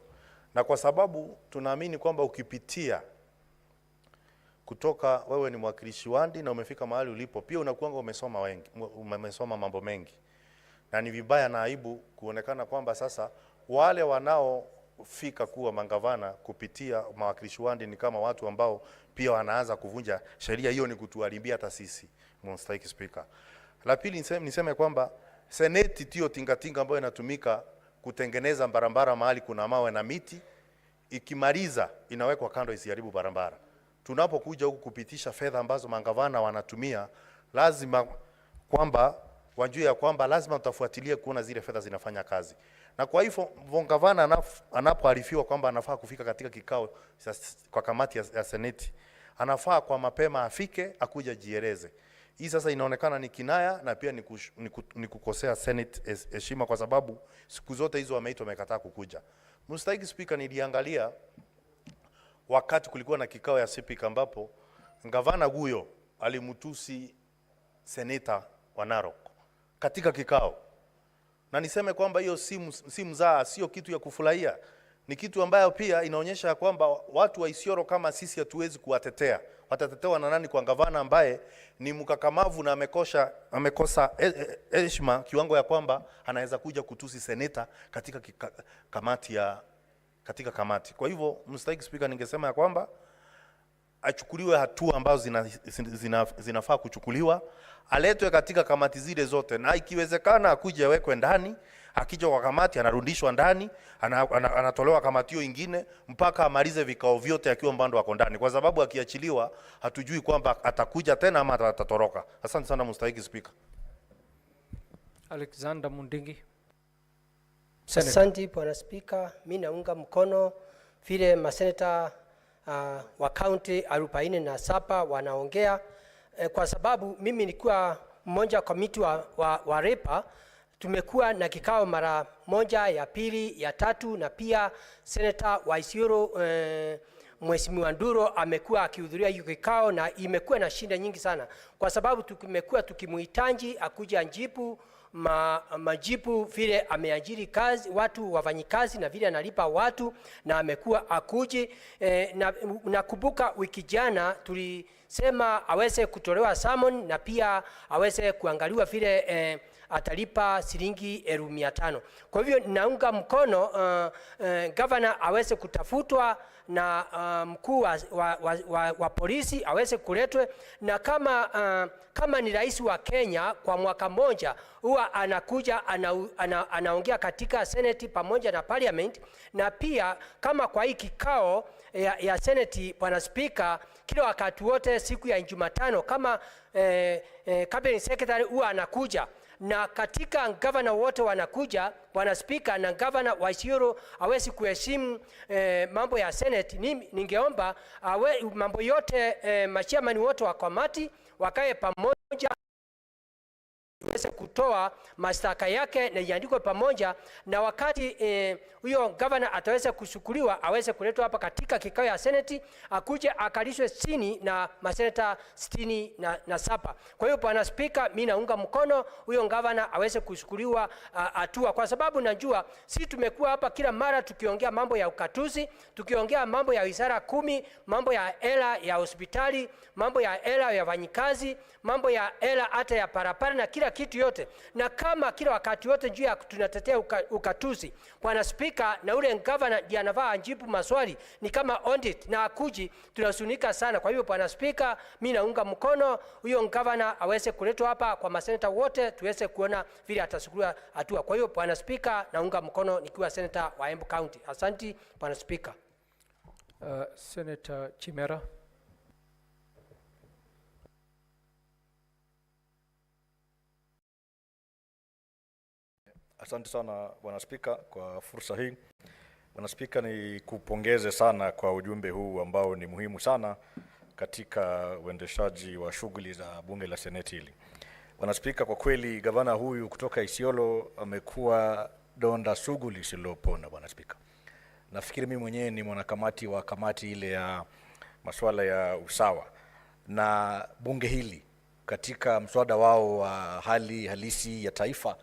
Na kwa sababu tunaamini kwamba ukipitia kutoka wewe ni mwakilishi wadi na umefika mahali ulipo, pia unakuanga umesoma mambo mengi. Na ni vibaya na aibu kuonekana kwamba sasa wale wanaofika kuwa mangavana kupitia mawakilishi wadi ni kama watu ambao pia wanaanza kuvunja sheria. Hiyo ni kutuharibia hata sisi, Mstahiki Speaker. La pili niseme kwamba Seneti tio tingatinga ambayo inatumika kutengeneza barabara mahali kuna mawe na miti, ikimaliza inawekwa kando isiharibu barabara. Tunapokuja huku kupitisha fedha ambazo mangavana wanatumia, lazima kwamba wajue ya kwamba lazima tutafuatilia kuona zile fedha zinafanya kazi. Na kwa hivyo gavana anapoarifiwa kwamba anafaa kufika katika kikao kwa kamati ya Seneti, anafaa kwa mapema afike, akuja jieleze. Hii sasa inaonekana ni kinaya na pia ni kukosea Senate heshima, kwa sababu siku zote hizo wameitwa wamekataa kukuja. Mstahiki Speaker, niliangalia wakati kulikuwa na kikao ya CPIC ambapo gavana huyo alimtusi seneta wa Narok katika kikao. Na niseme kwamba hiyo si mzaa, sio kitu ya kufurahia. Ni kitu ambayo pia inaonyesha kwamba watu wa Isiolo kama sisi hatuwezi kuwatetea. Watatetewa na nani kwa gavana ambaye ni mkakamavu na amekosa heshima kiwango ya kwamba anaweza kuja kutusi seneta katika kamati. Kwa hivyo Mstahiki Speaker, ningesema ya kwamba achukuliwe hatua ambazo zinafaa kuchukuliwa, aletwe katika kamati zile zote, na ikiwezekana akuje awekwe ndani, akija kwa kamati anarudishwa ndani, anatolewa kamati hiyo ingine mpaka amalize vikao vyote akiwa mbando wako ndani, kwa sababu akiachiliwa hatujui kwamba atakuja tena ama atatoroka. Asante sana Mstahiki Speaker. Alexander Mundingi. Asante Bwana Speaker, mimi naunga mkono vile maseneta wa county 47 wanaongea, kwa sababu mimi nilikuwa mmoja komiti wa REPA. Tumekuwa na kikao mara moja, ya pili, ya tatu, na pia seneta wa Isiolo Mheshimiwa Nduro amekuwa akihudhuria hiyo kikao, na imekuwa na shinda nyingi sana, kwa sababu tumekuwa tukimuhitaji akuja anjibu majibu vile ameajiri kazi watu wafanyikazi na vile analipa watu, na amekuwa akuji. Nakumbuka wiki jana tulisema aweze kutolewa summon na pia aweze kuangaliwa vile atalipa shilingi 1500. Kwa hivyo naunga mkono governor aweze kutafutwa na mkuu wa polisi aweze kuletwe, na kama ni rais wa Kenya kwa mwaka mmoja huwa anakuja anaongea katika Senate pamoja na Parliament, na pia kama kwa hii kikao ya Senate Bwana Speaker, kila wakati wote siku ya Jumatano kama cabinet secretary huwa anakuja, na katika governor wote wanakuja Bwana Speaker, na governor wa Isiolo hawezi kuheshimu mambo ya Senate. Ningeomba mambo yote machairman wote wa kamati wakae pamoja aweze kutoa mashtaka yake na iandikwe pamoja, na wakati huyo governor ataweza kushukuriwa aweze kuletwa hapa katika kikao ya Senate, akuje akalishwe chini na maseneta 67. Kwa hiyo Bwana Speaker, mimi naunga mkono huyo governor aweze kushukuriwa hatua, kwa sababu najua si tumekuwa hapa kila mara tukiongea mambo ya ukatuzi, tukiongea mambo ya wizara 10, mambo ya hela ya hospitali, mambo ya hela ya wafanyikazi, mambo ya hela hata ya parapara na kila kitu yote, na kama kila wakati wote juu ya tunatetea ukatuzi Bwana Speaker, na ule governor ndiye anafaa ajibu maswali ni kama audit na akuji, tunasunika sana. Kwa hivyo Bwana Speaker, mimi naunga mkono huyo governor aweze kuletwa hapa kwa maseneta wote tuweze kuona vile atachukua hatua. Kwa hiyo Bwana Speaker, naunga mkono nikiwa senator wa Embu County. Asante Bwana Speaker. Senator Chimera. Asante sana Bwana Spika kwa fursa hii. Bwana Spika, ni kupongeze sana kwa ujumbe huu ambao ni muhimu sana katika uendeshaji wa shughuli za bunge la Seneti hili. Bwana Spika, kwa kweli gavana huyu kutoka Isiolo amekuwa donda sugu lisilopona. Bwana Spika, nafikiri mimi mwenyewe ni mwanakamati wa kamati ile ya masuala ya usawa, na bunge hili katika mswada wao wa hali halisi ya taifa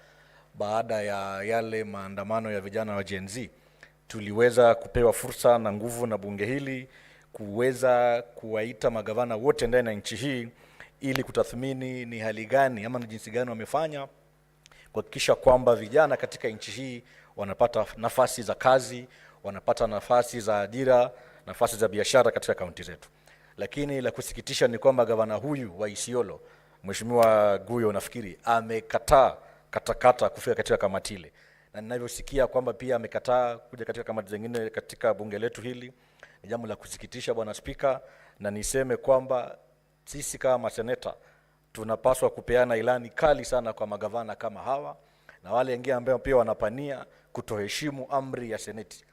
baada ya yale maandamano ya vijana wa Gen Z, tuliweza kupewa fursa na nguvu na bunge hili kuweza kuwaita magavana wote ndani ya nchi hii ili kutathmini ni hali gani ama ni jinsi gani wamefanya kuhakikisha kwamba vijana katika nchi hii wanapata nafasi za kazi, wanapata nafasi za ajira, nafasi za biashara katika kaunti zetu. Lakini la kusikitisha ni kwamba gavana huyu wa Isiolo, Mheshimiwa Guyo, nafikiri amekataa katakata kufika katika kamati ile, na ninavyosikia kwamba pia amekataa kuja katika kamati zingine katika bunge letu hili. Ni jambo la kusikitisha, Bwana Spika, na niseme kwamba sisi kama maseneta tunapaswa kupeana ilani kali sana kwa magavana kama hawa na wale wengine ambao pia wanapania kutoheshimu amri ya seneti.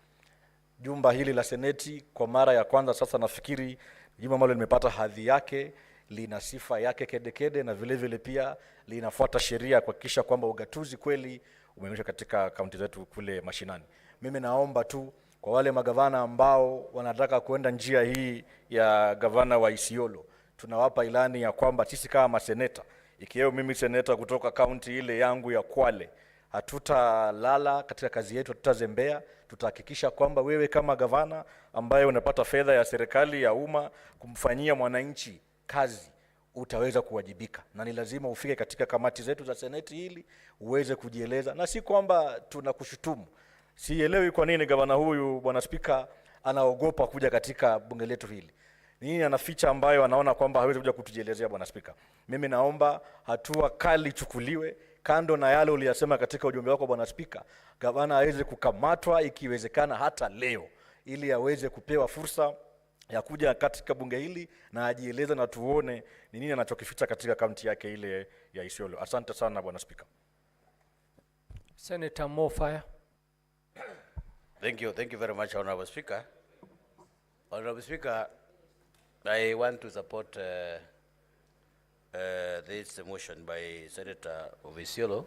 Jumba hili la seneti kwa mara ya kwanza sasa nafikiri jumba ambalo limepata hadhi yake, lina sifa yake kedekede, na vile vile pia linafuata sheria kuhakikisha kwamba ugatuzi kweli umeonyeshwa katika kaunti zetu kule mashinani. Mimi naomba tu kwa wale magavana ambao wanataka kuenda njia hii ya gavana wa Isiolo, tunawapa ilani ya kwamba sisi kama maseneta, ikiwemo mimi seneta kutoka kaunti ile yangu ya Kwale, hatutalala katika kazi yetu, hatutazembea. Tutahakikisha kwamba wewe kama gavana ambaye unapata fedha ya serikali ya umma kumfanyia mwananchi kazi, utaweza kuwajibika, na ni lazima ufike katika kamati zetu za seneti hili uweze kujieleza, na si kwamba tunakushutumu. Sielewi kwa nini gavana huyu, Bwana Spika, anaogopa kuja katika bunge letu hili. Nini anaficha ambayo anaona kwamba hawezi kuja kutujielezea, Bwana Spika? Mimi naomba hatua kali chukuliwe. Kando na yale uliyasema katika ujumbe wako, Bwana Spika, gavana aweze kukamatwa ikiwezekana hata leo, ili aweze kupewa fursa ya kuja katika bunge hili na ajieleze na tuone ni nini anachokificha katika kaunti yake ile ya Isiolo. Asante sana, Bwana Spika. Senator Mofaya. Thank you very much, Honorable Speaker. Honorable Speaker, I want to support this motion by Senator of Isiolo.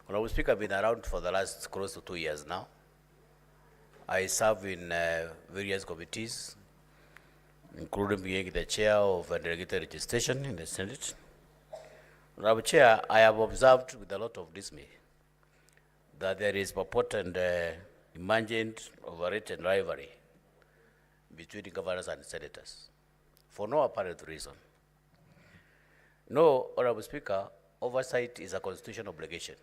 Honorable Speaker, I've been around for the last close to 2 years now. I serve in various committees, including being the chair of delegated registration in the Senate. Honorable Chair, I have observed with a lot of dismay that there is purported emergent overrated rivalry between governors and senators for no apparent reason. No, Honorable Speaker, oversight is a constitutional obligation.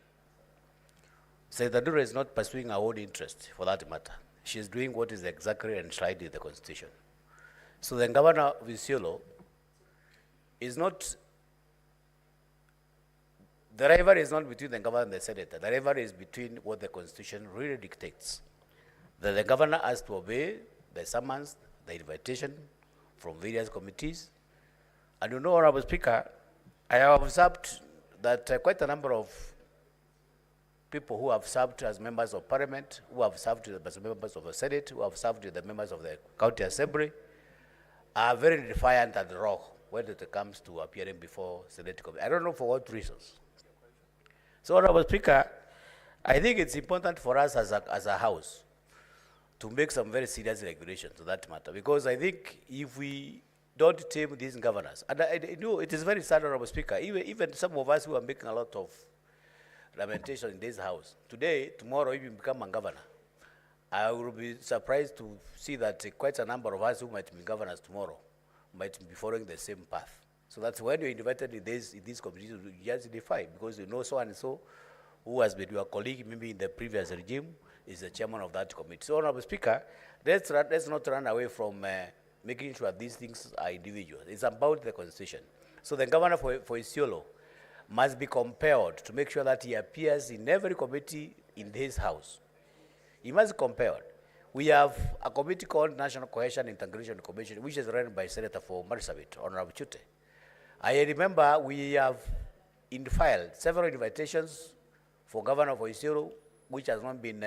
Senator Duro is not pursuing her own interest for that matter. She is doing what is exactly enshrined in the Constitution. So the governor of Isiolo is not, the rivalry is not between the governor and the senator. The rivalry is between what the Constitution really dictates. That the governor has to obey the summons, the invitation from various committees. And you know, Honorable Speaker, I have observed that quite a number of people who have served as members of parliament, who have served as members of the Senate, who have served as the members of the county assembly, are very defiant and raw when it comes to appearing before Senate committee. I don't know for what reasons. So, Honorable Speaker, I think it's important for us as a house to make some very serious regulations to that matter, because I think if we don't tame these governors, and I know it is very sad, Honorable Speaker, even some of us who are making a lot of lamentation in this house, today, tomorrow, if you become a governor, I will be surprised to see that quite a number of us who might be governors tomorrow might be following the same path. So that's when you're invited in these committees, you just defy, because you know so and so who has been your colleague maybe in the previous regime is the chairman of that committee. So, Honorable Speaker, let's not run away from making sure these things are individual. It's about the Constitution. So the governor for Isiolo must be compelled to make sure that he appears in every committee in this house. He must be compelled. We have a committee called National Cohesion Integration Commission, which is run by Senator for Marsabit, Honorable Chute. I remember we have filed several invitations for governor for Isiolo, which has not been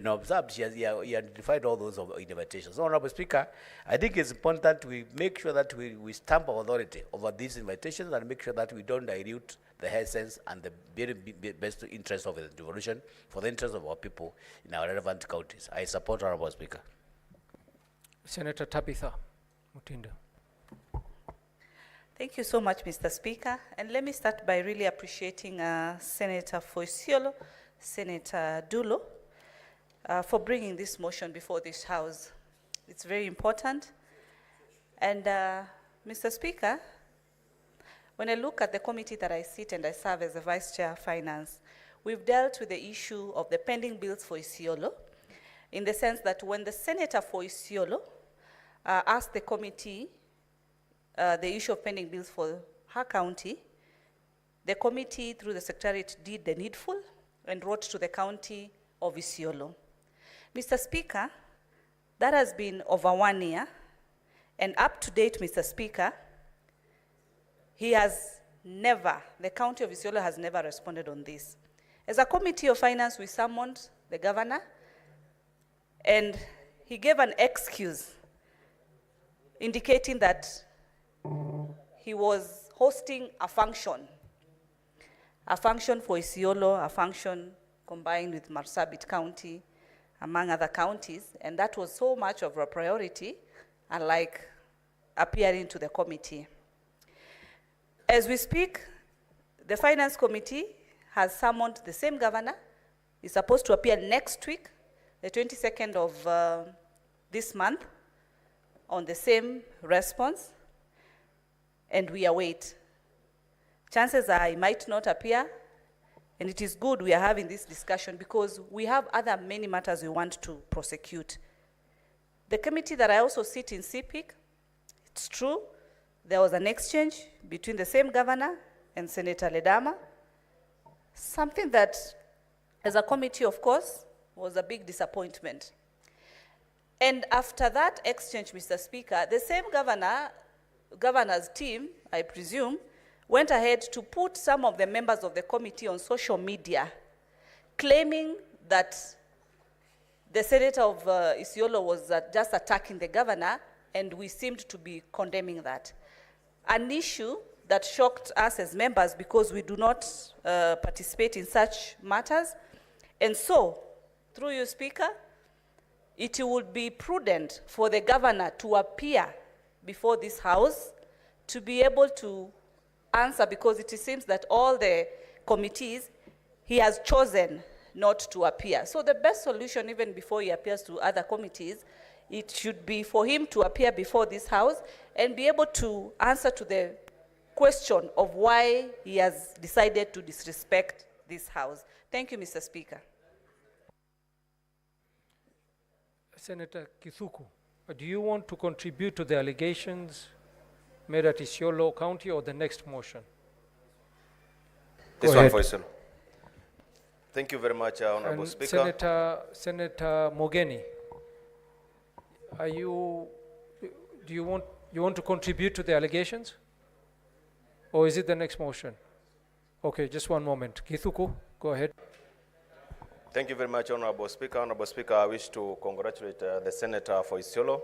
observed. He identified all those invitations. So, Honorable Speaker, I think it's important that we make sure that we stamp our authority over these invitations and make sure that we don't dilute the essence and the very best interest of the devolution for the interest of our people in our relevant counties. I support, Honorable Speaker. Senator Tabitha Mutinda. Thank you so much, Mr. Speaker. And let me start by really appreciating Senator Foisiolo, Senator Dulo, for bringing this motion before this House. It's very important. And Mr. Speaker, when I look at the committee that I sit and I serve as the Vice Chair of Finance, we've dealt with the issue of the pending bills for Isiolo, in the sense that when the Senator for Isiolo asked the committee the issue of pending bills for her county, the committee, through the Secretariat, did the needful and wrote to the county of Isiolo. Mr. Speaker, that has been over 1 year, and up to date, Mr. Speaker, the county of Isiolo has never responded on this. As a committee of finance, we summoned the governor, and he gave an excuse indicating that he was hosting a function for Isiolo, a function combined with Marsabit County, among other counties, and that was so much of a priority, unlike appearing to the committee. As we speak, the Finance Committee has summoned the same governor. He's supposed to appear next week, the 22nd of this month, on the same response, and we await. Chances are he might not appear, and it is good we are having this discussion because we have other many matters we want to prosecute. The committee that I also sit in, CPIC, it's true, there was an exchange between the same governor and Senator Ledama, something that, as a committee, of course, was a big disappointment. And after that exchange, Mr. Speaker, the same governor's team, I presume, went ahead to put some of the members of the committee on social media, claiming that the senator of Isiolo was just attacking the governor, and we seemed to be condemning that. An issue that shocked us as members because we do not participate in such matters. And so, through you, Speaker, it would be prudent for the governor to appear before this House to be able to answer, because it seems that all the committees, he has chosen not to appear. So the best solution, even before he appears to other committees, it should be for him to appear before this House and be able to answer to the question of why he has decided to disrespect this House. Thank you, Mr. Speaker. Senator Kithuku, do you want to contribute to the allegations made at Isiolo County or the next motion? This one for Isiolo. Thank you very much, Honorable And Speaker. Senator Mogeni, do you want to contribute to the allegations? Or is it the next motion? Okay, just one moment. Kithuku, go ahead. Thank you very much, Honorable Speaker. Honorable Speaker, I wish to congratulate the Senator for Isiolo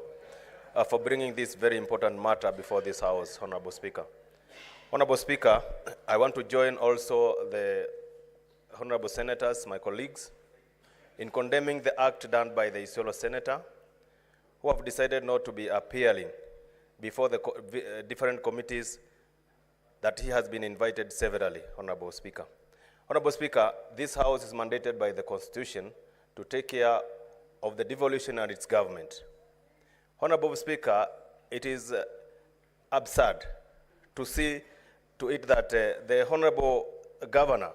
for bringing this very important matter before this House, Honorable Speaker. Honorable Speaker, I want to join also the Honorable Senators, my colleagues, in condemning the act done by the Isiolo Senator, who have decided not to be appearing before the different committees that he has been invited severally, Honorable Speaker. Honorable Speaker, this House is mandated by the Constitution to take care of the devolution and its government. Honorable Speaker, it is absurd to see to it that the Honorable Governor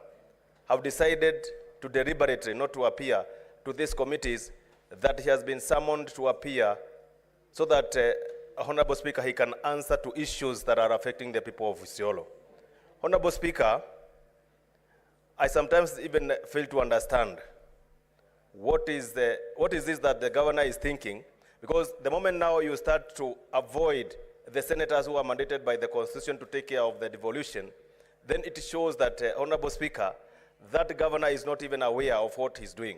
have decided to deliberately not to appear to these committees that he has been summoned to appear so that, Honorable Speaker, he can answer to issues that are affecting the people of Isiolo. Honorable Speaker, I sometimes even fail to understand what is this that the governor is thinking, because the moment now you start to avoid the senators who are mandated by the Constitution to take care of the devolution, then it shows that, Honorable Speaker, that governor is not even aware of what he's doing.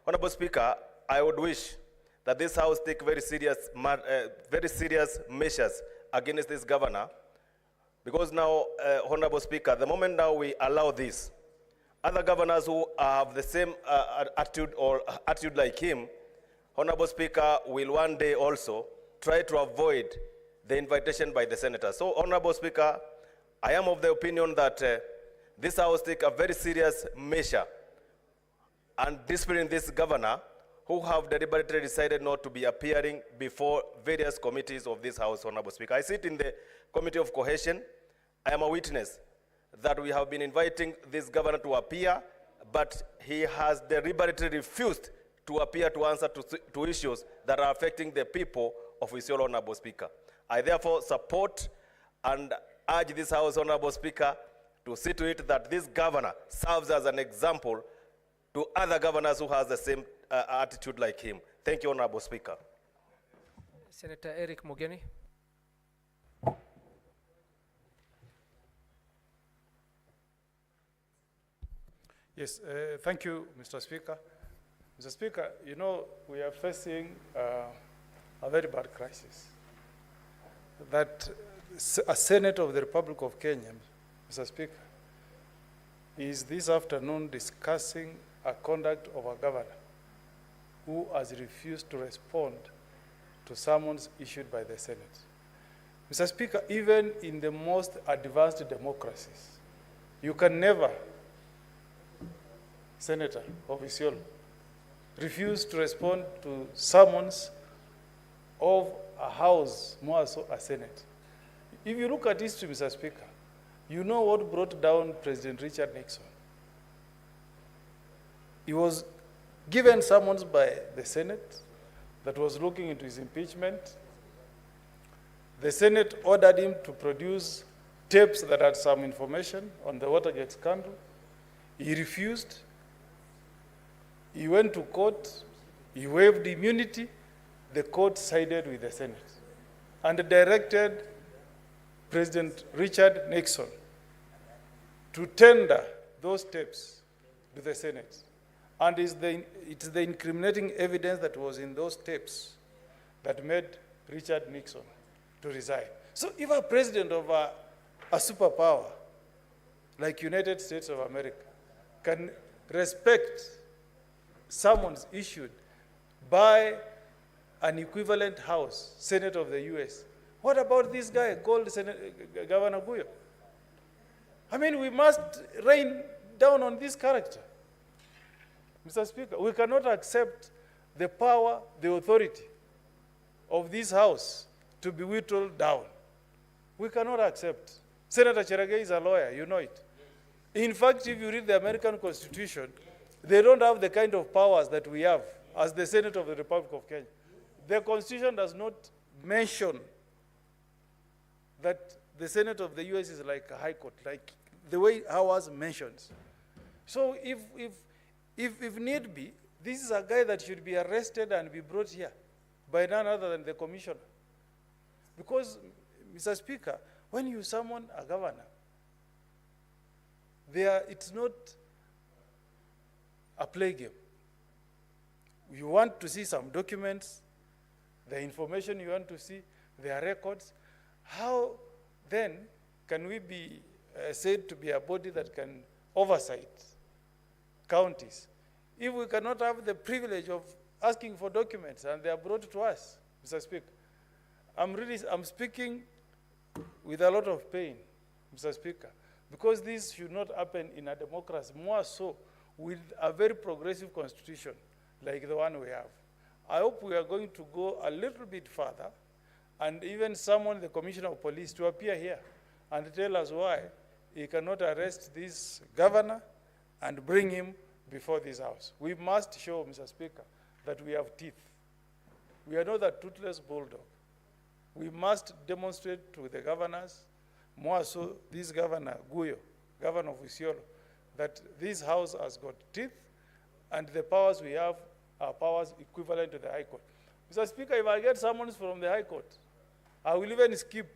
Honorable Speaker, I would wish that this House take very serious measures against this governor, because now, Honorable Speaker, the moment now we allow this, other governors who have the same attitude like him, Honorable Speaker, will one day also try to avoid the invitation by the senator. So, Honorable Speaker, I am of the opinion that this House take a very serious measure and discipline this governor who have deliberately decided not to be appearing before various committees of this House, Honorable Speaker. I sit in the Committee of Cohesion. I am a witness that we have been inviting this governor to appear, but he has deliberately refused to appear to answer to issues that are affecting the people of Isiolo, Honorable Speaker. I therefore support and urge this House, Honorable Speaker, to see to it that this governor serves as an example to other governors who has the same attitude like him. Thank you, Honorable Speaker. Senator Eric Mogeni. Yes, thank you, Mr. Speaker. Mr. Speaker, you know, we are facing a very bad crisis. That a Senate of the Republic of Kenya, Mr. Speaker, is this afternoon discussing a conduct of a governor who has refused to respond to summons issued by the Senate. Mr. Speaker, even in the most advanced democracies, you can never, Senator of Isiolo, refuse to respond to summons of a House, more so a Senate. If you look at history, Mr. Speaker, you know what brought down President Richard Nixon. He was given summons by the Senate that was looking into his impeachment. The Senate ordered him to produce tapes that had some information on the Watergate scandal. He refused. He went to court. He waived immunity. The court sided with the Senate and directed President Richard Nixon to tender those tapes to the Senate. And it's the incriminating evidence that was in those tapes that made Richard Nixon to resign. So if a president of a superpower like United States of America can respect summons issued by an equivalent House, Senate of the US, what about this guy called Governor Guyo? I mean, we must rain down on this character. Mr. Speaker, we cannot accept the power, the authority of this House to be whittled down. We cannot accept. Senator Cherargei is a lawyer, you know it. In fact, if you read the American Constitution, they don't have the kind of powers that we have as the Senate of the Republic of Kenya. The Constitution does not mention that the Senate of the US is like a high court, like the way ours mentions. So if need be, this is a guy that should be arrested and be brought here by none other than the commissioner. Because, Mr. Speaker, when you summon a governor, it's not a play game. You want to see some documents, the information you want to see, their records. How then can we be said to be a body that can oversight counties if we cannot have the privilege of asking for documents and they are brought to us, Mr. Speaker? I'm speaking with a lot of pain, Mr. Speaker, because this should not happen in a democracy, more so with a very progressive constitution like the one we have. I hope we are going to go a little bit further and even summon the Commissioner of Police to appear here and tell us why he cannot arrest this governor and bring him before this House. We must show, Mr. Speaker, that we have teeth. We are not a toothless bulldog. We must demonstrate to the governors, more so this Governor Guyo, Governor of Isiolo, that this House has got teeth and the powers we have are powers equivalent to the High Court. Mr. Speaker, if I get summons from the High Court, I will even skip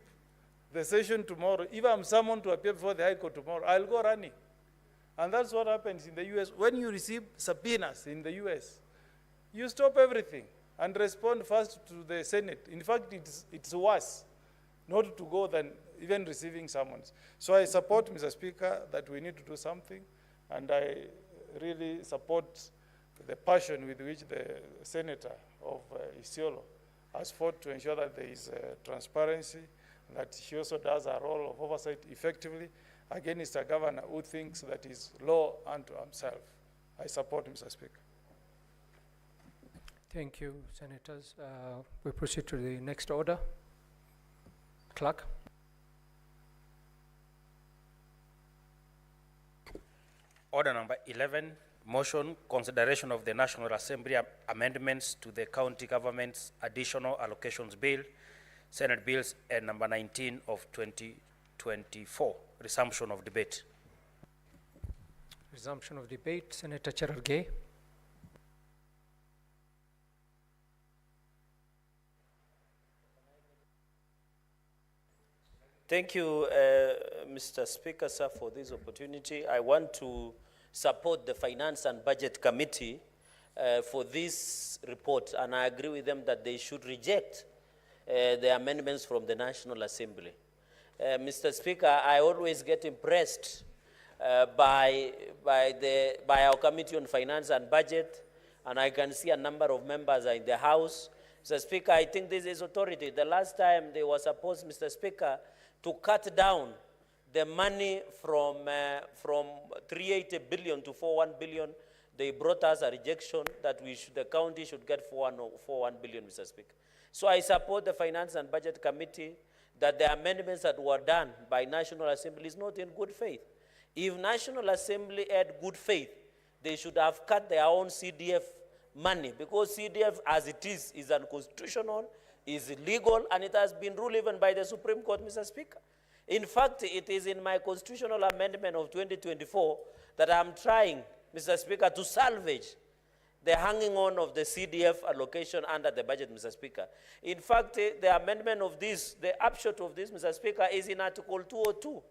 the session tomorrow. If I'm summoned to appear before the High Court tomorrow, I'll go running. And that's what happens in the US. When you receive subpoenas in the US, you stop everything and respond first to the Senate. In fact, it's worse not to go than even receiving summons. So I support, Mr. Speaker, that we need to do something, and I really support the passion with which the Senator of Isiolo has fought to ensure that there is transparency, that she also does her role of oversight effectively against a governor who thinks that is law unto himself. I support Mr. Speaker. Thank you, Senators. We proceed to the next order. Clerk. Order number 11, motion consideration of the National Assembly amendments to the County Government's Additional Allocations Bill, Senate Bills, and number 19 of 2024. Resumption of debate. Resumption of debate. Senator Cherargei. Thank you, Mr. Speaker, sir, for this opportunity. I want to support the Finance and Budget Committee for this report, and I agree with them that they should reject the amendments from the National Assembly. Mr. Speaker, I always get impressed by our Committee on Finance and Budget, and I can see a number of members are in the House. Mr. Speaker, I think this is authority. The last time they were supposed, Mr. Speaker, to cut down the money from 380 billion to 41 billion, they brought us a rejection that the county should get 41 billion, Mr. Speaker. So I support the Finance and Budget Committee that the amendments that were done by National Assembly is not in good faith. If National Assembly had good faith, they should have cut their own CDF money, because CDF as it is unconstitutional, is illegal, and it has been ruled even by the Supreme Court, Mr. Speaker. In fact, it is in my constitutional amendment of 2024 that I'm trying, Mr. Speaker, to salvage the hanging on of the CDF allocation under the budget, Mr. Speaker. In fact, the amendment of this, the upshot of this, Mr. Speaker, is in Article 202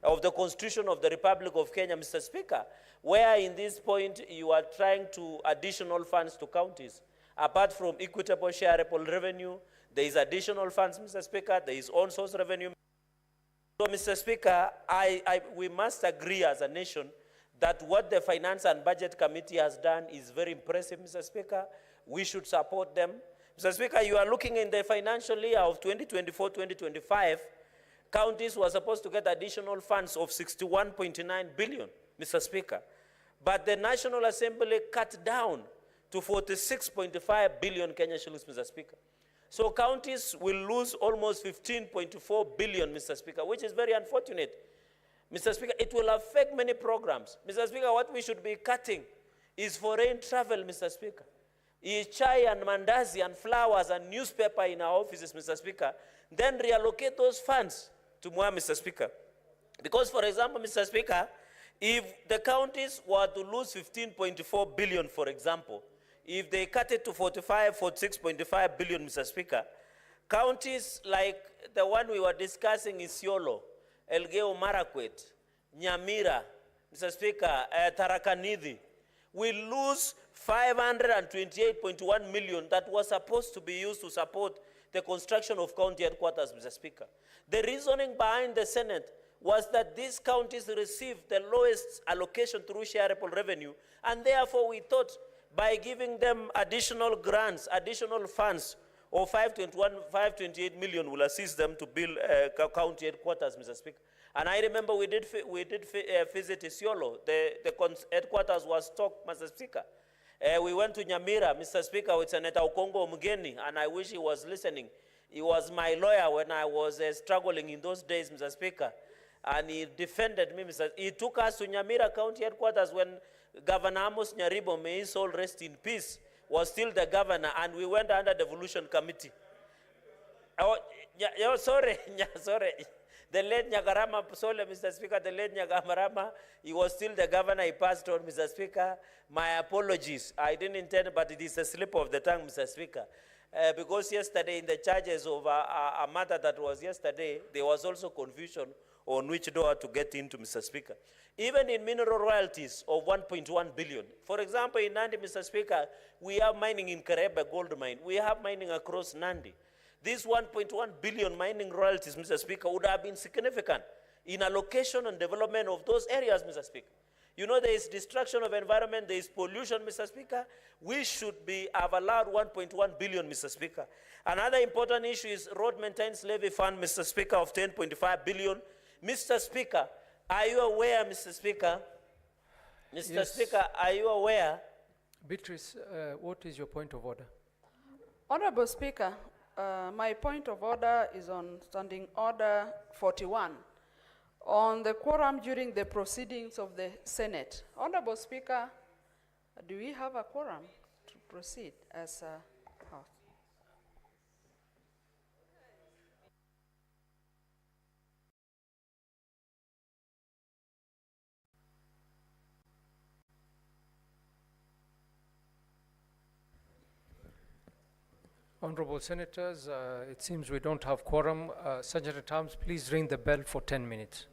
of the Constitution of the Republic of Kenya, Mr. Speaker, where in this point you are trying to additional funds to counties. Apart from equitable shareable revenue, there is additional funds, Mr. Speaker, there is own source revenue. So, Mr. Speaker, we must agree as a nation that what the Finance and Budget Committee has done is very impressive, Mr. Speaker. We should support them. Mr. Speaker, you are looking in the financial year of 2024-2025, counties were supposed to get additional funds of 61.9 billion, Mr. Speaker. But the National Assembly cut down to 46.5 billion Kenya shillings, Mr. Speaker. So counties will lose almost 15.4 billion, Mr. Speaker, which is very unfortunate. Mr. Speaker, it will affect many programs. Mr. Speaker, what we should be cutting is foreign travel, Mr. Speaker. Is chai and mandazi and flowers and newspaper in our offices, Mr. Speaker. Then reallocate those funds to more, Mr. Speaker. Because, for example, Mr. Speaker, if the counties were to lose 15.4 billion, for example, if they cut it to 46.5 billion, Mr. Speaker, counties like the one we were discussing, Isiolo, Elgeyo Marakwet, Nyamira, Mr. Speaker, Tharaka Nithi, will lose 528.1 million that was supposed to be used to support the construction of county headquarters, Mr. Speaker. The reasoning behind the Senate was that these counties received the lowest allocation through shareable revenue, and therefore we thought by giving them additional grants, additional funds of 528 million will assist them to build county headquarters, Mr. Speaker. And I remember we did visit Isiolo. The headquarters was stocked, Mr. Speaker. We went to Nyamira, Mr. Speaker, with Senator Okongo Mugeni, and I wish he was listening. He was my lawyer when I was struggling in those days, Mr. Speaker. And he defended me, Mr. He took us to Nyamira County headquarters when Governor Amos Nyaribo, may his soul rest in peace, was still the governor, and we went under devolution committee. Oh, sorry. The late Nyagarama, sorry, Mr. Speaker, the late Nyagarama, he was still the governor, he passed on, Mr. Speaker. My apologies. I didn't intend, but it is a slip of the tongue, Mr. Speaker. Because yesterday, in the charges of a matter that was yesterday, there was also confusion on which door to get into, Mr. Speaker. Even in mineral royalties of 1.1 billion. For example, in Nandi, Mr. Speaker, we have mining in Kareba gold mine. We have mining across Nandi. These 1.1 billion mining royalties, Mr. Speaker, would have been significant in allocation and development of those areas, Mr. Speaker. You know, there is destruction of environment, there is pollution, Mr. Speaker. We should have allowed 1.1 billion, Mr. Speaker. Another important issue is road maintenance levy fund, Mr. Speaker, of 10.5 billion. Mr. Speaker, are you aware, Mr. Speaker? Mr. Yes. Speaker, are you aware? Beatrice, what is your point of order? Honorable Speaker, my point of order is on Standing Order 41 on the quorum during the proceedings of the Senate. Honorable Speaker, do we have a quorum to proceed as a House? Honorable Senators, it seems we don't have quorum. Sergeant at Arms, please ring the bell for 10 minutes.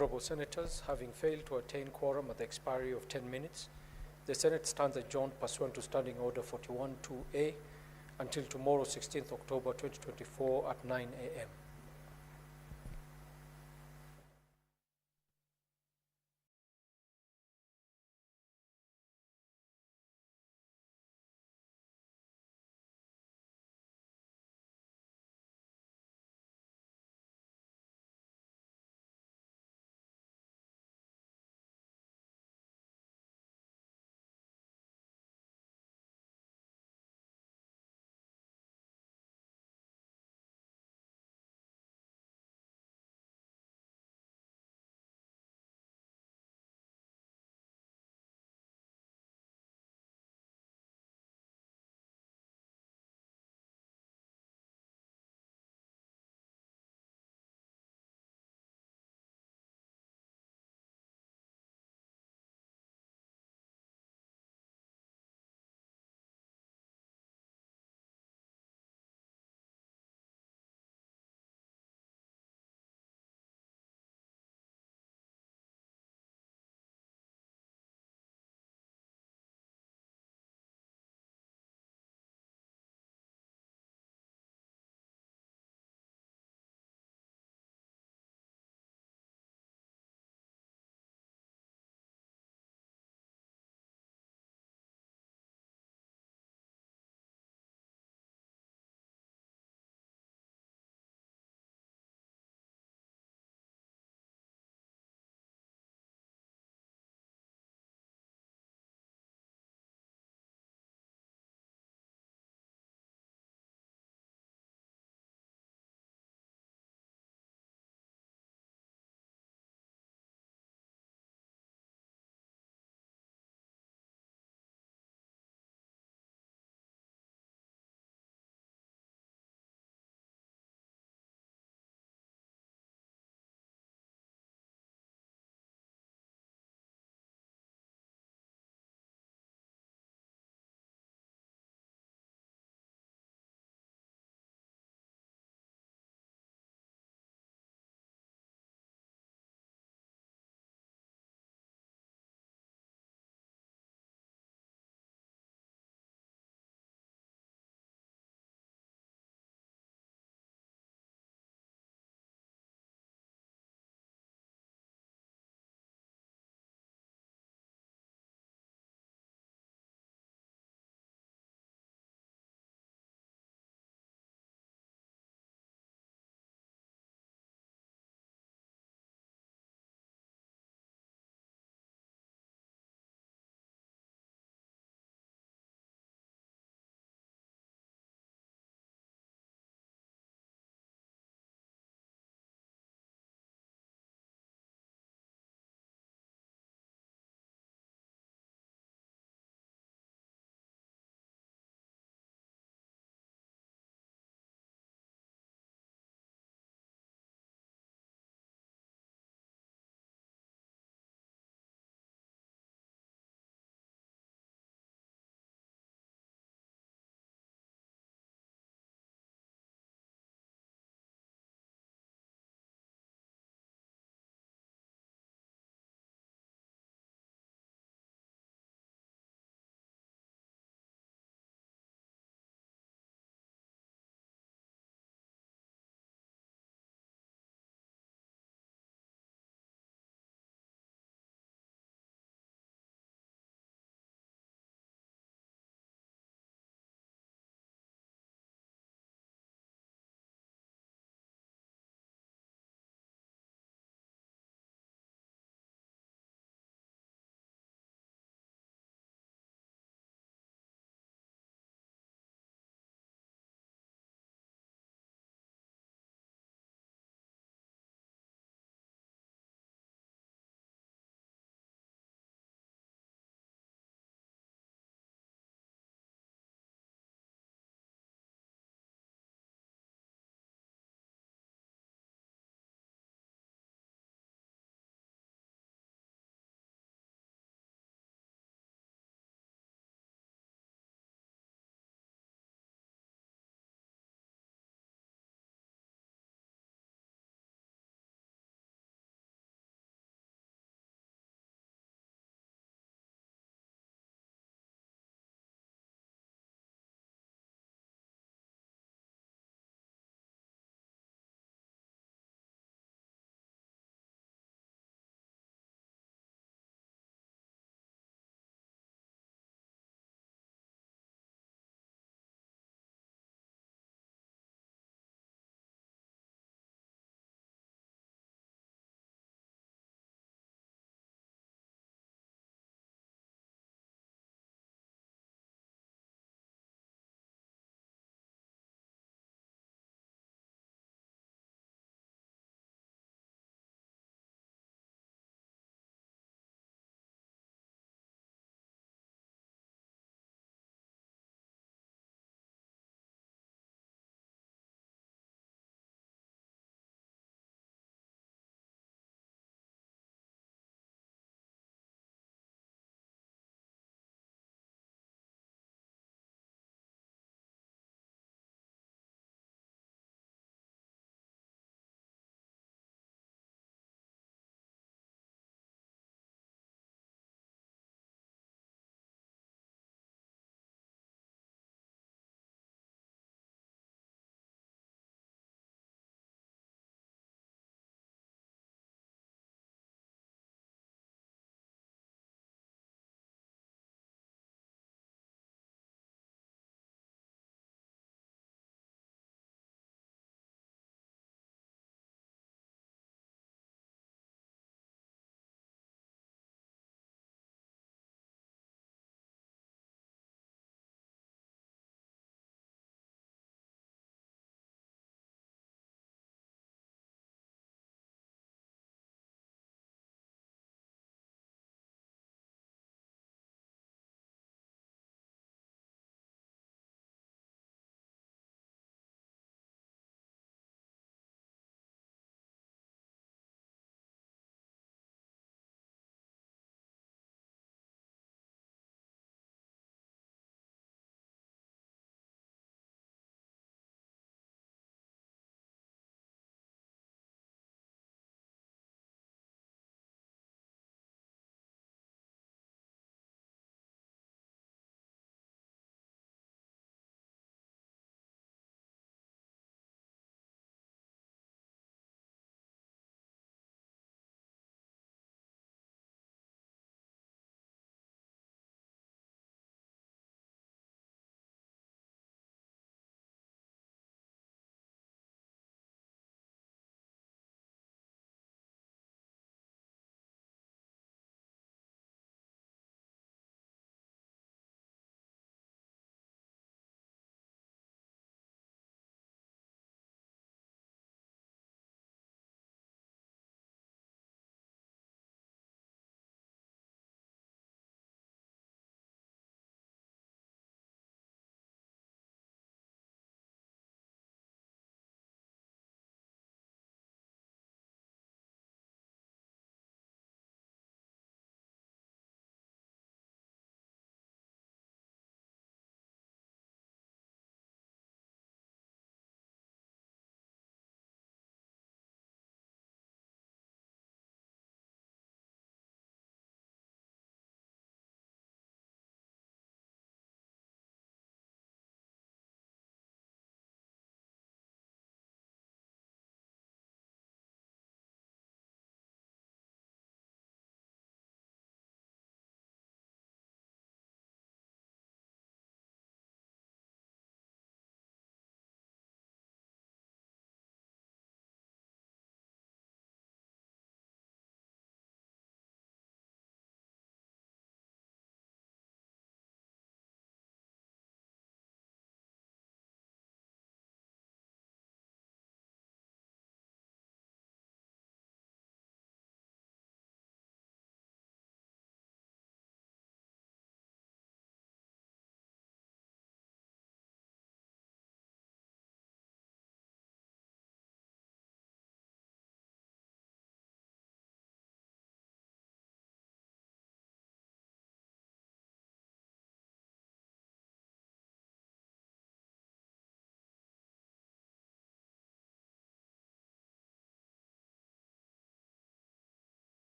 Honorable Senators, having failed to attain quorum at the expiry of 10 minutes, the Senate stands adjourned pursuant to Standing Order 41-2A until tomorrow, 16th October 2024 at 9 a.m.